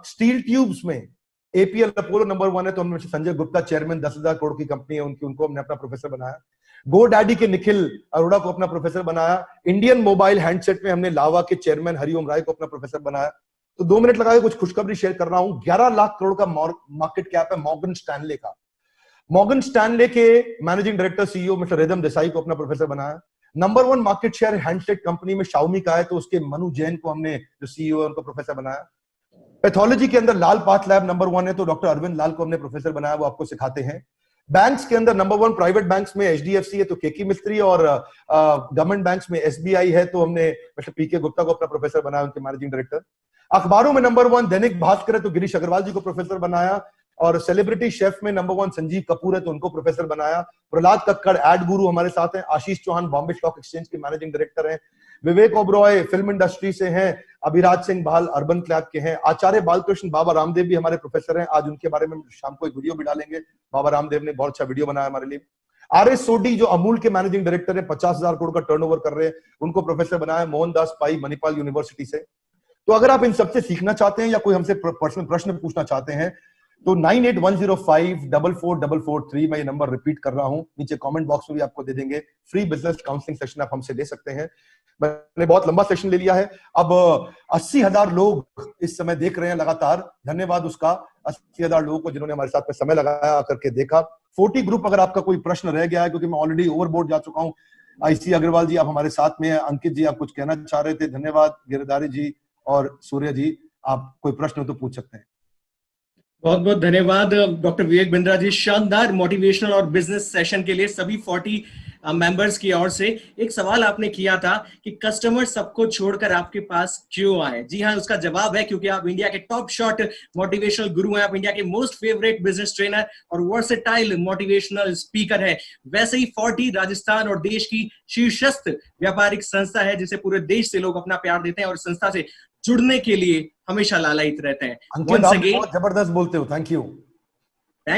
स्टील ट्यूब्स में एपीएल अपोलो नंबर 1 है, तो हमने संजय गुप्ता चेयरमैन 10,000 करोड़ की कंपनी है उनकी, उनको हमने अपना प्रोफेसर बनाया। गो डैडी के निखिल अरोड़ा को अपना प्रोफेसर बनाया। इंडियन मोबाइल हैंडसेट में हमने लावा के चेयरमैन हरिओम राय को अपना प्रोफेसर बनाया। तो 2 मिनट लगा के कुछ खुशखबरी शेयर कर रहा हूं। 11 लाख करोड़ का मार्केट कैप है मॉर्गन स्टैनले का। मॉर्गन स्टैनले के managing director CEO mister rhythm Desai को अपना प्रोफेसर बनाया। Number 1 market share handset company में शाओमी का है, तो उसके मनु जैन को हमने, जो सीईओ है, उनको प्रोफेसर बनाया। पैथोलॉजी के अंदर लाल पाथ लैब नंबर 1 है, तो डॉक्टर अरविंद लाल को हमने प्रोफेसर बनाया, वो आपको सिखाते हैं। बैंक्स के अंदर नंबर 1 प्राइवेट बैंक्स में एचडीएफसी है, तो केकी मिस्त्री, और गवर्नमेंट बैंक्स में एसबीआई है, तो हमने मिस्टर पीके गुप्ता को अपना प्रोफेसर बनाया, उनके मैनेजिंग डायरेक्टर। अखबारों में नंबर 1 दैनिक भास्कर है, तो गिरीश अग्रवाल जी को प्रोफेसर बनाया। और सेलिब्रिटी शेफ में नंबर 1 संजीव कपूर है, तो उनको प्रोफेसर बनाया। प्रहलाद कक्कड़ एड गुरु हमारे साथ हैं। आशीष चौहान बॉम्बे स्टॉक एक्सचेंज के मैनेजिंग डायरेक्टर हैं। विवेक ओबरॉय फिल्म इंडस्ट्री से हैं। अभिराज सिंह बहाल अर्बन क्लैब के हैं। आचार्य बालकृष्ण बाबा रामदेव भी हमारे प्रोफेसर हैं, आज उनके बारे में शाम को एक वीडियो भी डालेंगे। बाबा रामदेव ने बहुत अच्छा वीडियो बनाया हमारे लिए। आर.एस. सोडी जो अमूल के मैनेजिंग डायरेक्टर है, 50,000 करोड़ का टर्नओवर कर रहे हैं, उनको प्रोफेसर बनाया। मोहनदास पाई मणिपाल यूनिवर्सिटी से। तो अगर आप इन सबसे सीखना चाहते हैं या कोई हमसे पर्सनल प्रश्न पूछना चाहते हैं, तो 9810544443 मैं ये नंबर रिपीट कर रहा हूं, नीचे कमेंट बॉक्स में भी आपको दे देंगे। फ्री बिजनेस काउंसलिंग सेशन आप हमसे ले सकते हैं। मैंने बहुत लंबा सेशन ले लिया है, अब 80,000 लोग इस समय देख रहे हैं लगातार। धन्यवाद उसका 80,000 लोगों को जिन्होंने हमारे साथ में समय लगाया, आकर के देखा। 40 ग्रुप, अगर आपका कोई प्रश्न रह गया है, क्योंकि मैं ऑलरेडी ओवरबोर्ड जा चुका हूं। आईसी अग्रवाल जी, आप हमारे साथ में हैं। अंकित जी, आप कुछ कहना चाह रहे थे, धन्यवाद। गिरधारी जी और सूर्य जी, आप कोई प्रश्न हो तो पूछ सकते हैं। बहुत बहुत धन्यवाद डॉक्टर विवेक बिंद्रा जी, शानदार मोटिवेशनल और बिजनेस सेशन के लिए सभी 40 मेंबर्स की ओर से। एक सवाल आपने किया था कि कस्टमर सबको छोड़कर आपके पास क्यों आए। जी हाँ, उसका जवाब है क्योंकि आप इंडिया के टॉप शॉट मोटिवेशनल गुरु हैं, आप इंडिया के मोस्ट फेवरेट बिजनेस ट्रेनर और वर्सेटाइल मोटिवेशनल स्पीकर है। वैसे ही 40 राजस्थान और देश की शीर्षस्थ व्यापारिक संस्था है, जिसे पूरे देश से लोग अपना प्यार देते हैं और संस्था से जुड़ने के लिए हमेशा लालायित रहते हैं। बहुत जबरदस्त बोलते हो, thank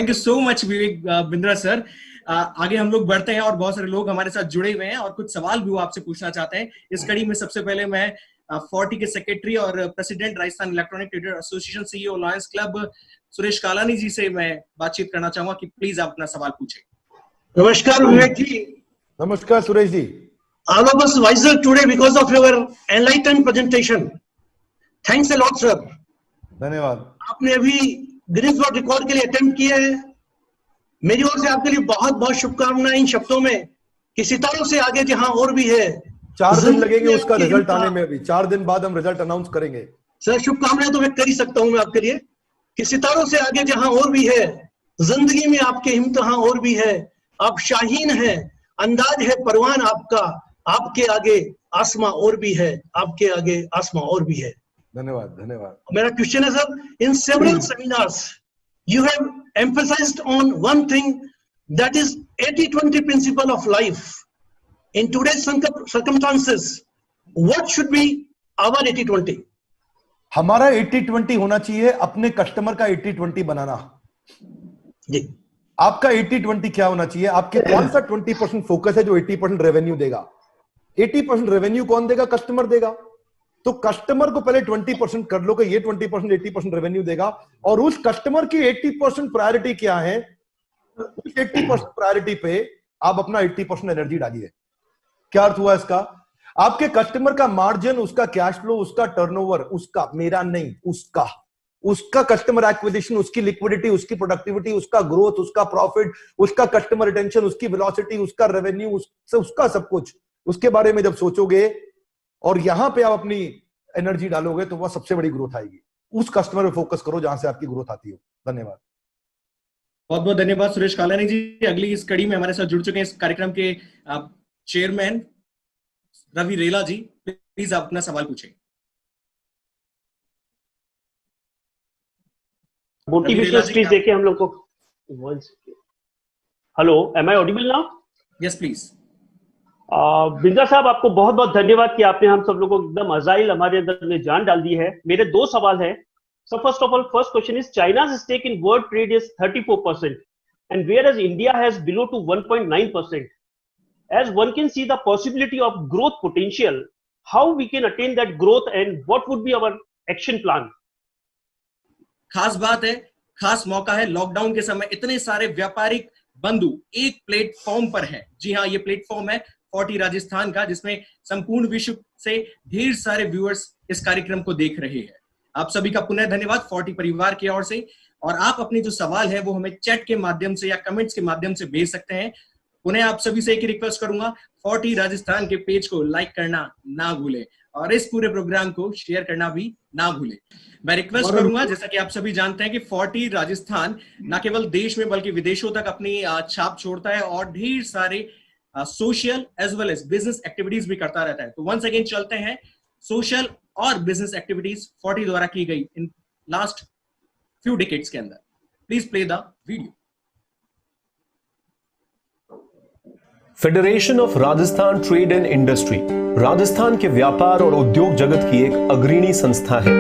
you so much Vivek Bindra sir. आगे हम लोग बढ़ते हैं और बहुत सारे लोग हमारे साथ जुड़े हुए हैं और कुछ सवाल भी वो आपसे पूछना चाहते हैं। इस कड़ी में सबसे पहले मैं 40 के सेक्रेटरी और president Rajasthan electronic trader association CEO Lions club Suresh Kalani ji से मैं बातचीत करना चाहूंगा कि प्लीज आप अपना सवाल पूछें। नमस्कार विवेक जी। नमस्कार Suresh ji. All of us wiser today because of your enlightened presentation. Thanks a lot, sir. धन्यवाद। आपने अभी गिनीज वर्ल्ड रिकॉर्ड के लिए अटेम्प्ट किया है। मेरी ओर से आपके लिए बहुत बहुत शुभकामनाएं इन शब्दों में कि सितारों से आगे जहां और भी है। 4 दिन लगेंगे उसका रिजल्ट आने में, अभी 4 दिन बाद हम रिजल्ट अनाउंस करेंगे। सर शुभकामनाएं तो मैं कर ही सकता हूं मैं आपके लिए कि सितारों से आगे जहां और भी है, जिंदगी में आपके इम्तिहान और भी है। आप शाहीन हैं, अंदाज है परवान आपका, आपके आगे आसमां और भी है, आपके आगे आसमां और भी है। धन्यवाद धन्यवाद। मेरा क्वेश्चन है sir, in several seminars you have emphasized on one thing, that is 80-20 principle of life. In today's circumstances, what should be our 80-20? हमारा 80-20 होना चाहिए अपने कस्टमर का 80-20 बनाना। जी। आपका 80-20 क्या होना चाहिए? आपके कौन सा 20% फोकस है जो 80% रेवेन्यू देगा? 80% रेवेन्यू कौन देगा? कस्टमर देगा। तो कस्टमर को पहले 20% कर लो कि ये 20% 80% रेवेन्यू देगा, और उस कस्टमर की 80% प्रायोरिटी क्या है, उस 80% प्रायोरिटी पे आप अपना 80% एनर्जी डालिए। क्या अर्थ हुआ इसका? आपके कस्टमर का मार्जिन, उसका कैश फ्लो, उसका टर्नओवर, उसका, मेरा नहीं, उसका कस्टमर एक्विजिशन, उसकी लिक्विडिटी, उसकी प्रोडक्टिविटी, उसका ग्रोथ, उसका प्रॉफिट, उसका कस्टमर रिटेंशन, उसकी वेलोसिटी, उसका रेवेन्यू, उसका सब कुछ, उसके बारे में जब सोचोगे और यहां पे आप अपनी एनर्जी डालोगे तो वह सबसे बड़ी ग्रोथ आएगी। उस कस्टमर पे फोकस करो जहां से आपकी ग्रोथ आती हो। धन्यवाद। बहुत बहुत धन्यवाद सुरेश कालानी जी। अगली इस कड़ी में हमारे साथ जुड़ चुके हैं इस कार्यक्रम के चेयरमैन रवि रेला जी। प्लीज आप अपना सवाल पूछें। मोटिवेशनल स्पीच देके हम लोग को। Hello, am I audible now? Yes please. Bindra साहब, आपको बहुत बहुत धन्यवाद कि आपने हम सब लोगों को एकदम अजाइल हमारे अंदर में जान डाल दी है। मेरे 2 सवाल है। So first of all, first question is, चाइना's stake in world trade is 34% and whereas India has below to 1.9%. As one can see the possibility of growth potential, how we can attain that growth and what would be our action plan? खास बात है, खास मौका है। Lockdown के समय इतने सारे व्यापारिक बंधु एक प्लेटफॉर्म पर है। जी हाँ, ये प्लेटफॉर्म है 40 राजस्थान का, जिसमें संपूर्ण विश्व से ढेर सारे व्यूअर्स इस कार्यक्रम को देख रहे हैं। आप सभी का पुनः धन्यवाद 40 परिवार की ओर से। और आप अपने जो सवाल है वो हमें चैट के माध्यम से या कमेंट्स के माध्यम से भेज सकते हैं। पुनः आप सभी से एक ही रिक्वेस्ट करूंगा, 40 राजस्थान के पेज को लाइक करना ना भूलें और इस पूरे प्रोग्राम को शेयर करना भी ना भूलें। मैं रिक्वेस्ट करूंगा, जैसा कि आप सभी जानते हैं कि 40 राजस्थान न केवल देश में बल्कि विदेशों तक अपनी छाप छोड़ता है और ढेर सारे social as well as business activities भी करता रहता है। तो वंस अगेन चलते हैं सोशल और बिजनेस एक्टिविटीज 40 द्वारा की गई इन लास्ट फ्यू डिकेड्स के अंदर। Please play the video. Federation of Rajasthan trade and industry Rajasthan के व्यापार और उद्योग जगत की एक अग्रणी संस्था है।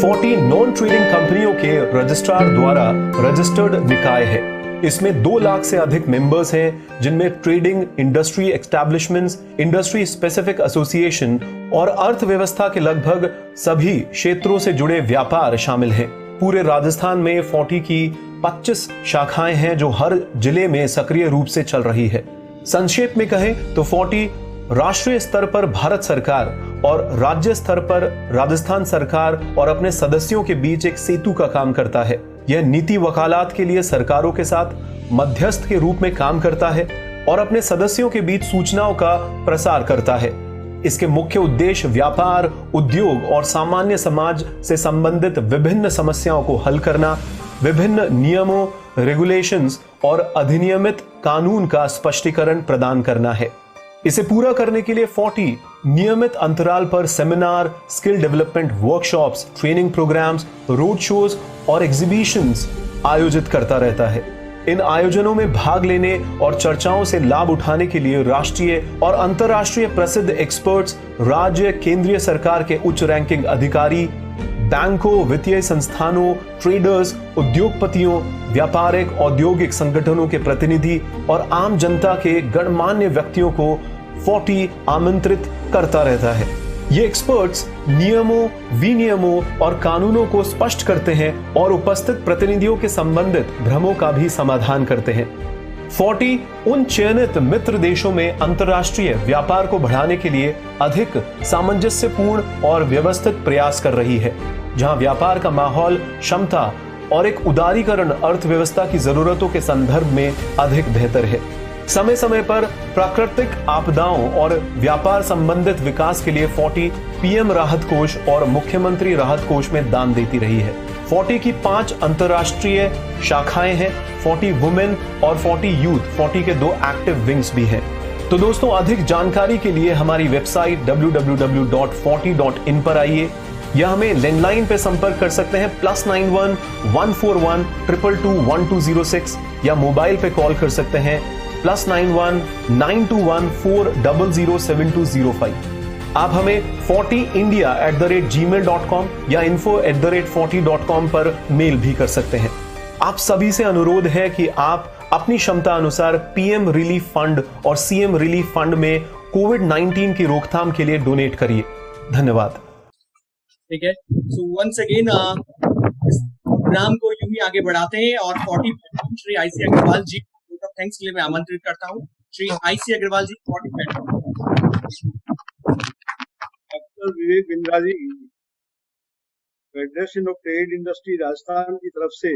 40 नॉन ट्रेडिंग कंपनियों के रजिस्ट्रार द्वारा रजिस्टर्ड निकाय है। इसमें 2 लाख से अधिक मेंबर्स हैं, जिनमें trading, industry establishments, industry specific association और अर्थव्यवस्था के लगभग सभी क्षेत्रों से जुड़े व्यापार शामिल हैं। पूरे राजस्थान में 40 की 25 शाखाएं हैं जो हर जिले में सक्रिय रूप से चल रही है। संक्षेप में कहें तो 40 राष्ट्रीय स्तर पर भारत सरकार और राज्य स्तर पर राजस्थान सरकार और अपने सदस्यों के बीच एक सेतु का काम करता है। यह नीति वकालत के लिए सरकारों के साथ मध्यस्थ के रूप में काम करता है और अपने सदस्यों के बीच सूचनाओं का प्रसार करता है। इसके मुख्य उद्देश्य व्यापार, उद्योग और सामान्य समाज से संबंधित विभिन्न समस्याओं को हल करना, विभिन्न नियमों, रेगुलेशंस और अधिनियमित कानून का स्पष्टीकरण प्रदान करना है। इसे पूरा करने के लिए 40 नियमित अंतराल पर seminar, skill development workshops, training programs, road shows और एग्जीबिशंस आयोजित करता रहता है। इन आयोजनों में भाग लेने और चर्चाओं से लाभ उठाने के लिए राष्ट्रीय और अंतर्राष्ट्रीय प्रसिद्ध एक्सपर्ट्स, राज्य, केंद्रीय सरकार के उच्च रैंकिंग अधिकारी, बैंकों, वित्तीय संस्थानों, ट्रेडर्स, उद्योगपतियों, व्यापारिक औद्योगिक संगठनों के प्रतिनिधि और आम जनता के गणमान्य व्यक्तियों को 40 आमंत्रित करता रहता है। ये एक्सपर्ट्स नियमों, विनियमों और कानूनों को स्पष्ट करते हैं और उपस्थित प्रतिनिधियों के संबंधित भ्रमों का भी समाधान करते हैं। 40 उन चयनित मित्र देशों में अंतर्राष्ट्रीय व्यापार को बढ़ाने के लिए अधिक सामंजस्यपूर्ण और व्यवस्थित प्रयास कर रही है, जहां व्यापार का माहौल, क्षमता और एक उदारीकरण अर्थव्यवस्था की जरूरतों के संदर्भ में अधिक बेहतर है। समय समय पर प्राकृतिक आपदाओं और व्यापार संबंधित विकास के लिए 40 पीएम राहत कोष और मुख्यमंत्री राहत कोष में दान देती रही है। 40 की 5 अंतर्राष्ट्रीय शाखाएं हैं, 40 वुमेन और 40 यूथ, 40 के 2 एक्टिव विंग्स भी हैं। तो दोस्तों, अधिक जानकारी के लिए हमारी वेबसाइट www.40.in पर आइए या हमें लैंडलाइन पे संपर्क कर सकते हैं +91 141 222 1206 या मोबाइल पे कॉल कर सकते हैं +91 921 400 7205। आप हमें 40india@gmail.com या info@40.com पर मेल भी कर सकते हैं। आप सभी से अनुरोध है कि आप अपनी क्षमता अनुसार पीएम रिलीफ फंड और सीएम रिलीफ फंड में कोविड-19 की रोकथाम के लिए डोनेट करिए। धन्यवाद। ठीक है, सो वंस अगेन इस प्रोग्राम को यूं ही आगे बढ़ाते हैं और 40 श्री आईसी अग्रवाल जी को थैंक्स के लिए मैं आमंत्रित करता हूं। Shri IC Agarwal ji, 40 doctor Vivek Bindra ji, federation of trade industry Rajasthan की तरफ से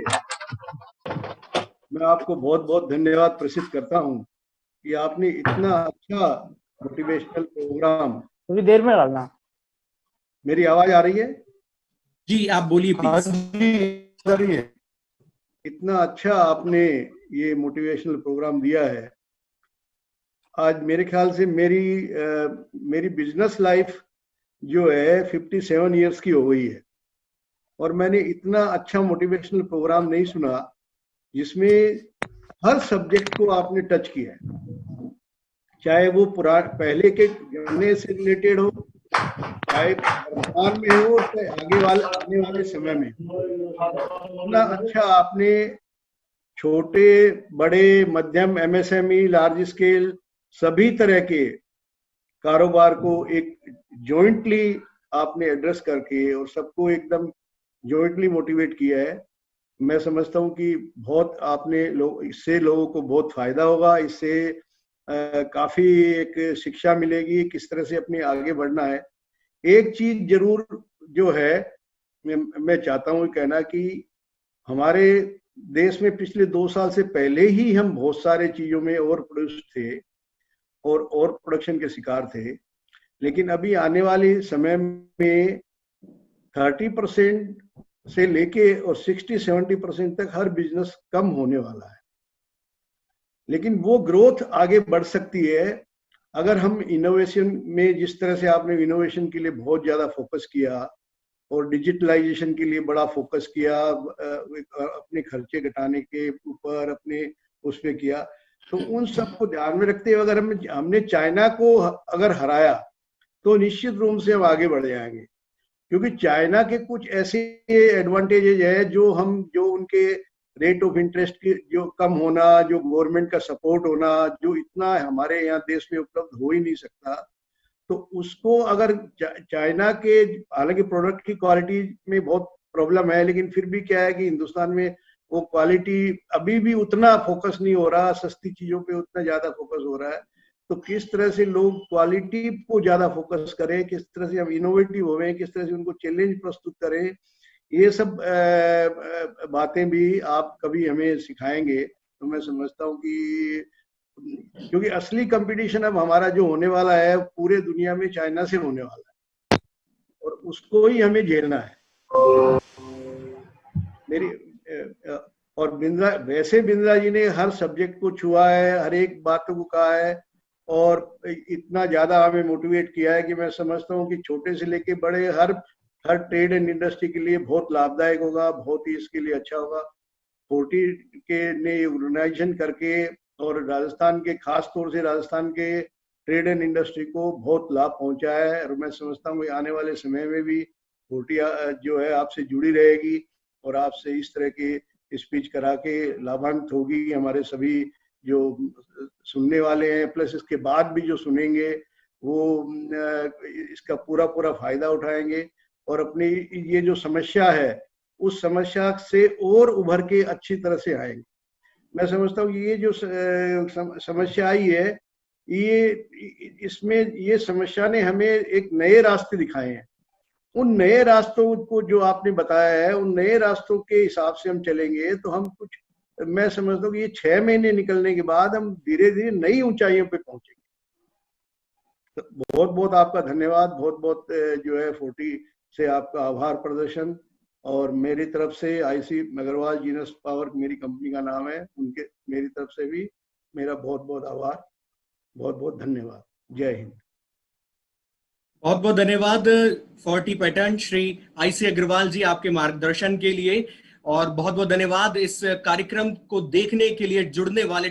मैं आपको बहुत बहुत धन्यवाद प्रसिद्ध करता हूं कि आपने इतना अच्छा मोटिवेशनल प्रोग्राम। थोड़ी देर में डालना। मेरी आवाज आ रही है? जी, आप बोलिए प्लीज। इतना अच्छा आपने ये मोटिवेशनल प्रोग्राम दिया है। आज मेरे ख्याल से मेरी बिजनेस लाइफ जो है 57 इयर्स की हो गई है और मैंने इतना अच्छा मोटिवेशनल प्रोग्राम नहीं सुना जिसमें हर सब्जेक्ट को आपने टच किया है, चाहे वो पहले के जमाने से रिलेटेड हो, चाहे वर्तमान में हो, चाहे आने वाले समय में। इतना अच्छा आपने छोटे, बड़े, मध्यम, एमएसएमई, लार्ज स्केल सभी तरह के कारोबार को एक जॉइंटली आपने एड्रेस करके और सबको एकदम जॉइंटली मोटिवेट किया है। मैं समझता हूं कि बहुत आपने इससे लोगों को बहुत फायदा होगा, इससे काफी एक शिक्षा मिलेगी किस तरह से अपने आगे बढ़ना है। एक चीज जरूर जो है मैं चाहता हूं कहना कि हमारे देश में पिछले 2 साल से पहले ही हम बहुत सारे चीजों में ओवर प्रोड्यूस थे और प्रोडक्शन के शिकार थे, लेकिन अभी आने वाले समय में 30% से लेके और 60-70% तक हर बिजनेस कम होने वाला है। लेकिन वो ग्रोथ आगे बढ़ सकती है अगर हम इनोवेशन में, जिस तरह से आपने इनोवेशन के लिए बहुत ज्यादा फोकस किया और डिजिटलाइजेशन के लिए बड़ा फोकस किया, अपने खर्चे घटाने के ऊपर अपने उस पे किया, तो उन सबको ध्यान में रखते हुए अगर हमने चाइना को अगर हराया तो निश्चित रूप से हम आगे बढ़ जाएंगे, क्योंकि चाइना के कुछ ऐसे एडवांटेजेज है जो उनके रेट ऑफ इंटरेस्ट की जो कम होना, जो गवर्नमेंट का सपोर्ट होना, जो इतना हमारे यहाँ देश में उपलब्ध हो ही नहीं सकता, तो उसको अगर चाइना के, हालांकि प्रोडक्ट की क्वालिटी में बहुत प्रॉब्लम है, लेकिन फिर भी क्या है कि हिंदुस्तान में वो क्वालिटी अभी भी उतना फोकस नहीं हो रहा, सस्ती चीजों पे उतना ज्यादा फोकस हो रहा है। तो किस तरह से लोग क्वालिटी को ज्यादा फोकस करें, किस तरह से हम इनोवेटिव होवें, किस तरह से उनको चैलेंज प्रस्तुत करें, ये सब बातें भी आप कभी हमें सिखाएंगे तो मैं समझता हूँ कि, क्योंकि असली कंपटीशन अब हमारा जो होने वाला है पूरे दुनिया में चाइना से होने वाला है और उसको ही हमें झेलना है। और बिंद्रा जी ने हर सब्जेक्ट को छुआ है, हर एक बात को कहा है और इतना ज्यादा हमें मोटिवेट किया है कि मैं समझता हूँ कि छोटे से लेके बड़े हर ट्रेड एंड इंडस्ट्री के लिए बहुत लाभदायक होगा, बहुत ही इसके लिए अच्छा होगा। 40 के ने ऑर्गेनाइजेशन करके और राजस्थान के, खास तौर से राजस्थान के ट्रेड एंड इंडस्ट्री को बहुत लाभ पहुंचा है और मैं समझता हूँ आने वाले समय में भी फोर्टी जो है आपसे जुड़ी रहेगी और आपसे इस तरह की स्पीच करा के लाभान्वित होगी। हमारे सभी जो सुनने वाले हैं प्लस इसके बाद भी जो सुनेंगे वो इसका पूरा पूरा फायदा उठाएंगे और अपनी ये जो समस्या है उस समस्या से और उभर के अच्छी तरह से आएंगे। मैं समझता हूँ ये जो समस्या आई है ये समस्या ने हमें एक नए रास्ते दिखाए हैं। उन नए रास्तों को जो आपने बताया है उन नए रास्तों के हिसाब से हम चलेंगे तो हम कुछ, मैं समझता हूँ कि ये 6 महीने निकलने के बाद हम धीरे धीरे नई ऊंचाइयों पे पहुंचेंगे। तो बहुत बहुत आपका धन्यवाद, बहुत बहुत जो है 40 से आपका आभार प्रदर्शन। और मेरी तरफ से आईसी अग्रवाल जीनस पावर मेरी कंपनी का नाम है, उनके मेरी तरफ से भी मेरा बहुत बहुत आभार, बहुत बहुत धन्यवाद। जय हिंद। बहुत बहुत धन्यवाद 40 पैटर्न श्री आईसी अग्रवाल जी आपके मार्गदर्शन के लिए, और बहुत बहुत धन्यवाद इस कार्यक्रम को देखने के लिए जुड़ने वाले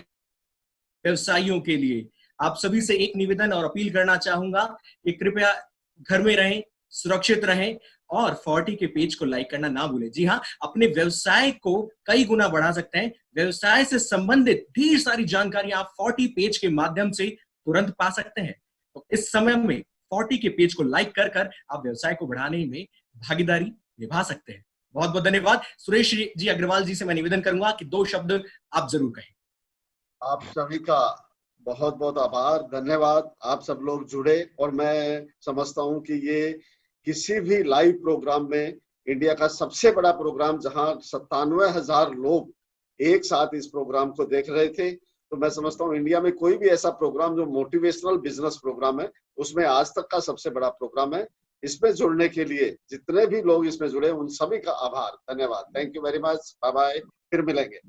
व्यवसायियों के लिए। आप सभी से एक निवेदन और अपील करना चाहूंगा कि कृपया घर में रहें, सुरक्षित रहें और 40 के पेज को लाइक करना ना भूलें। जी हाँ, अपने व्यवसाय को कई गुना बढ़ा सकते हैं। व्यवसाय से संबंधित ढेर सारी जानकारी आप 40 पेज के माध्यम से तुरंत पा सकते हैं। तो इस समय में 40 के पेज को लाइक कर कर आप व्यवसाय को बढ़ाने में भागीदारी निभा सकते हैं। बहुत बहुत धन्यवाद। सुरेश जी अग्रवाल जी से मैं निवेदन करूंगा कि 2 शब्द आप जरूर कहें। आप सभी का बहुत बहुत आभार, धन्यवाद। आप सब लोग जुड़े और मैं समझता हूं कि ये किसी भी लाइव प्रोग्राम में इंडिया का सबसे बड़ा प्रोग्राम जहां 97,000 लोग एक साथ इस प्रोग्राम को देख रहे थे, तो मैं समझता हूं इंडिया में कोई भी ऐसा प्रोग्राम जो मोटिवेशनल बिजनेस प्रोग्राम है उसमें आज तक का सबसे बड़ा प्रोग्राम है। इसमें जुड़ने के लिए जितने भी लोग इसमें जुड़े उन सभी का आभार, धन्यवाद। Thank you very much, bye bye, फिर मिलेंगे।